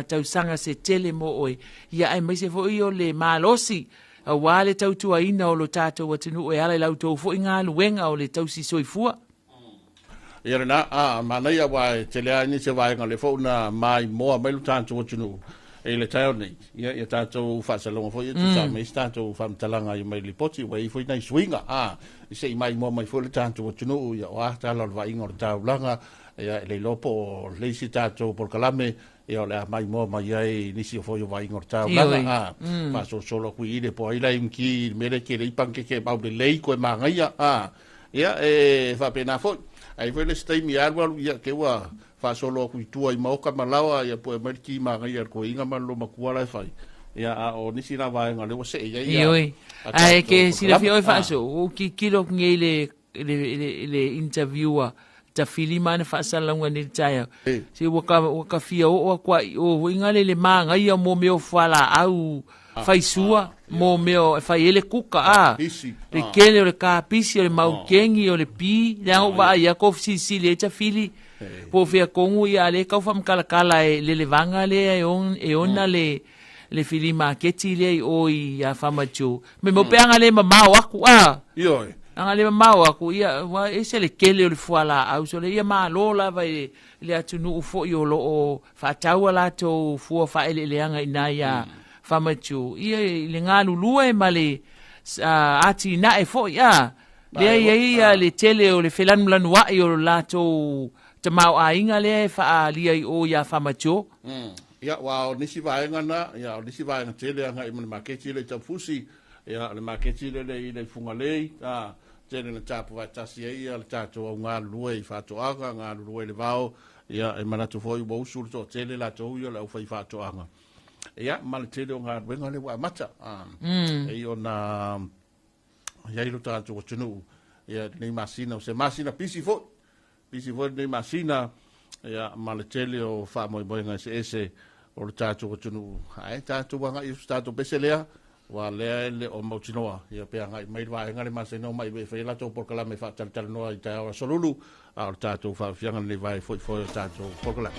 tau sanga se tele mo oi ia ai mai se fo io le malosi a wale tau tua ina o lo tato watinu e ala lau tau fo inga luenga o le tau si soifua ia na manai a wai te lea ni se vai ngale fo na mai moa mai lo tato watinu e le tau nei ia tato fa salonga fo ia tu sa mai tato fa mtalanga i mai lipoti wai fo nai swinga se mai moa mai fo le tato watinu ia wa tala vai ngor tau langa ia le lopo le si tato por kalame ia le mai mo mai ai nisi fo yo vai ngorta la fa so solo qui ile po ile imki mele ke le panke ke ba de lei ko manga ia ia fa pena fo ai fo le stai mi arwa ia ke wa fa solo qui tu ai mo ka malawa ia po merki manga ia ko inga man lo makua la fai ia o nisi na vai ngale se ia ai ke si la fio fa so o ki kilo ngele le interviewer ta filima na fa salonga ni taya si waka fia o kwa o ingale le manga ia mo me o fala au faisua mo me o fa ele kuka le kele le ka pisi le mau kengi o le pi ya o va ya ko si le ta fili po fia kongu ia le ka fam kala le vanga le ona le filima keti le o ia famacho me mo peanga le mama waku yo anga le mau aku ia wa ese le kele o le fuala au so le ia ma lo la vai le atunu fo yo lo o fa tawala to fu fa ele le anga ina ia fa machu ia le ngalu lue male ati na e fo ia le ia le tele o le felan lan wa yo la to te mau a inga le fa lia o ia fa machu ia wa nisi vai ngana ia nisi vai ngana tele anga i ma ke tele tafusi ia le ma ke tele le funga le tene na tapu vai tasi ia le tato au ngā lue I whātoanga, ngā lue le vau, ia e manatu foi wa usuru to tele la tau ia le au whai whātoanga. Ia, male tele o ngā ruenga le wa mata. E o na iairo tato o tunu, ia nei masina, o se masina pisi fo nei masina, ia male tele o wha moi ngā se o le tato o tunu. Ai, tato wanga I tato bese lea, wa le o mautinoa ia pe ngai mai vai ngale maseno mai be fe la to por kala me fa tal no ai ta solulu a tato fa fianga le vai foi tato por kala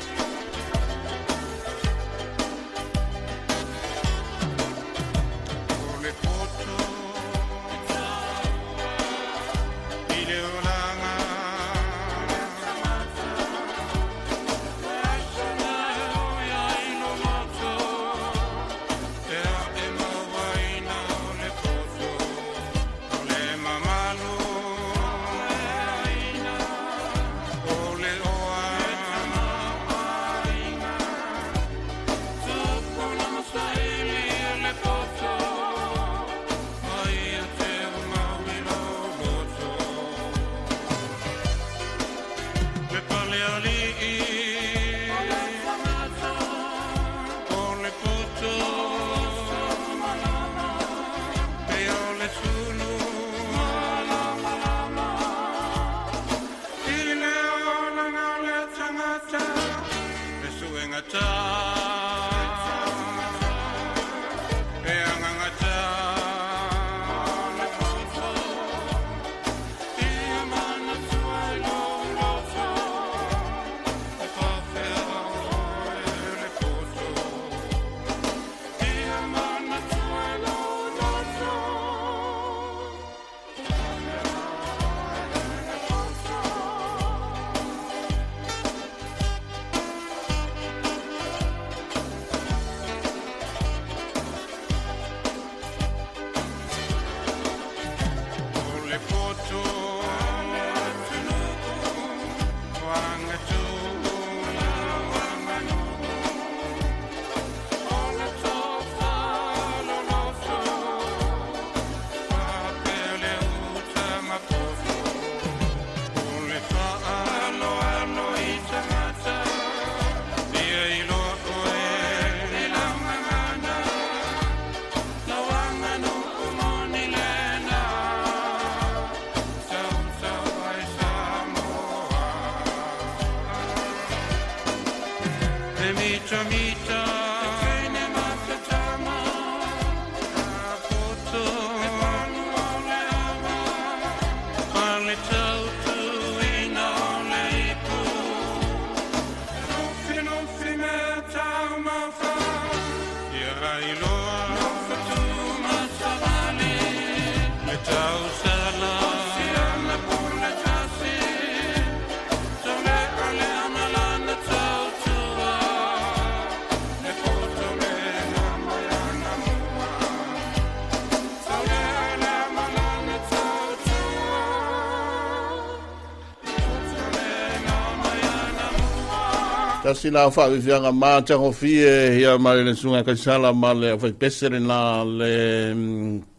Kasi la fa vi anga ma tango fie ia ma le sunga ka sala ma le fa pesere na le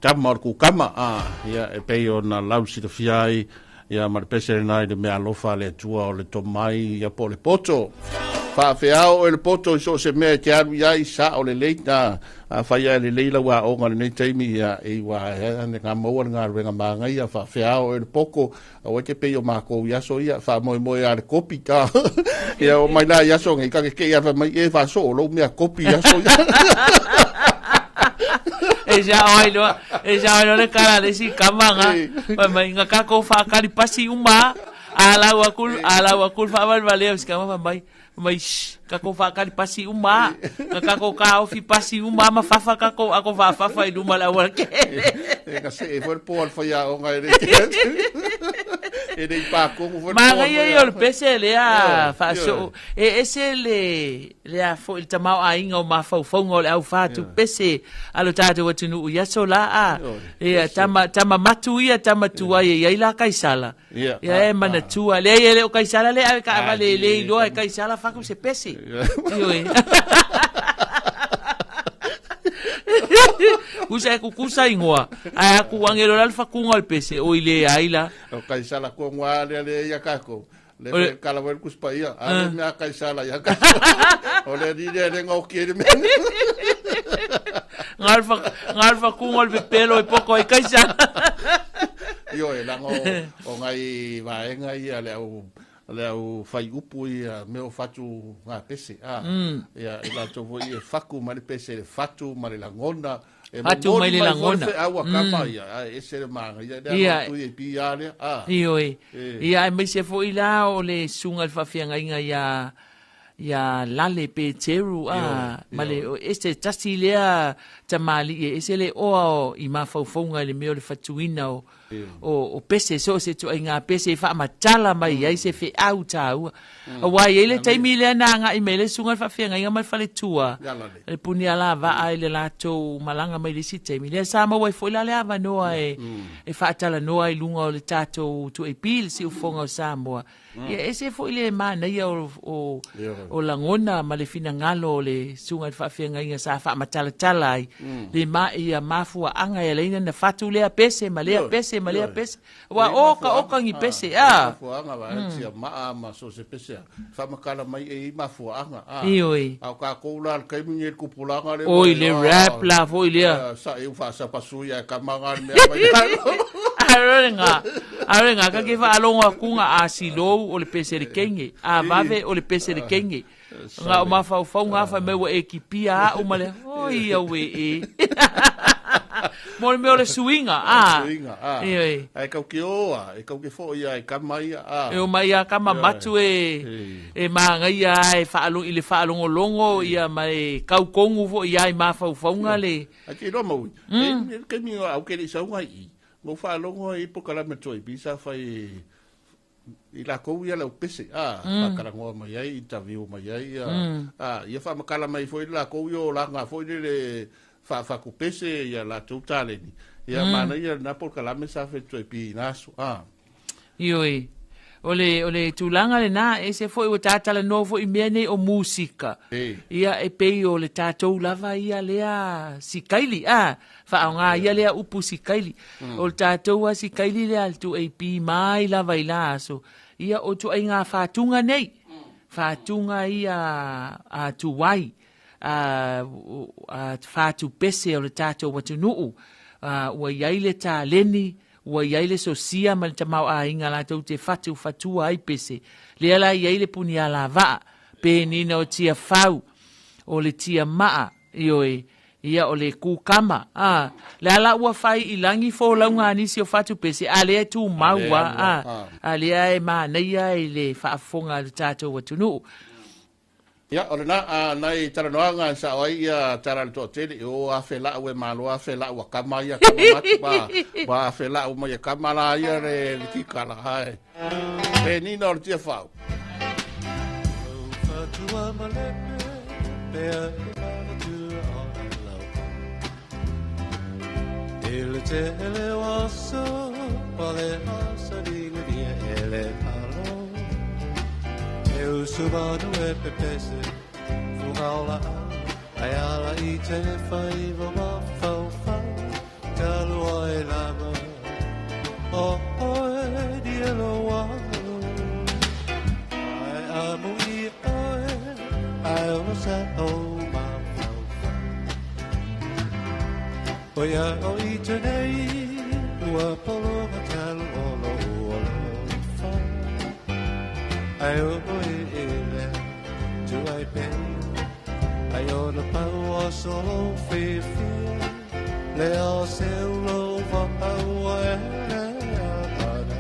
tamar ku kama ia e peio na lausi de fiai ia ma pesere na de me alofa le tua o le tomai ia po le poto fa feao el poto so se me te aru ia sa o le leita fa ia le leila wa o ngale nei taimi ia e wa ne nga mo nga renga manga ia fa feao el poko o te peio ma ko ia so ia fa mo ia le kopita ia o mai la ia so ngai ka ke ia fa mai e fa so lo me kopi ia so e ja oi le cara de si kamanga mai nga ka ko fa ka di pasi uma ala wakul fa val valeu skama mai kako fa ka pasi uma kako ka ofi pasi uma ma fafa kako ako fa i duma la wala ke ka se for por fa ya o ngai e dei pa ko for ma ngai yo le pese le a fa so e ese le a fo il tamau a inga o ma fa ngol au fa tu pese alo tata watunu ya so la a e tama matu ia tama tua ia ila kaisala ya e mana tua le o kaisala le ka vale le lo kaisala fa ko se pese Usa kukusa ingoa ai aku wangelo alfa kunga al pese o ile aila o kaisala ko ngwa le ya kako le kala wel kuspa ia ale me kaisala ya ka o le di de ngo kire me ngalfa kunga al pelo e poco ai kaisala yo e lango o ngai va ngai ale o fai upu ia me o fatu nga pese ia ila to vo ia faku mali pese fatu mali langona fatu mali langona awa kapa ia ese manga ia tu e piale ia me se fo ila o le sunga fa fianga inga ia lale pe teru male este tasilea tamali ese le o i ma faufunga le me o le fatuina o pese so se tu inga pese fa matala mai ai se fe auta o wa ele taimi le na nga i mele sunga fa fe nga mai fa le tua le punia la va ai le lato malanga mai le si taimi le sa ma wa fo la le ava no e fa tala no ai lunga o le tato tu e pil si u fonga sa mo ese fo ile mana ia o langona ma le fina ngalo le sunga fa fe nga sa fa matala tala ai le ma ia mafua anga ele na fatu le pese ma le pese malea pese wa oka ngi pese fuanga va tia ma so se pese fa makala mai e ma fuanga au ka ko la kai minge ku pulanga le oi le rap la foi le sa eu fa sa pasuya ka manga me arenga ka ke fa longa kunga asilo o le pese de kenge vave o le pese de kenge nga ma fa nga fa me wa ekipia o male oi awe mo me ole swinga ai ka ke oa e ka ke fo ia e ka mai e o mai ka matu e ma ngai ai fa alu ile fa alongo longo ia mai ka kongu fo ia ma fa nga le a ke no mo e ke mi au ke sa nga i mo fa alongo i po kala me toi bisa fa i la ko ia la pese fa kala ngo mai ai interview mai ai ia fa makala mai fo la ko yo la nga fo le fa ku pese ia la totale ni ia mana ia na por kala me sa fe toi pi naso ioi ole tulanga le na ese foi o tata la novo i mene o musika ia e pei o le tatou lava ia lea sikaili fa nga ia lea upu sikaili o tatou a sikaili le altu e pi mai lava ila so ia o tu ai nga fatunga nei fatunga ia a tu wai fatu pese o le tatou watunuu wa iaile ta leni wa yaile so sia mal tamau a inga la tau te fatua ai pese le ala yaile puni ala va pe ni no tia fau o le tia maa ioi ia o le kukama le ala ua fai i langi fo launga nisi o fatu pese a le tu maua a le ai manai ai le faafonga le tatou watunu ia o le na nai taranoanga sa o ia taral to tele o a fela o malo a fela o kama ia kama matu ba fela o mai kama la ia le tikala hai e ni no tia fau ele tele waso pale asa di dia ele palo eu subano e pepese fugaula ayala I te fai va ma fau fau talo ai lama oh oh di lo wa ai amo I ai o sa o ma Oia o I tenei, ua polo matalo o lo fa. Ai o e le, tu ai pe. Ai o na pau o solo fe fe. Le o se lo va pau e le apane.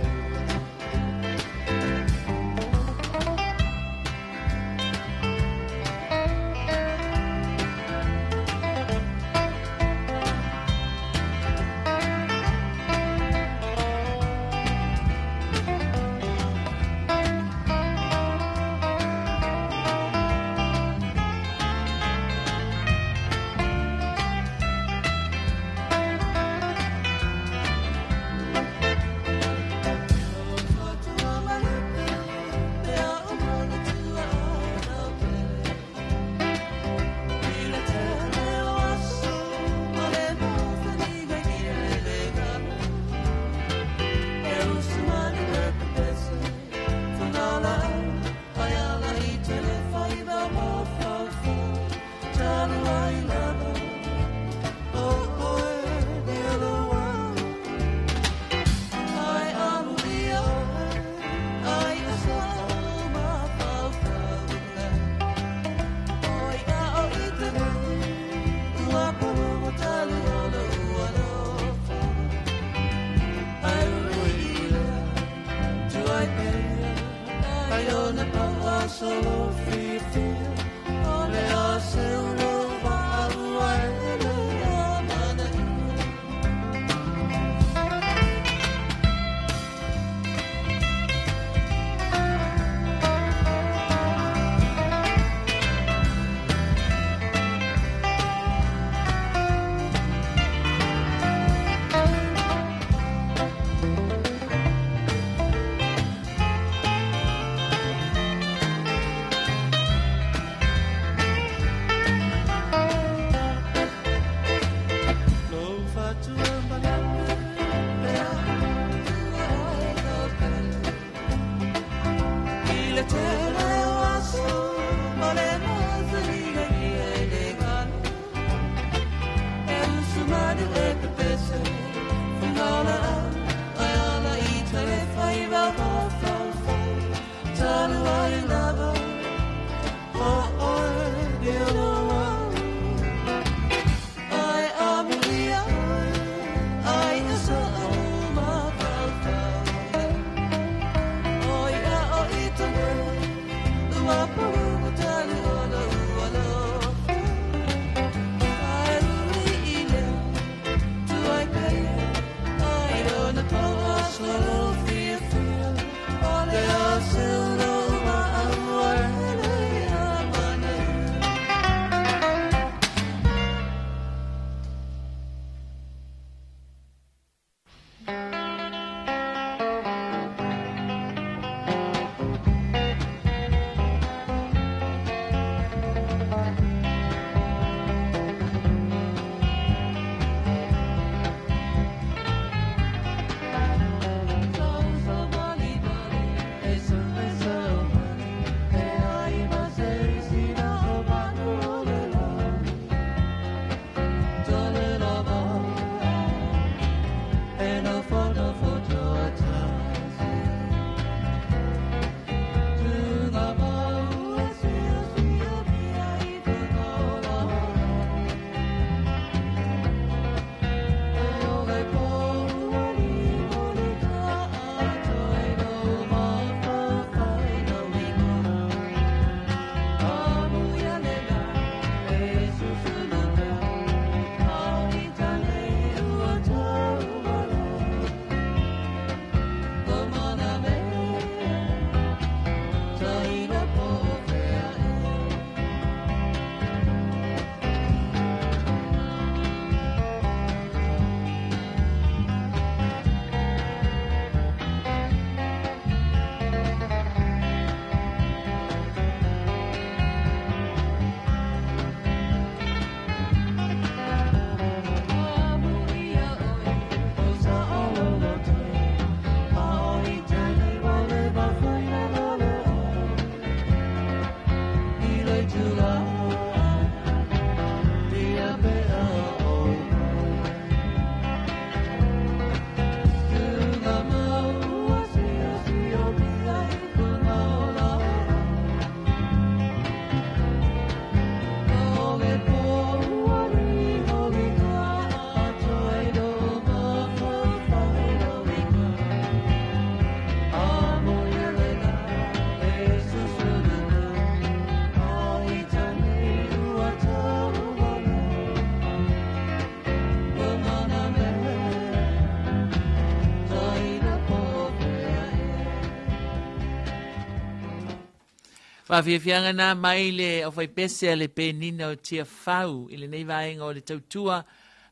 Whawhiawhianga nā mai le o whai pese le penina o tia whau, i le nei vaenga o le tautua,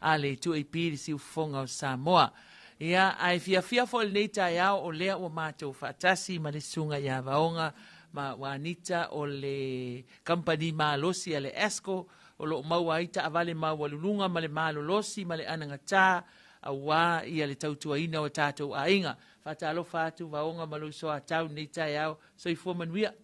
a le tu e piri si ufonga o Samoa. Ia, ai whiawhia fo le nei tai au o lea o mātou whaatasi ma le sunga ia vaonga, ma wanita o le company Malosi a le Esco, o lo maua ita avale maua lulunga ma le Malolosi, ma le ananga tā, a wā ia le tautua ina o tātou a inga. Whatalo whātu vaonga ma lo soa tau nei tai au, so i fuamanuia.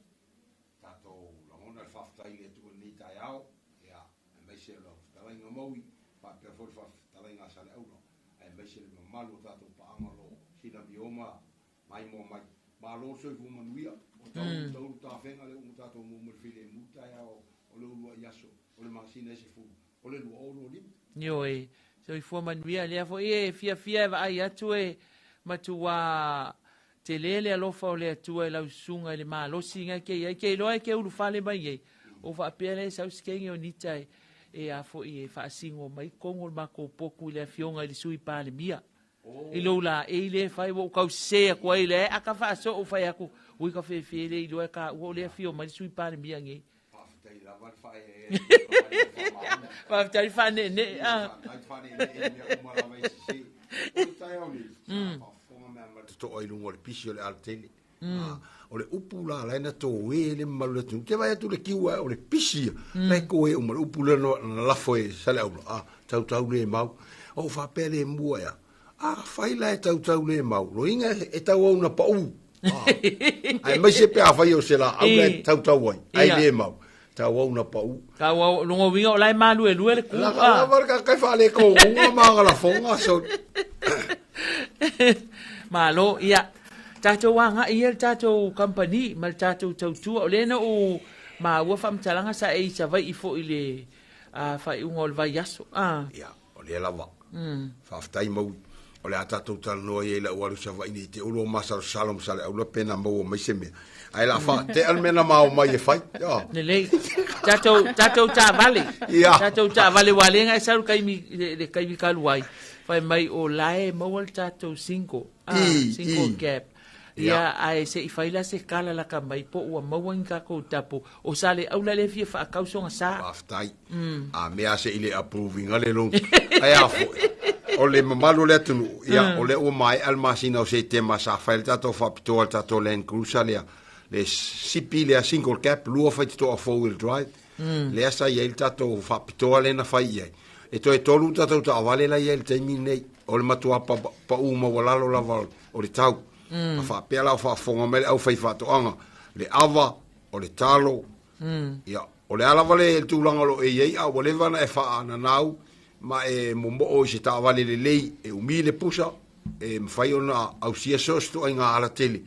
Tātou langona le whaftai le tua nei tai au, ia, e meise lo talainga maui, whapea fori talainga sale au no, e meise le mamalu tātou paanga lo, sina bioma, mai mo mai, malo so i fuamanuia, o tauru tā whenga le ungu tātou mumur while mutai au, o le urua iaso, o le masina ese fu, o le lua oro lim. Yo e, so i fuamanuia, lea fo e fia va ai atu e, matua te lele alofa o le atua e lau sunga le Malosi nga ke loa ke ulu fale mai e o fa apele sa uskenge o nita e a fo i fa singo mai kongo mako poku le fionga le sui pa le mia i lo la e le fai wo ka se ko ile aka fa so o fai aku ui ka fe le i lo ka o le fio mai sui pa le mia nge fa tai fa ne to oi lungo le pisi o le altele o le upu la la na to e le malu tu ke vai tu le kiwa o le pisi la ko e o malu upu la no la foi sale au tau le mau o fa pele mua ya fai la tau le mau lo inga e tau ona pa u ai mai se pe a fai o se la au le tau ai le mau tau ona pa u ka wa lungo winga o lai malu e lue le ku la marca kai fa le ko una ma la fonga so malo ia tatou wanga ia tatou company mal tatou tautua o lena o ma ua famtalanga sa e sa vai i fo ile fa i ungol vai yaso ia o le lava fa aftai mo o le tatou tal no ia la walu sa vai ni te ulo masal salom sale o le pena mo mai se me ai la fa te almena ma o mai e fai ia le tatou ta vale tatou ta vale wale nga sa kai mi le kai mi kaluai fai mai o lae mawal tatou cinco gap ia ai se i faila se kala la ka mai po ua mawang ka ko tapo o sale au la le fia fa kausonga sa aftai a mea se ile approving ale long ai afo o le mamalu le tunu ia o le o mai almasina o se tema sa fail tatou fa pito tatou len cruzalia le sipi le single cap lua fa to four wheel drive le asa ia il tatou fa pito ale na fai ia e to e tolu tatou ta avale la ia il taimi nei o le matua pa uma walalo lava o le tau fa pela fa fonga mele au fai fa to anga le ava o le talo ia o le ala vale el tulanga lo e a o le vana e fa ana nau ma e mombo o se ta vale le lei e umile pusa e mfai ona au sia sosto inga ala tele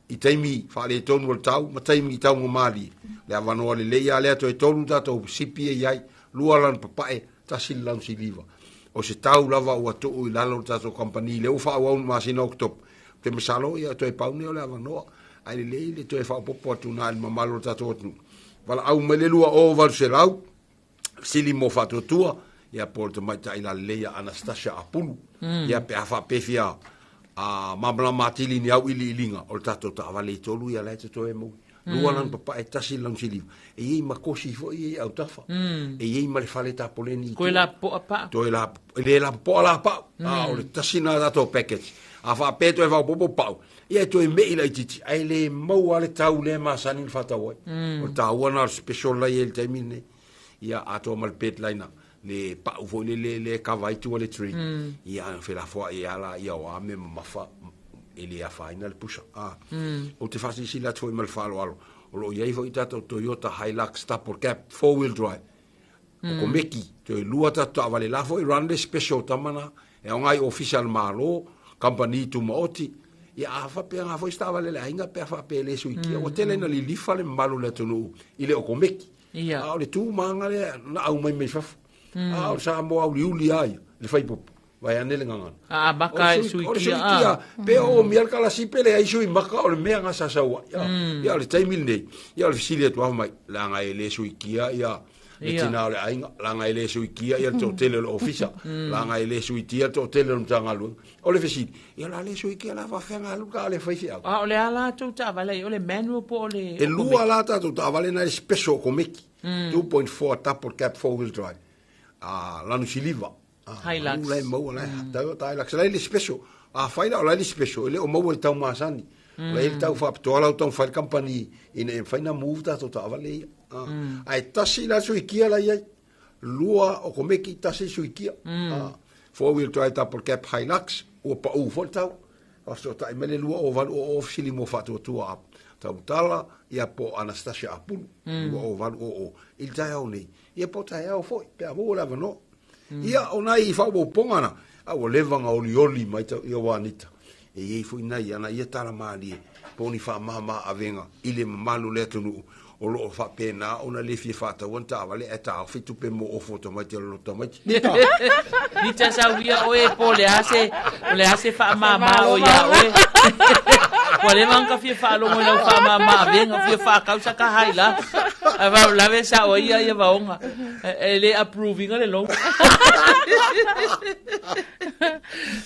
i taimi fa le tonu o tau ma taimi tau mo mali le avano le lei ale to e tonu tato sipi e ai lualan papae tasil lan siliva o se tau lava o to o lalo tato company le o fa o ma sino octop te masalo ia to e pauni o le avano ai le to e fa popo tu na ma malo tato tu vala au mele lua o val selau sili mo fa tua ia porto mai tai la leia Anastasia Apulu ia pe fa pefia a mabla matili ni au ili linga o tato ta vale tolu ia le to e mo lua lan papa e tasi lan sili e i makosi fo i au tafa e i ma le fale ta poleni ko la po pa to la le la po la pa o le tasi na dato package a fa peto e va popo pau ia to e me la titi ai le mo ale tau le ma sanin fata wo o ta wana special la il termine ia ato mal pet laina le pa vo le cavai tu le tree ia fe la fo ia la ia o ame mafa ele a final push o te fasi si la tu mal falo alo o lo ia vo ita Toyota Hilux Staple Cap 4-wheel drive o komeki to lua ta vale la fo run the special tamana e ngai official malo company tu moti ia fa pe nga fo stava le inga pe fa pe le suiki o tele na li fa le malo le tonu ile o komeki ia o le tu manga le na au mai me fa o sa mo au liuli ai le fai pop vai anele nganga baka suiki pe o mial kala sipele ai sui maka o le mea sa sa ia le taimil nei ia le fisile tu mai la nga le suiki ia le tina le ainga langa ile suikia ia to tele le ofisa langa ile suitia to tele le tanga lu o le fesi ia la le suikia la va fenga lu ka le fai o le ala tu ta vale o le manual po le e lua la ta tu ta vale na special komiki 2.4 double cab 4-wheel drive lanu siliva Hilux le mo le ta Hilux le special fai la le special le o mo le tau masani le tau fa to la tau fa company in fai na move ta to ta vale ai tasi la suikia la ia lua o komeki tasi suikia 4-wheel drive double cab Hilux o pa u voltau o so ta mele lua o van o ofsili mo fa to tau tala ia po Anastasia Apulu o van o il tau nei ia po tau foi pe amo la no ia ona I fa bo pongana a o levanga oli mai ta ia wanita e ia foi nai ana ia tala mali poni fa mama avenga ile malu le tunu o lo fa pena ona le fi fa ta wonta vale eta fitu pe mo o foto mai te lo to mai ni ta sa via o e po le ase fa mama o ia o Wale manka fie fa lo mo la fa mama venga fie fa causa ka haila ava la vesa o ia vaonga ele approving le long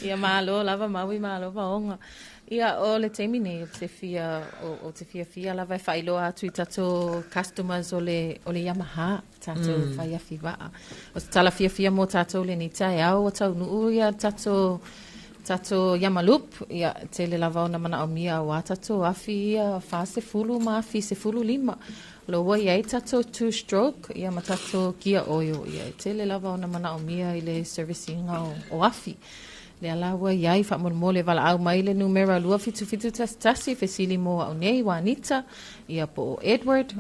ia malo lava maui malo vaonga ia o le temi nei te fia o te fia lava fa ilo atu tato customers o le Yamaha tato fa ia fiva o tala fia mo tato le ni tai au tau nu ia tato Yamalup ia tele lava ona mana o mia wa tato afi ia fa se fulu ma fi se fulu lima lo wa ia tato 2 stroke ia matato kia oil ia tele lava ona mana o mia ile servicing o afi le ala wa ia fa mo le vala au mai le numero lua fitu tasi fesili mo o nei wanita ia po Edward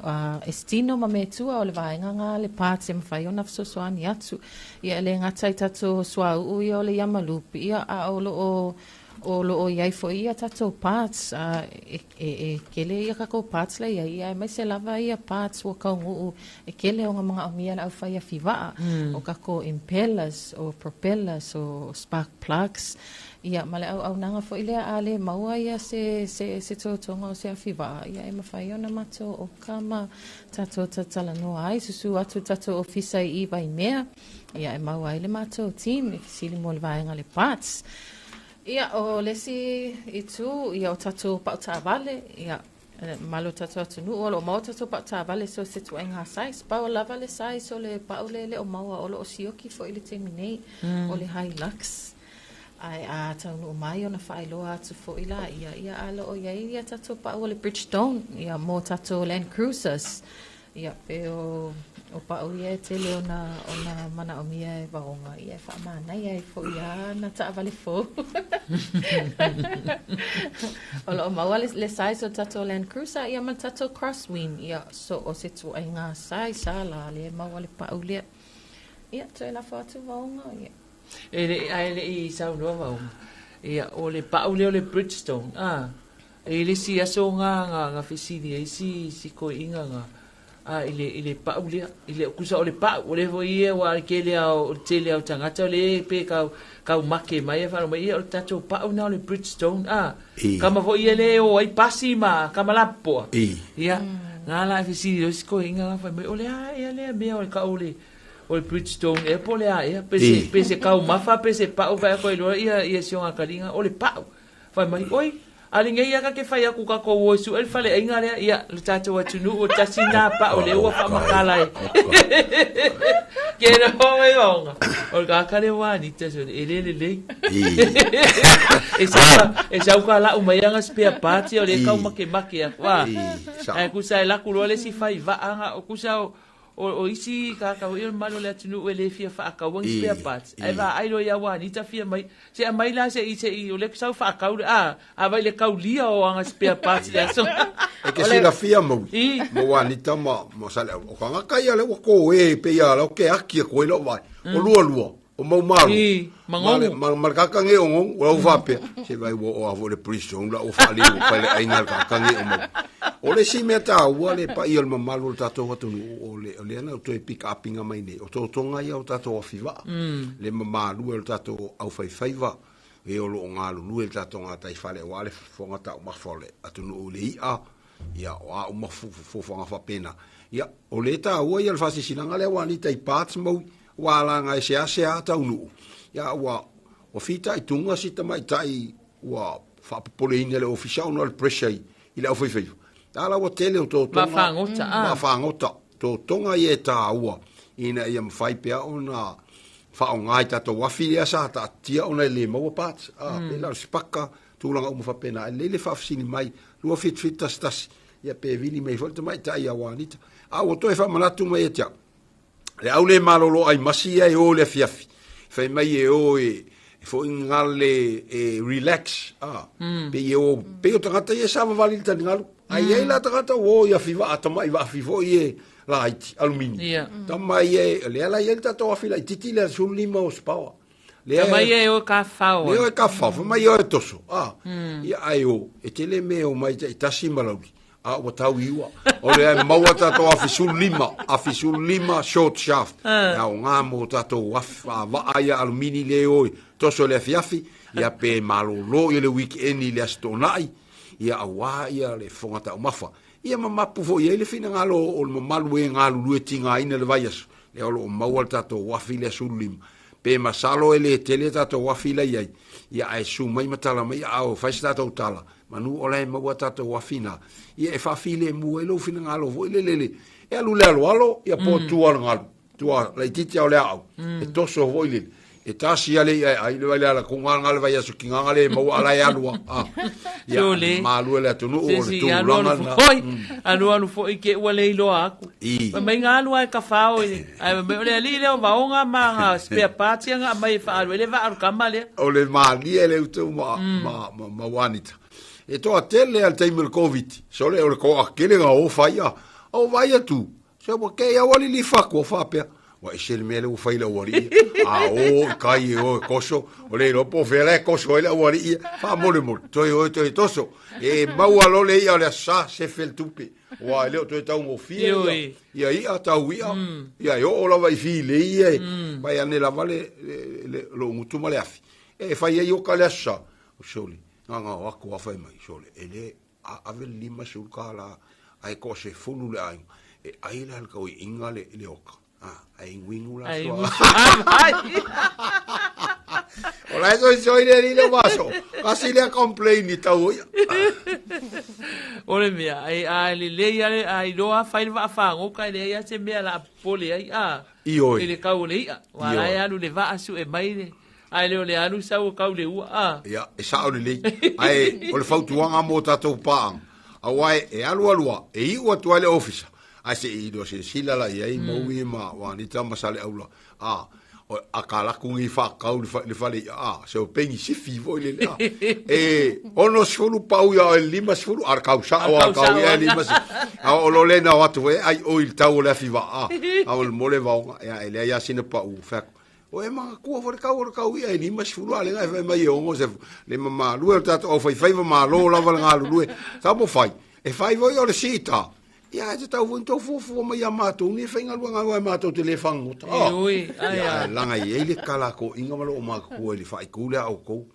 Estino mametua o le vaenga le parts em fai ona so soani atu ia le ngata tato swa u ia le Yamalup ia a o lo ia fo ia tato parts kele ia ka ko parts la ia mai se lava ia parts o ka ngu kele o mga amia au fai fiva o ka ko impellers o propellers o spark plugs ia male au nanga fo ile ale maua ia se tonga o se fiva ia e mafai ona mato o kama tato tatala no ai susu atu tato ofisa I vai mea ia e maua ile mato team e sili mo le vaenga le parts ia o lesi itu ia o tato pauta vale ia malo tato atunu o mau tato pauta vale so se tu enga size pa o lava le size o le pa o le o mau o lo sioki fo ile terminate o le Hilux ai a tau mai ona failo atu fo ila ia alo o ia tato pa o le Bridgestone ia mo tato Land Cruisers ia pe o pa o ia tele ona mana o mia e vaonga ia fa mana ia fo ia na ta vale fo o mau le size o tato Land Cruiser ia ma tato Crosswind ia so o se tu ainga size sala le mau le pa o le ia te la foto vaonga ia ele I sau no vaonga ia o le pa o le Bridgestone ele si aso nga fisidi ai si ko inga nga ile pa ile kusa ole pa ole vo ia wa kele au tele au tangata le pe ka make mai fa mai o tato pa ona le Bridgestone kama vo ia le o ai pasi ma kama lapo ia ngala fisi lo sko inga fa mai ole ia le me o ka ole o Bridgestone e pole ia pese ka mafa pese pa o va ko ia si nga kalinga ole pa fa mai oi alinga ia ka ke fai aku ka ko wo su el fale inga le ia le tato wa tunu o tasina pa o le wa fa makala ke no me vonga o ka ka le wa ni te so le esa ka la o mai anga spare parts o le ka make wa ku sai la ku le si fai va anga o ku sa o isi ka o malo le tunu o le fia fa ka wang spare parts ai va ai lo ia wa ni ta fia mai se mai la se i o le sa fa ka vai le kaulia o anga spare parts le so e ke se la fia mo wa ni ta mo sale o ka ka ia le ko pe ia lo ke aki ko lo vai o lua o mau maru mal ka ka nge o o fa pe se vai o avo le prison la o fa le o fa le ainga ka nge o mo o le si meta o le pa ia le malu tato watu o le ana to pick up inga mai ne o to tonga ia o tato fiva le malu o tato au faiva e o lo ngalu lu el tato nga tai fale wale fonga ta ma fole atu no le ia ia o ma fu fa pena ia o le ta o ia le fasi sinanga le wani tai pats mo wa la nga se ata unu ia wa o fita i tunga sita mai tai wa fa polina le official no pressure ile o foi ala o tele o to ma fangota to tonga ia ta ua ina ia mfai pea ona fa o ngai ta to wafi ia sa ta tia ona le mo pats pela spaka tulanga mo fa pena le fa fsini mai lo fit tas ia pe vini mai volta mai ta ia wanita o to e fa malatu mai etia le au le malolo ai masi ai o le fiafi fa mai e o e fo ingale e relax pe o tangata ia sa vali ta ngalu ai la tangata o ia fiva atama ia fifo ie light alumini tamai e le ala ia ta to afila titi le sul lima o spawa le mai e o ka fao le o ka fao mai o toso ia ai o e tele me o mai ta simalawi o tau iwa o le maua ta to afisul lima short shaft ya o nga mo ta to va ia alumini le o toso le fiafi ia pe malolo ia le weekend le astonai ia awa ia le fongata o mafa ia mamapu fo ia le fina ngalo o le mamalu e ngalo lue tinga ina le vaias le o maua tato wafi le sulim pe masalo ele tele tato wafi le ia ai su mai matala mai au fai tato tala manu o le maua tato wafina ia e fafile mu ele fina ngalo vo le e alu le alo ia po tua ngalo tua le titi o le au e toso vo ile e tasi ale ai le ala kunga ngale vai aso kinga ngale mau ala ya lua ya malu le tunu o le tu langa anu foi ke wale lo aku mai ngalu ai ka fao ai me le ali le vaonga ma spare parts nga mai fa le va ar kamale o le mali ele tu ma wanita e to atele al time covid so le o ko akele nga o faia o vai tu so porque ya wali li fa ko fa pe wa isel mele u faila wari o kai o koso o le no po vele koso ele wari fa mole to toso e maualo le ia le sa se fel tupi wa le to ta mo fi ia ia ta uia ia yo o la vai fi le ia vai ane la vale lo mutu male afi e fa ia yo kale sa o soli nga wa ko fa mai soli ele ave lima sul kala ai ko se fulu le ai e ai la ka o ingale le oka ai wingu la so ola eso ile lo vaso casi le complain ni tau ole mia ai le ia ai do a fai va fa o kai le ia se mea la pole ai ile ka ole ia wala ia lu le va asu e mai le ai le ole anu sa o ka le u ia e sa ole le ai ole fautuanga mo tatou pa awai e alu e i o toile office ase i do se sila la ia i maui ma wani tama sale aula a kala kungi fa kau le fale se o pengi si fivo ile e ono sfulu pau ya lima sfulu ar kausa o ar kau ya lima o lo le na watu ai o il tau le fiva o le mole va ya ele ya sine pa u fa o e ma ku for kau ya lima sfulu ale ga fa mai o se le mama lu ta o fai ma lo la va nga lu sa mo fai e fai vo yo le sita ia te tau vunto fufu mai amato ni fenga luanga wa amato telefang ai langa i ele kala ko inga malo o ma ko ele fai kula au ko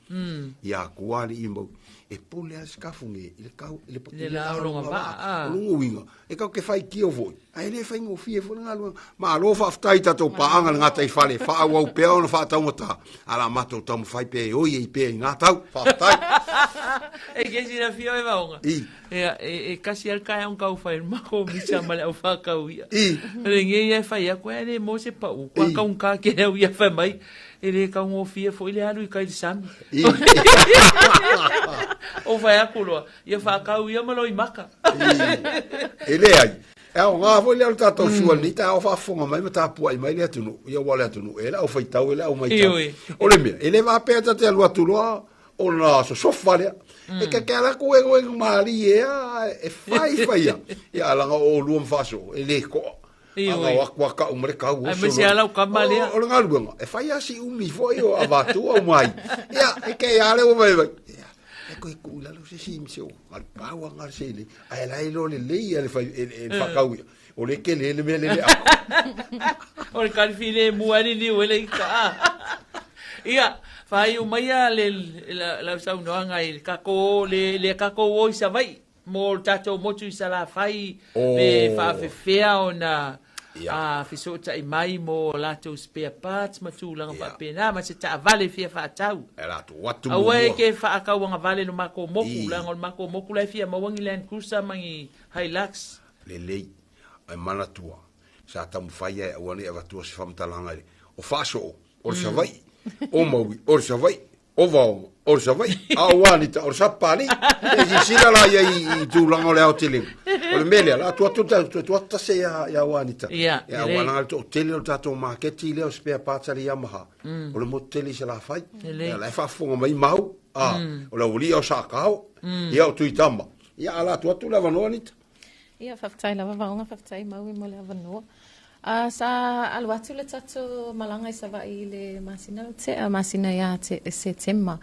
ia kuali imbo e pule as kafunge ile kau ile la longa ba lungu winga e ka ke fai ki o vo ai le fai ngo fie fo nga lu ma lo fa ftai ta to pa anga nga tai fale fa au pe ona fa ta mota ala mato tam fai pe o ye pe nga tau fa ftai e ke si la fio e va onga e kasi al kai un kau fai ma ko mi chama le fa kau ia rengi ia fai a ko ele mo se pa u ka un ka ke ia fa mai ele ka un ofie fo ile alu kai de sam o vai a kulo ia fa kau ia malo i maka ele ai o nga vo le alta to sual ni ta o fa fonga mai mata pu ai mai le tunu ia wala tunu ela o fai tau ela o mai tau o le mia ele va peta te alua tu o na so sofale e que ala ko e mari e fai ia la o lu faso ele ko anga waka o mereka o so ai ala o kamale o nga lu e fai asi umi foi o avatu o mai ia e que ale o vai e ko kula lo se simsio al pawa ngar sele ai la lo le ia le fai e fa kau o le ke le o le kalfile muani ni o le ka ia fai o mai le la sa no anga il kako le kako o sa vai mo tatou motu i sala fai pe faafefea ona fesota i mai mo latou spare parts matulaga faapena ma se taavale fia faatau auai ke faakauaga vale no makomoku laga o le makomoku lai fia mauagi Land Cruiser magi Hilux lelei ai manatua sa tamufai e auani e vatua se famatalaga le o faasoo o le savai o maui o le savai o vaoga o le savai auanita o le sapali e sila la ia i tulaga o le aotelega o le mele la tuatu tase ia auanita ia auanaga le toʻatele o le tatou maketi lea o spare parts a le Yamaha o le motele i se lafai ia lae faafofoga mai mau o le aulia o saakao ia o tuitama ia ala tuatu le avanoa nita ia faafetai lava vaoga faafetai mau i mo le avanoa sa alu atu le tatou malanga i savai le masina ia se tema.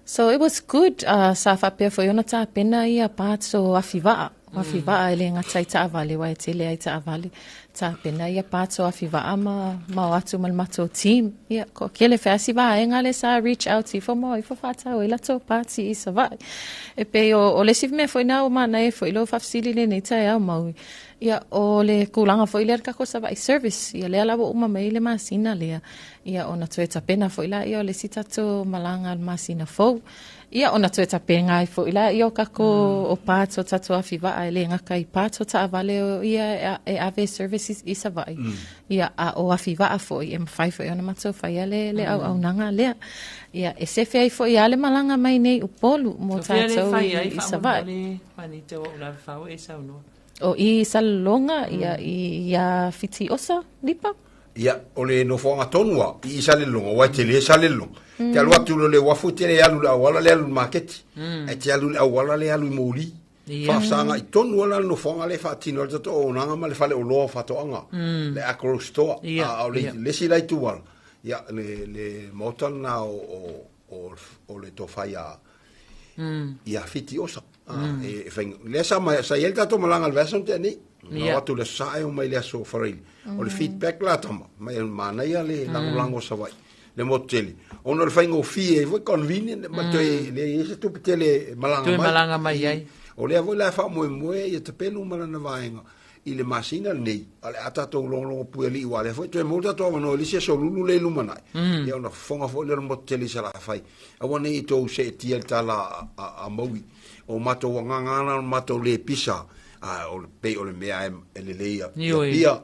So it was good sa whapea fo iona ta pena ia parts o awhiwaa. Awhiwaa ele ngata i taavale wa e tele ai taavale. Ta pena ia parts o awhiwaa ma o atu malmato team. Ia ko kele whaasi waa e ngale sa reach out i fo mo i fo whatau e lato parts i savai. E pe o le sivmea fo ina o mana e fo ilo whafsili le nei tae au maui. Ia o le kulanga fo ile kako savai service. Ia lea lawa uma mai le masina lea. Ia ona toe tapena fo ila ia o le sitato malanga al masina fo. Ia ona toe tapenga i fo ila ia o kako o parts o tato awhiwa a ele ngaka i parts o taavale o ia e ave services i savai. Ia a o awhiwa a fo i M5 fo i ona mato fai le au nanga lea. Ia e se fea i fo i ale malanga mai nei upolu mo tato i savai. Manita o ula fau e saunua. O i salonga ia fiti osa lipa? Ia o le no fonga tonua i salelonga wa tele salelonga. Te alu atu le wafu tele alu la wala le alu market. E te alu wala le alu moli. Fa sanga i tonua la no fonga le fatino le to onanga ma le fale o lo fatoanga. Le acro store a le sila i tual. Ia le motan na o le tofaya. Ia fiti osa. E feng lesa mai sa yelta to malanga version te ni no atu le sa e mai le so faril o le feedback la tama mai mana ia le lango savai le moteli ono le fengo fi e vo convenient ma to le se tu petele malanga mai ai o le vo la fa mo e te pelu mana na vaenga i le masina nei ale ata to longo pueli wale fo to mo to no le se so lulu le lumana ia ona fonga fo le moteli sa la fai a wona i to se tiel tala a mowi o mato wangangana mato le pisa o le pe o le mea ele leia ia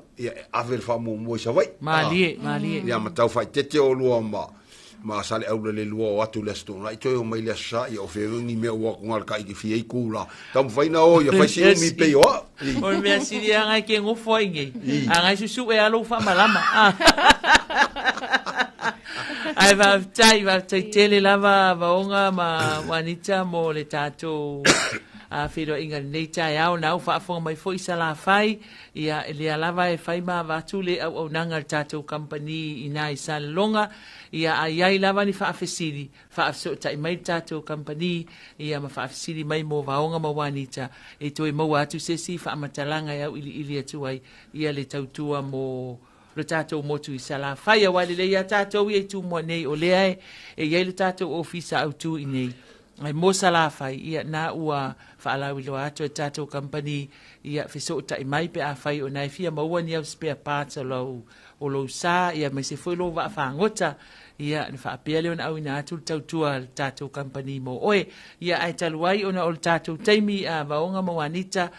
avel fa mo sa vai mali ia matau fai tete o lua ma sale au le lua o atu le sto na ito o mai le sa ia o fe ni me o ngal kai ki fi kula tam fai na o ia fai si mi pe o me si dia ngai ke ngo foi ngai ngai susu e alo fa malama ai va tai tele lava vaonga ma wanita mo le tato a firo inga nei tai au na fa fonga mai foi sala fai ia le lava e fai ma va tule au nanga tato company ina i salonga ia ai lava ni fa afesili fa so tai mai tato company ia ma fa afesili mai mo vaonga ma wanita e toi mo atu se si fa matalanga ia ili atu ai ia le tautua mo le tatou motu i sala fai a wale le ia tatou i tu mo nei o lea e ia le tatou ofisa au tu i nei ai mo sala fai ia na ua whaalawi loa ato e tatou company ia fiso ta i mai pe a fai o nai fia maua ni au spare parts o lo sa ia mai se foi lo wa whaangota ia ni whaapea leo na au ina atu tautua tatou company mo oe ia ai taluai o na o tatou taimi a vaonga mo wanita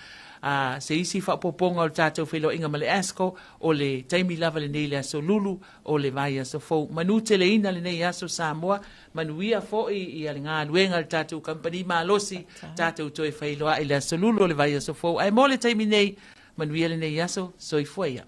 se isi whapoponga o tātou whelo inga male asko o le taimi lava le nei le aso lulu o le vai aso fau. Manu te le ina le nei aso Samoa, manu ia fo i ale ngā luenga le tātou company malosi tātou toi whailoa i le aso lulu o le vai aso fau. Ai mo le taimi nei, manu ia le nei aso, soi fuaia.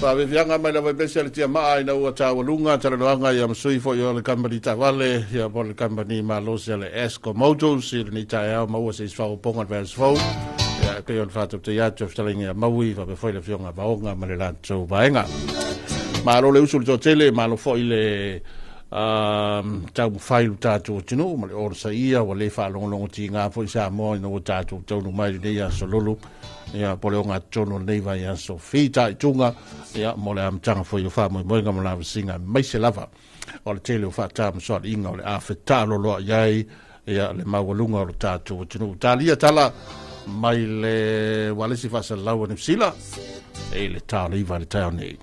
Pa ve vianga mai la bese le tia mai na ua tawa lunga tala noanga ia masui fo yo le company ta vale ia po le company ma lo se le Esco Motors ia ni ta ia ma ua se fa ponga vers fo ia ke yon fatu te ia tu telling ia maui fa be foi le fionga baonga ma le la so baenga ma lo le usul to tele ma lo fo ile tau failu tatu tinu ma le orsa ia wa le fa longo ti nga fo sa mo no tatu tonu mai le ia so lulu ia pole o ngā tono nei vai a so fita i tunga ia mo le amtanga fo i wha mo nga mo la singa mai se lava o le tele o wha tam so inga o le a fetalo loa iai ia le mawalunga o le tātu o tunu talia tala mai le walesi wha sa lau ni sila e le tāle iwa le tau nei